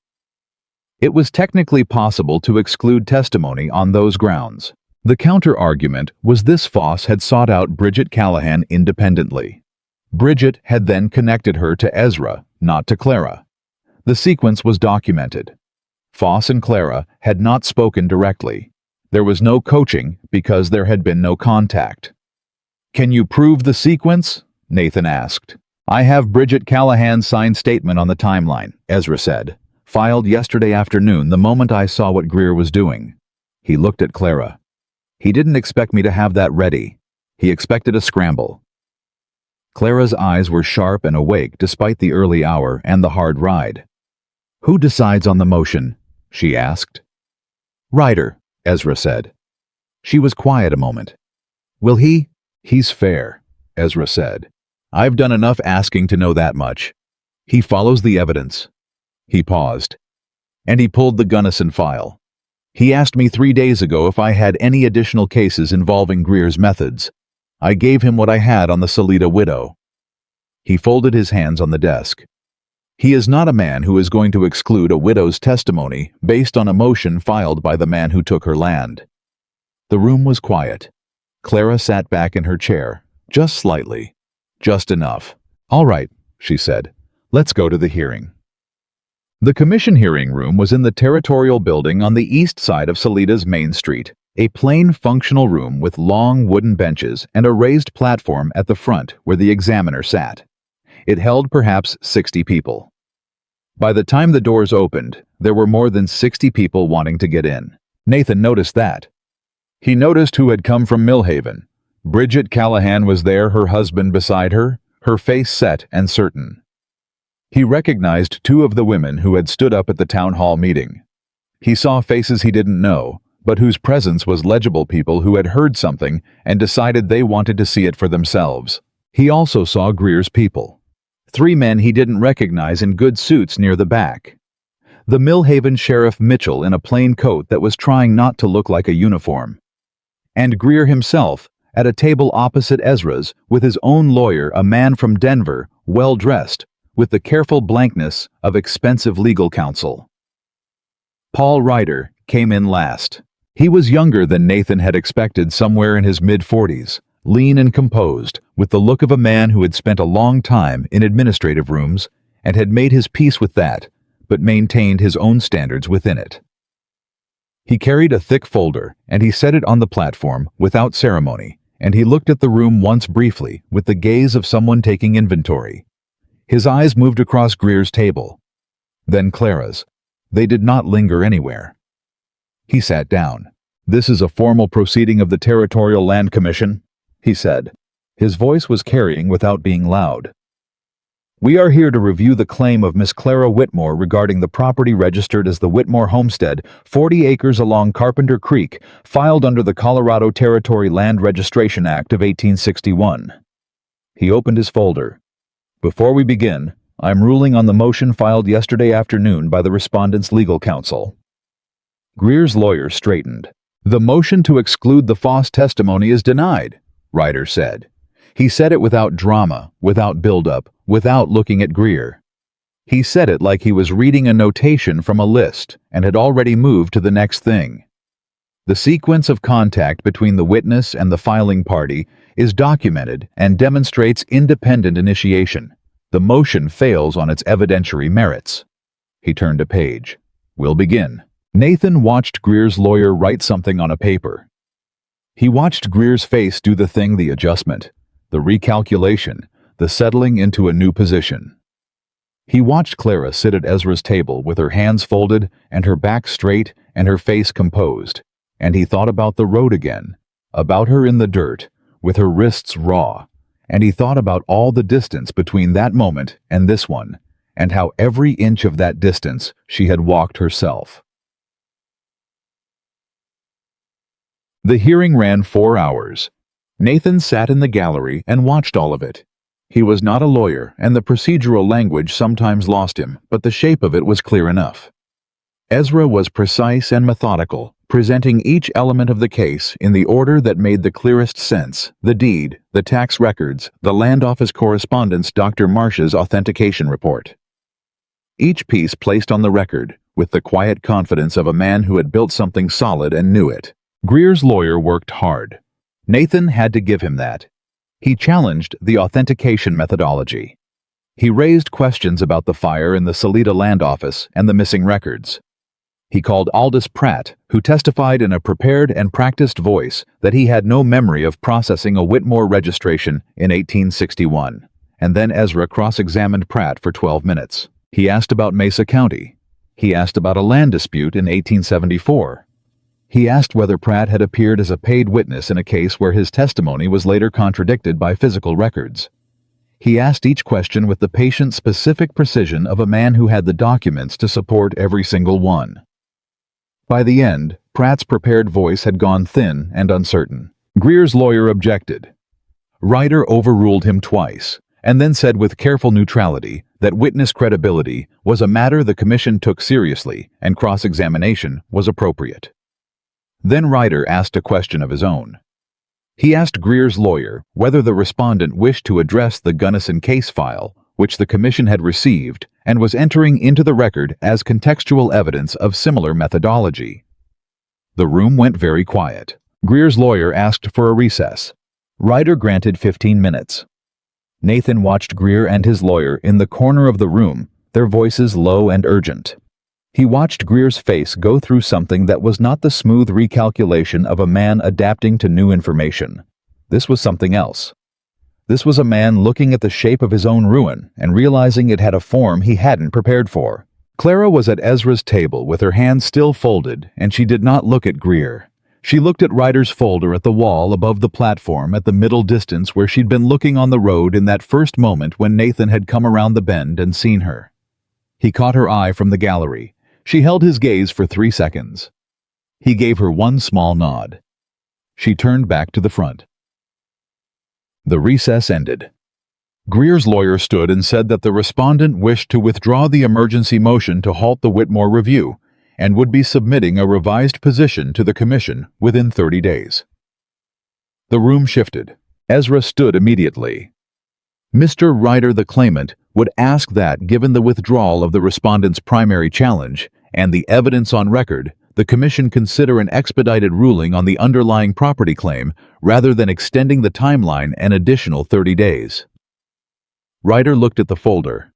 S1: It was technically possible to exclude testimony on those grounds. The counter-argument was this: Foss had sought out Bridget Callahan independently. Bridget had then connected her to Ezra, not to Clara. The sequence was documented. Foss and Clara had not spoken directly. There was no coaching because there had been no contact. "Can you prove the sequence?" Nathan asked. "I have Bridget Callahan's signed statement on the timeline," Ezra said. "Filed yesterday afternoon, the moment I saw what Greer was doing." He looked at Clara. "He didn't expect me to have that ready. He expected a scramble." Clara's eyes were sharp and awake despite the early hour and the hard ride. "Who decides on the motion?" she asked. "Ryder," Ezra said. She was quiet a moment. "Will he?" "He's fair," Ezra said. "I've done enough asking to know that much. He follows the evidence." He paused. "And he pulled the Gunnison file. He asked me 3 days ago if I had any additional cases involving Greer's methods. I gave him what I had on the Salida widow." He folded his hands on the desk. "He is not a man who is going to exclude a widow's testimony based on a motion filed by the man who took her land." The room was quiet. Clara sat back in her chair, just slightly, just enough. "All right," she said. "Let's go to the hearing." The commission hearing room was in the territorial building on the east side of Salida's Main Street, a plain, functional room with long wooden benches and a raised platform at the front where the examiner sat. It held perhaps 60 people. By the time the doors opened, there were more than 60 people wanting to get in. Nathan noticed that. He noticed who had come from Millhaven. Bridget Callahan was there, her husband beside her face set and certain. He recognized 2 of the women who had stood up at the town hall meeting. He saw faces he didn't know, but whose presence was legible, people who had heard something and decided they wanted to see it for themselves. He also saw Greer's people. 3 men he didn't recognize in good suits near the back. The Millhaven Sheriff Mitchell in a plain coat that was trying not to look like a uniform. And Greer himself at a table opposite Ezra's with his own lawyer, a man from Denver, well-dressed, with the careful blankness of expensive legal counsel. Paul Ryder came in last. He was younger than Nathan had expected, somewhere in his mid-40s, lean and composed, with the look of a man who had spent a long time in administrative rooms and had made his peace with that, but maintained his own standards within it. He carried a thick folder, and he set it on the platform without ceremony, and he looked at the room once briefly with the gaze of someone taking inventory. His eyes moved across Greer's table, then Clara's. They did not linger anywhere. He sat down. "This is a formal proceeding of the Territorial Land Commission," he said. His voice was carrying without being loud. "We are here to review the claim of Miss Clara Whitmore regarding the property registered as the Whitmore Homestead, 40 acres along Carpenter Creek, filed under the Colorado Territory Land Registration Act of 1861. He opened his folder. "Before we begin, I'm ruling on the motion filed yesterday afternoon by the respondent's legal counsel." Greer's lawyer straightened. "The motion to exclude the Foss testimony is denied," Ryder said. He said it without drama, without build-up, without looking at Greer. He said it like he was reading a notation from a list and had already moved to the next thing. The sequence of contact between the witness and the filing party is documented and demonstrates independent initiation. The motion fails on its evidentiary merits. He turned a page. "We'll begin." Nathan watched Greer's lawyer write something on a paper. He watched Greer's face do the thing, the adjustment, the recalculation, the settling into a new position. He watched Clara sit at Ezra's table with her hands folded and her back straight and her face composed, and he thought about the road again, about her in the dirt, with her wrists raw, and he thought about all the distance between that moment and this one, and how every inch of that distance she had walked herself. The hearing ran 4 hours. Nathan sat in the gallery and watched all of it. He was not a lawyer, and the procedural language sometimes lost him, but the shape of it was clear enough. Ezra was precise and methodical, presenting each element of the case in the order that made the clearest sense: the deed, the tax records, the land office correspondence, Dr. Marsh's authentication report. Each piece placed on the record, with the quiet confidence of a man who had built something solid and knew it. Greer's lawyer worked hard. Nathan had to give him that. He challenged the authentication methodology. He raised questions about the fire in the Salida land office and the missing records. He called Aldous Pratt, who testified in a prepared and practiced voice that he had no memory of processing a Whitmore registration in 1861, and then Ezra cross-examined Pratt for 12 minutes. He asked about Mesa County. He asked about a land dispute in 1874. He asked whether Pratt had appeared as a paid witness in a case where his testimony was later contradicted by physical records. He asked each question with the patient, specific precision of a man who had the documents to support every single one. By the end, Pratt's prepared voice had gone thin and uncertain. Greer's lawyer objected. Ryder overruled him twice, and then said with careful neutrality that witness credibility was a matter the commission took seriously and cross-examination was appropriate. Then Ryder asked a question of his own. He asked Greer's lawyer whether the respondent wished to address the Gunnison case file, which the commission had received and was entering into the record as contextual evidence of similar methodology. The room went very quiet. Greer's lawyer asked for a recess. Ryder granted 15 minutes. Nathan watched Greer and his lawyer in the corner of the room, their voices low and urgent. He watched Greer's face go through something that was not the smooth recalculation of a man adapting to new information. This was something else. This was a man looking at the shape of his own ruin and realizing it had a form he hadn't prepared for. Clara was at Ezra's table with her hands still folded, and she did not look at Greer. She looked at Ryder's folder at the wall above the platform at the middle distance where she'd been looking on the road in that first moment when Nathan had come around the bend and seen her. He caught her eye from the gallery. She held his gaze for 3 seconds. He gave her one small nod. She turned back to the front. The recess ended. Greer's lawyer stood and said that the respondent wished to withdraw the emergency motion to halt the Whitmore review and would be submitting a revised position to the commission within 30 days. The room shifted. Ezra stood immediately. Mr. Ryder, the claimant, would ask that, given the withdrawal of the respondent's primary challenge and the evidence on record, the commission consider an expedited ruling on the underlying property claim rather than extending the timeline an additional 30 days. Ryder looked at the folder.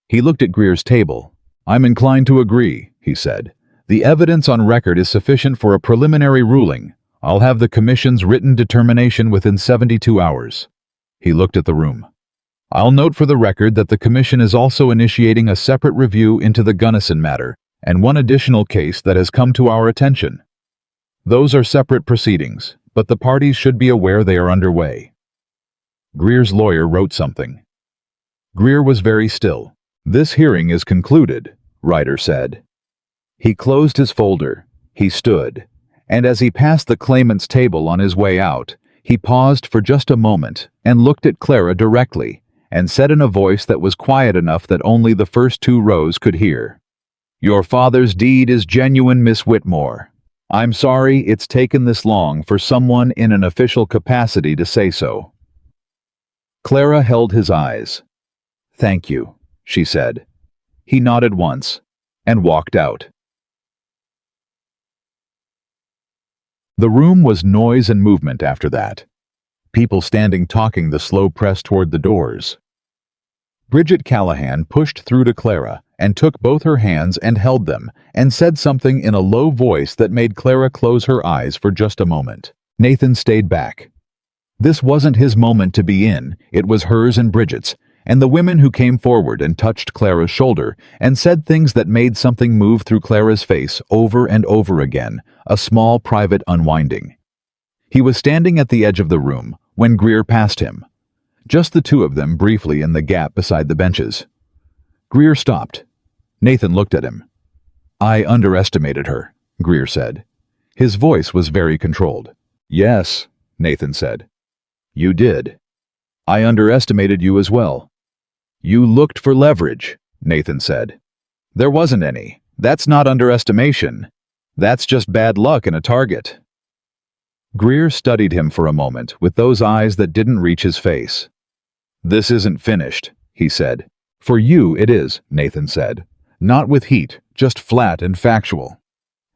S1: He looked at Greer's table. "I'm inclined to agree," he said. "The evidence on record is sufficient for a preliminary ruling. I'll have the commission's written determination within 72 hours. He looked at the room. "I'll note for the record that the commission is also initiating a separate review into the Gunnison matter and one additional case that has come to our attention. Those are separate proceedings, but the parties should be aware they are underway." Greer's lawyer wrote something. Greer was very still. "This hearing is concluded," Ryder said. He closed his folder. He stood, and as he passed the claimant's table on his way out, he paused for just a moment and looked at Clara directly and said in a voice that was quiet enough that only the first 2 rows could hear, "Your father's deed is genuine, Miss Whitmore. I'm sorry it's taken this long for someone in an official capacity to say so." Clara held his eyes. "Thank you," she said. He nodded once and walked out. The room was noise and movement after that. People standing talking, the slow press toward the doors. Bridget Callahan pushed through to Clara and took both her hands and held them and said something in a low voice that made Clara close her eyes for just a moment. Nathan stayed back. This wasn't his moment to be in, it was hers and Bridget's, and the women who came forward and touched Clara's shoulder and said things that made something move through Clara's face over and over again, a small private unwinding. He was standing at the edge of the room when Greer passed him. Just the 2 of them briefly in the gap beside the benches. Greer stopped. Nathan looked at him. "I underestimated her," Greer said. His voice was very controlled. "Yes," Nathan said. "You did. I underestimated you as well." "You looked for leverage," Nathan said. "There wasn't any. That's not underestimation." That's just bad luck and a target. Greer studied him for a moment with those eyes that didn't reach his face. This isn't finished, he said. For you it is, Nathan said. Not with heat, just flat and factual.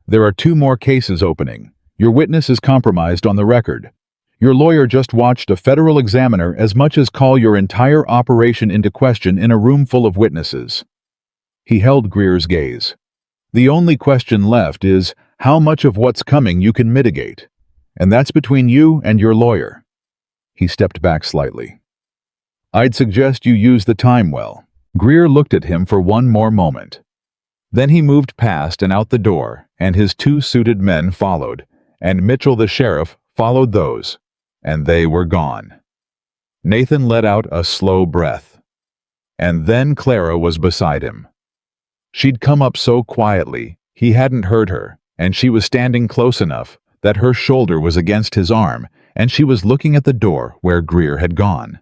S1: There are 2 more cases opening. Your witness is compromised on the record. Your lawyer just watched a federal examiner as much as call your entire operation into question in a room full of witnesses. He held Greer's gaze. The only question left is how much of what's coming you can mitigate. And that's between you and your lawyer. He stepped back slightly. I'd suggest you use the time well. Greer looked at him for one more moment. Then he moved past and out the door, and his 2 suited men followed, and Mitchell the sheriff followed those, and they were gone. Nathan let out a slow breath. And then Clara was beside him. She'd come up so quietly, he hadn't heard her, and she was standing close enough that her shoulder was against his arm, and she was looking at the door where Greer had gone.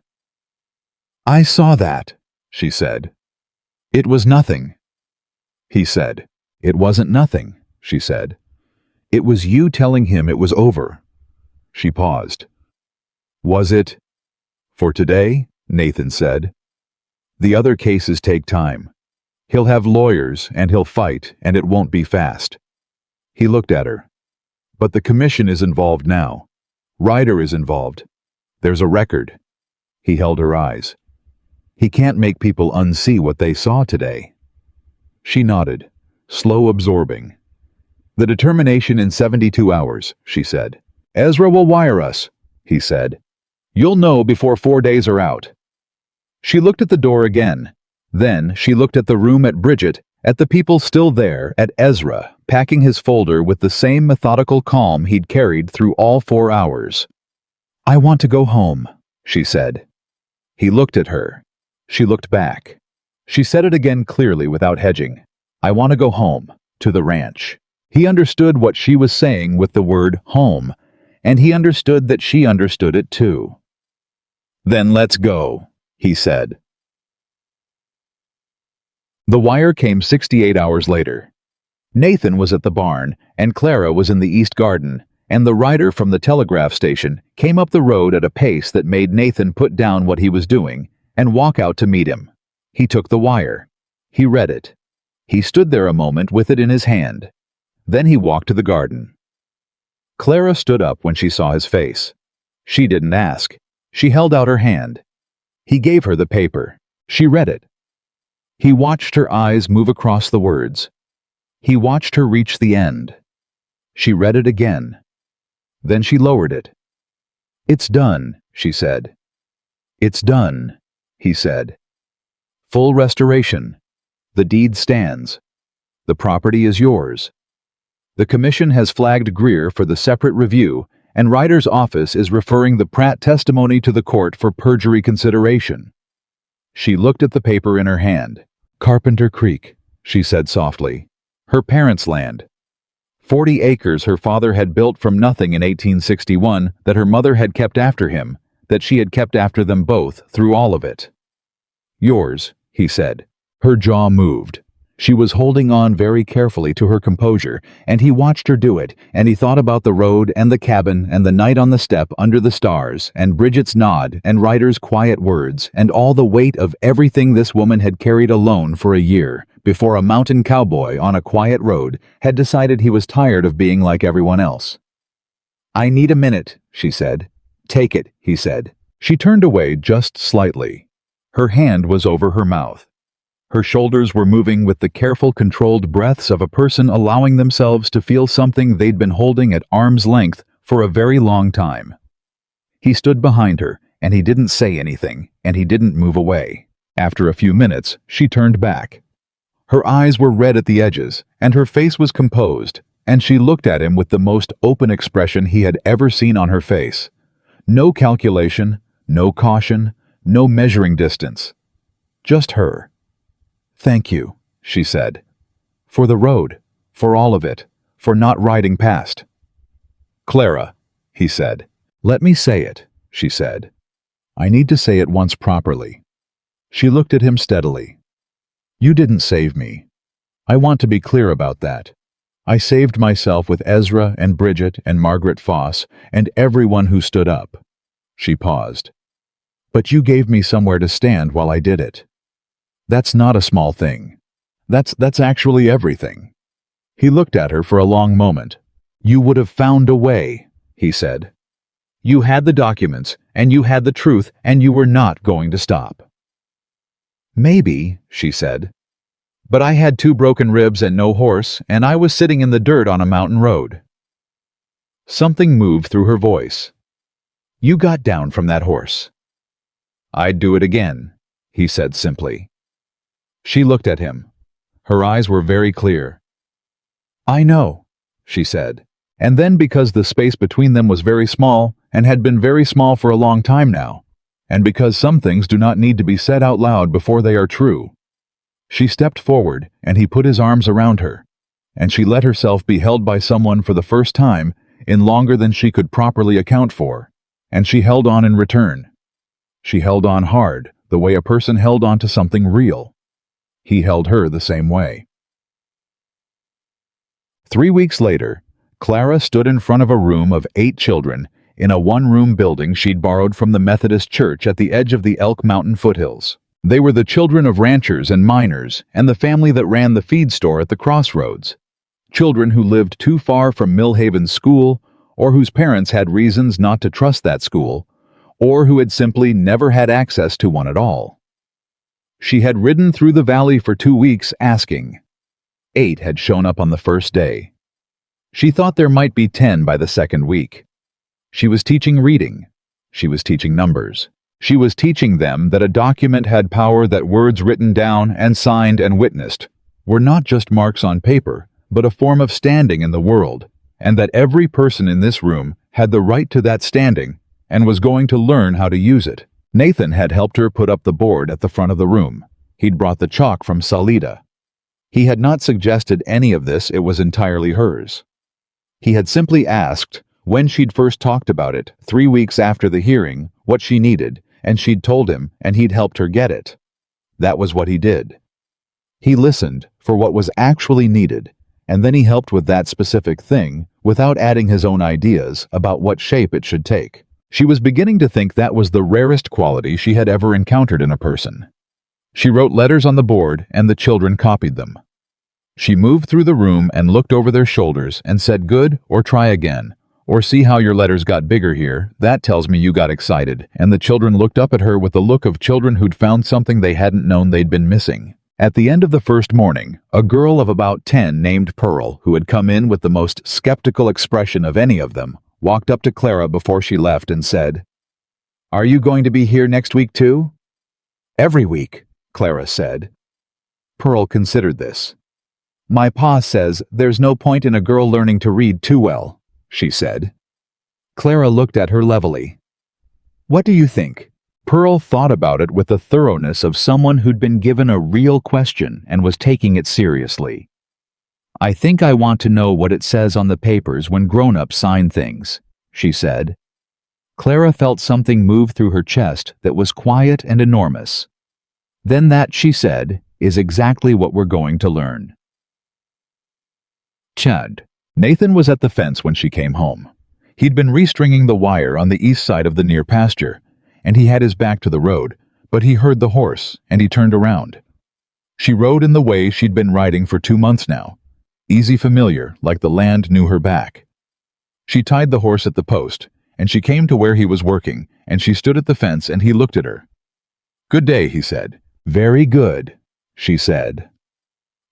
S1: I saw that, she said. It was nothing. He said. It wasn't nothing, she said. It was you telling him it was over. She paused. Was it? For today, Nathan said. The other cases take time. He'll have lawyers, and he'll fight, and it won't be fast. He looked at her. But the commission is involved now. Ryder is involved. There's a record. He held her eyes. He can't make people unsee what they saw today. She nodded, slow absorbing. The determination in 72 hours, she said. Ezra will wire us, he said. You'll know before 4 days are out. She looked at the door again. Then she looked at the room, at Bridget, at the people still there, at Ezra, packing his folder with the same methodical calm he'd carried through all 4 hours. I want to go home, she said. He looked at her. She looked back. She said it again clearly without hedging. I want to go home, to the ranch. He understood what she was saying with the word home, and he understood that she understood it too. Then let's go, he said. The wire came 68 hours later. Nathan was at the barn, and Clara was in the East Garden, and the rider from the telegraph station came up the road at a pace that made Nathan put down what he was doing and walk out to meet him. He took the wire. He read it. He stood there a moment with it in his hand. Then he walked to the garden. Clara stood up when she saw his face. She didn't ask. She held out her hand. He gave her the paper. She read it. He watched her eyes move across the words. He watched her reach the end. She read it again. Then she lowered it. It's done, she said. It's done, he said. Full restoration. The deed stands. The property is yours. The commission has flagged Greer for the separate review, and Ryder's office is referring the Pratt testimony to the court for perjury consideration. She looked at the paper in her hand. Carpenter Creek, she said softly. Her parents' land. 40 acres her father had built from nothing in 1861 that her mother had kept after him, that she had kept after them both through all of it. Yours, he said. Her jaw moved. She was holding on very carefully to her composure, and he watched her do it, and he thought about the road and the cabin and the night on the step under the stars, and Bridget's nod and Ryder's quiet words, and all the weight of everything this woman had carried alone for a year, before a mountain cowboy on a quiet road had decided he was tired of being like everyone else. I need a minute, she said. Take it, he said. She turned away just slightly. Her hand was over her mouth. Her shoulders were moving with the careful, controlled breaths of a person allowing themselves to feel something they'd been holding at arm's length for a very long time. He stood behind her, and he didn't say anything, and he didn't move away. After a few minutes, she turned back. Her eyes were red at the edges, and her face was composed, and she looked at him with the most open expression he had ever seen on her face. No calculation, no caution, no measuring distance. Just her. Thank you, she said. For the road, for all of it, for not riding past. Clara, he said. Let me say it, she said. I need to say it once properly. She looked at him steadily. You didn't save me. I want to be clear about that. I saved myself with Ezra and Bridget and Margaret Foss and everyone who stood up." She paused. "But you gave me somewhere to stand while I did it. That's not a small thing. That's actually everything." He looked at her for a long moment. "You would have found a way," he said. "You had the documents, and you had the truth, and you were not going to stop." "Maybe," she said. "But I had 2 broken ribs and no horse, and I was sitting in the dirt on a mountain road." Something moved through her voice. "You got down from that horse." "I'd do it again," he said simply. She looked at him. Her eyes were very clear. "I know," she said. And then, because the space between them was very small, and had been very small for a long time now, and because some things do not need to be said out loud before they are true, she stepped forward, and he put his arms around her, and she let herself be held by someone for the first time in longer than she could properly account for, and she held on in return. She held on hard, the way a person held on to something real. He held her the same way. 3 weeks later, Clara stood in front of a room of 8 children in a one-room building she'd borrowed from the Methodist church at the edge of the Elk Mountain foothills. They were the children of ranchers and miners and the family that ran the feed store at the crossroads. Children who lived too far from Millhaven's school, or whose parents had reasons not to trust that school, or who had simply never had access to one at all. She had ridden through the valley for 2 weeks asking. 8 had shown up on the first day. She thought there might be 10 by the second week. She was teaching reading. She was teaching numbers. She was teaching them that a document had power, that words written down and signed and witnessed were not just marks on paper, but a form of standing in the world, and that every person in this room had the right to that standing and was going to learn how to use it. Nathan had helped her put up the board at the front of the room. He'd brought the chalk from Salida. He had not suggested any of this, it was entirely hers. He had simply asked, when she'd first talked about it, 3 weeks after the hearing, what she needed, and she'd told him, and he'd helped her get it. That was what he did. He listened for what was actually needed, and then he helped with that specific thing without adding his own ideas about what shape it should take. She was beginning to think that was the rarest quality she had ever encountered in a person. She wrote letters on the board, and the children copied them. She moved through the room and looked over their shoulders and said, "Good," or "Try again," or "See how your letters got bigger here, that tells me you got excited," and the children looked up at her with the look of children who'd found something they hadn't known they'd been missing. At the end of the first morning, a girl of about 10 named Pearl, who had come in with the most skeptical expression of any of them, walked up to Clara before she left and said, "Are you going to be here next week too?" "Every week," Clara said. Pearl considered this. "My pa says there's no point in a girl learning to read too well," she said. Clara looked at her levelly. "What do you think?" Pearl thought about it with the thoroughness of someone who'd been given a real question and was taking it seriously. "I think I want to know what it says on the papers when grown-ups sign things," she said. Clara felt something move through her chest that was quiet and enormous. "Then that," she said, "is exactly what we're going to learn." Chad. Nathan was at the fence when she came home. He'd been restringing the wire on the east side of the near pasture, and he had his back to the road, but he heard the horse, and he turned around. She rode in the way she'd been riding for 2 months now, easy, familiar, like the land knew her back. She tied the horse at the post, and she came to where he was working, and she stood at the fence, and he looked at her. "Good day," he said. "Very good," she said.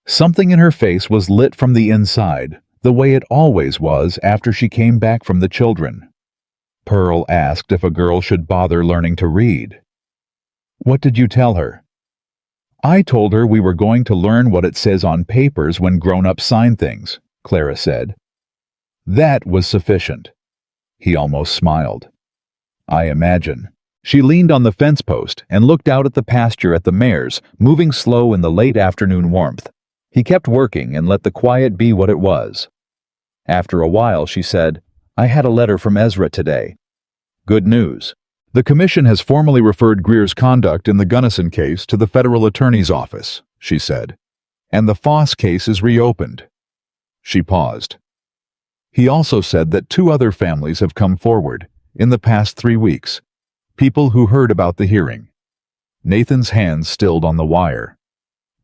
S1: Something in her face was lit from the inside, the way it always was after she came back from the children. Pearl asked if a girl should bother learning to read. "What did you tell her?" "I told her we were going to learn what it says on papers when grown-ups sign things," Clara said. That was sufficient. He almost smiled. "I imagine." She leaned on the fence post and looked out at the pasture at the mares, moving slow in the late afternoon warmth. He kept working and let the quiet be what it was. After a while, she said, "I had a letter from Ezra today. Good news. The commission has formally referred Greer's conduct in the Gunnison case to the federal attorney's office," she said, "and the Foss case is reopened." She paused. He also said that 2 other families have come forward in the past 3 weeks. People who heard about the hearing. Nathan's hands stilled on the wire.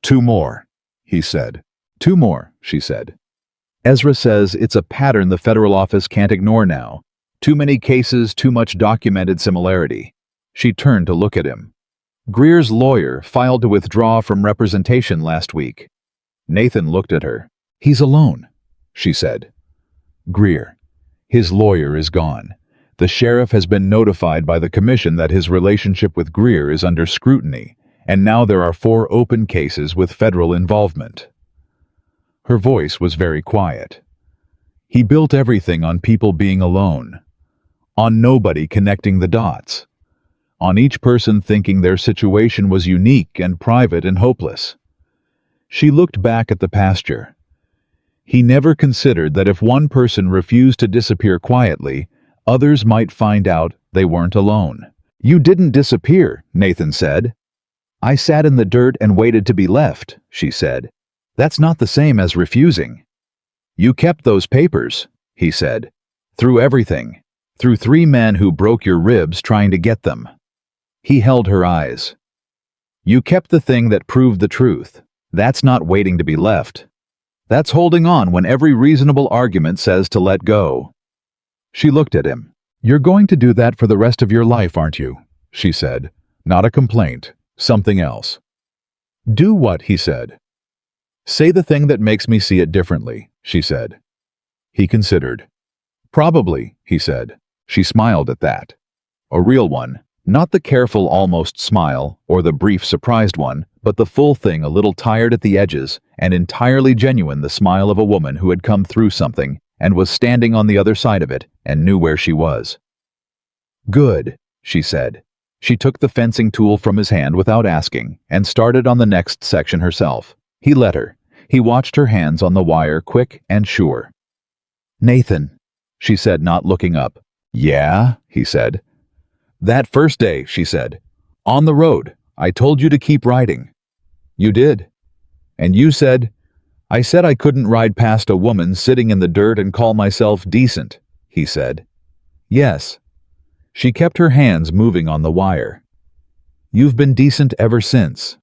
S1: 2 more, he said. 2 more, she said. Ezra says it's a pattern the federal office can't ignore now. Too many cases, too much documented similarity. She turned to look at him. Greer's lawyer filed to withdraw from representation last week. Nathan looked at her. He's alone, she said. Greer. His lawyer is gone. The sheriff has been notified by the commission that his relationship with Greer is under scrutiny, and now there are 4 open cases with federal involvement. Her voice was very quiet. He built everything on people being alone, on nobody connecting the dots, on each person thinking their situation was unique and private and hopeless. She looked back at the pasture. He never considered that if one person refused to disappear quietly, others might find out they weren't alone. You didn't disappear, Nathan said. I sat in the dirt and waited to be left, she said. That's not the same as refusing. You kept those papers, he said. Through everything. Through 3 men who broke your ribs trying to get them. He held her eyes. You kept the thing that proved the truth. That's not waiting to be left. That's holding on when every reasonable argument says to let go. She looked at him. You're going to do that for the rest of your life, aren't you? She said. Not a complaint. Something else. Do what? He said. Say the thing that makes me see it differently, she said. He considered. Probably, he said. She smiled at that. A real one. Not the careful almost smile, or the brief surprised one, but the full thing, a little tired at the edges, and entirely genuine, the smile of a woman who had come through something, and was standing on the other side of it, and knew where she was. Good, she said. She took the fencing tool from his hand without asking, and started on the next section herself. He let her. He watched her hands on the wire, quick and sure. Nathan, she said, not looking up. Yeah, he said. That first day, she said. On the road, I told you to keep riding. You did. And you said, I said I couldn't ride past a woman sitting in the dirt and call myself decent, he said. Yes. She kept her hands moving on the wire. You've been decent ever since.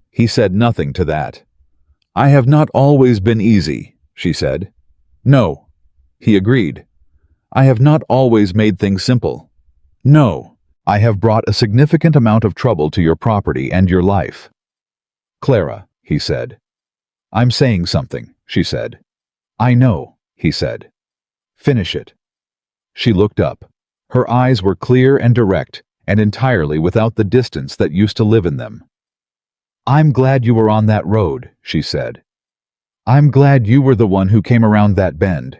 S1: He said nothing to that. I have not always been easy, she said. No, he agreed. I have not always made things simple. No. I have brought a significant amount of trouble to your property and your life. Clara, he said. I'm saying something, she said. I know, he said. Finish it. She looked up. Her eyes were clear and direct, and entirely without the distance that used to live in them. I'm glad you were on that road, she said. I'm glad you were the one who came around that bend.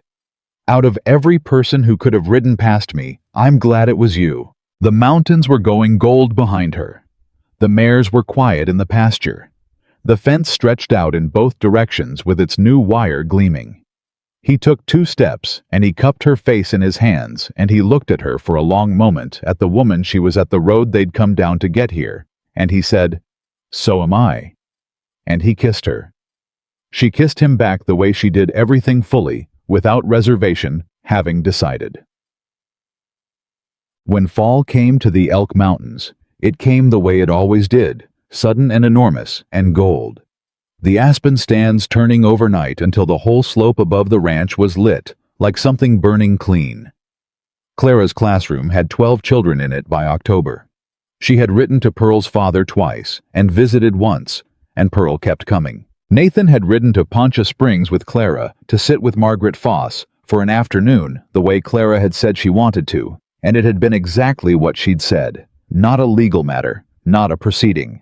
S1: Out of every person who could have ridden past me, I'm glad it was you. The mountains were going gold behind her. The mares were quiet in the pasture. The fence stretched out in both directions with its new wire gleaming. He took 2 steps, and he cupped her face in his hands, and he looked at her for a long moment, at the woman she was, at the road they'd come down to get here, and he said, So am I. And he kissed her. She kissed him back the way she did everything fully, without reservation, having decided. When fall came to the Elk Mountains, it came the way it always did, sudden and enormous, and gold. The aspen stands turning overnight until the whole slope above the ranch was lit, like something burning clean. Clara's classroom had 12 children in it by October. She had written to Pearl's father twice, and visited once, and Pearl kept coming. Nathan had ridden to Poncha Springs with Clara to sit with Margaret Foss for an afternoon, the way Clara had said she wanted to, and it had been exactly what she'd said. Not a legal matter, not a proceeding.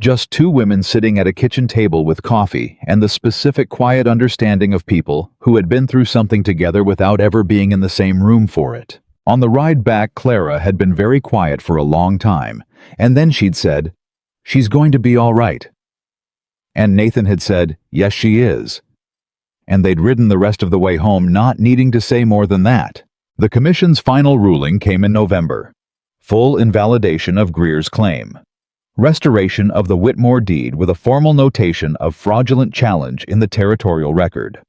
S1: Just 2 women sitting at a kitchen table with coffee and the specific quiet understanding of people who had been through something together without ever being in the same room for it. On the ride back, Clara had been very quiet for a long time, and then she'd said, She's going to be all right. And Nathan had said, Yes, she is. And they'd ridden the rest of the way home not needing to say more than that. The commission's final ruling came in November. Full invalidation of Greer's claim. Restoration of the Whitmore deed with a formal notation of fraudulent challenge in the territorial record.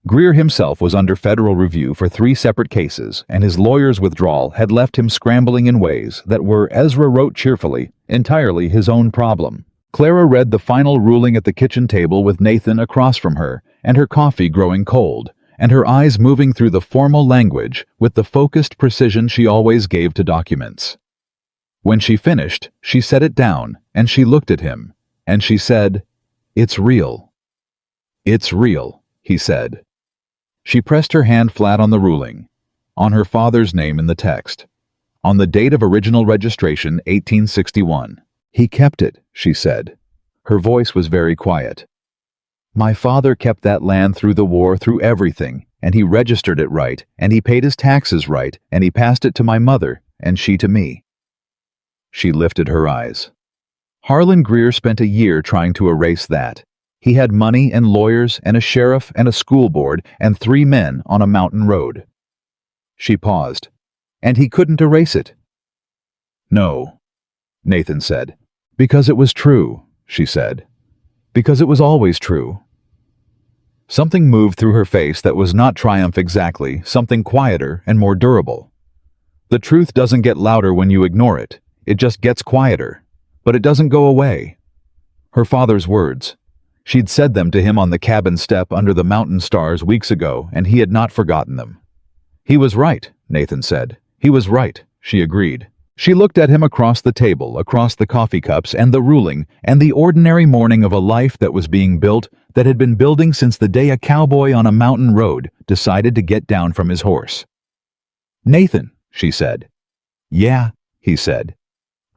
S1: Greer himself was under federal review for 3 separate cases, and his lawyer's withdrawal had left him scrambling in ways that were, Ezra wrote cheerfully, entirely his own problem. Clara read the final ruling at the kitchen table with Nathan across from her, and her coffee growing cold, and her eyes moving through the formal language with the focused precision she always gave to documents. When she finished, she set it down, and she looked at him, and she said, "It's real." "It's real," he said. She pressed her hand flat on the ruling, on her father's name in the text, on the date of original registration, 1861. "He kept it," she said. Her voice was very quiet. "My father kept that land through the war, through everything, and he registered it right, and he paid his taxes right, and he passed it to my mother, and she to me." She lifted her eyes. Harlan Greer spent a year trying to erase that. He had money and lawyers and a sheriff and a school board and 3 men on a mountain road. She paused. "And he couldn't erase it?" "No," Nathan said. "Because it was true," she said. "Because it was always true." Something moved through her face that was not triumph exactly, something quieter and more durable. The truth doesn't get louder when you ignore it. It just gets quieter. But it doesn't go away. Her father's words. She'd said them to him on the cabin step under the mountain stars weeks ago, and he had not forgotten them. "He was right," Nathan said. "He was right," she agreed. She looked at him across the table, across the coffee cups and the ruling, and the ordinary morning of a life that was being built, that had been building since the day a cowboy on a mountain road decided to get down from his horse. "Nathan," she said. "Yeah," he said.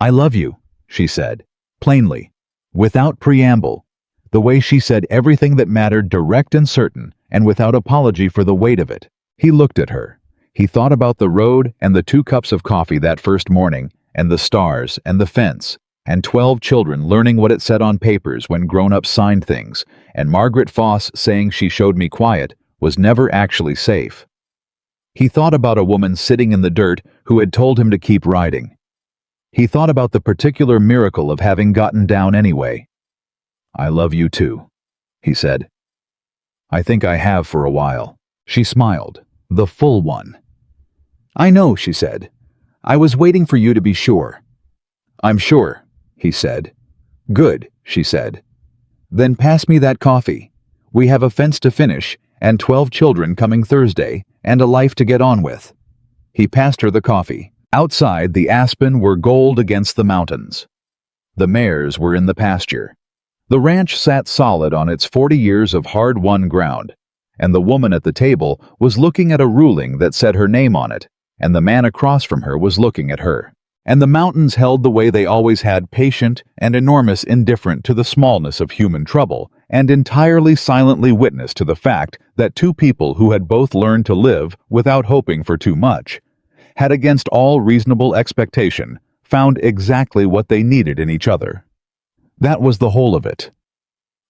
S1: "I love you," she said, plainly, without preamble, the way she said everything that mattered, direct and certain, and without apology for the weight of it. He looked at her. He thought about the road and the 2 cups of coffee that first morning, and the stars and the fence, and 12 children learning what it said on papers when grown-ups signed things, and Margaret Foss saying she showed me quiet was never actually safe. He thought about a woman sitting in the dirt who had told him to keep riding. He thought about the particular miracle of having gotten down anyway. "I love you too," he said. "I think I have for a while." She smiled, the full one. "I know," she said. "I was waiting for you to be sure." "I'm sure," he said. "Good," she said. "Then pass me that coffee. We have a fence to finish, and 12 children coming Thursday, and a life to get on with." He passed her the coffee. Outside, the aspen were gold against the mountains. The mares were in the pasture. The ranch sat solid on its 40 years of hard-won ground, and the woman at the table was looking at a ruling that said her name on it, and the man across from her was looking at her. And the mountains held the way they always had, patient and enormous, indifferent to the smallness of human trouble, and entirely silently witness to the fact that 2 people who had both learned to live without hoping for too much, had against all reasonable expectation found exactly what they needed in each other. That was the whole of it.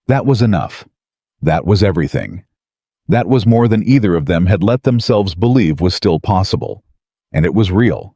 S1: That was enough. That was everything. That was more than either of them had let themselves believe was still possible. And it was real.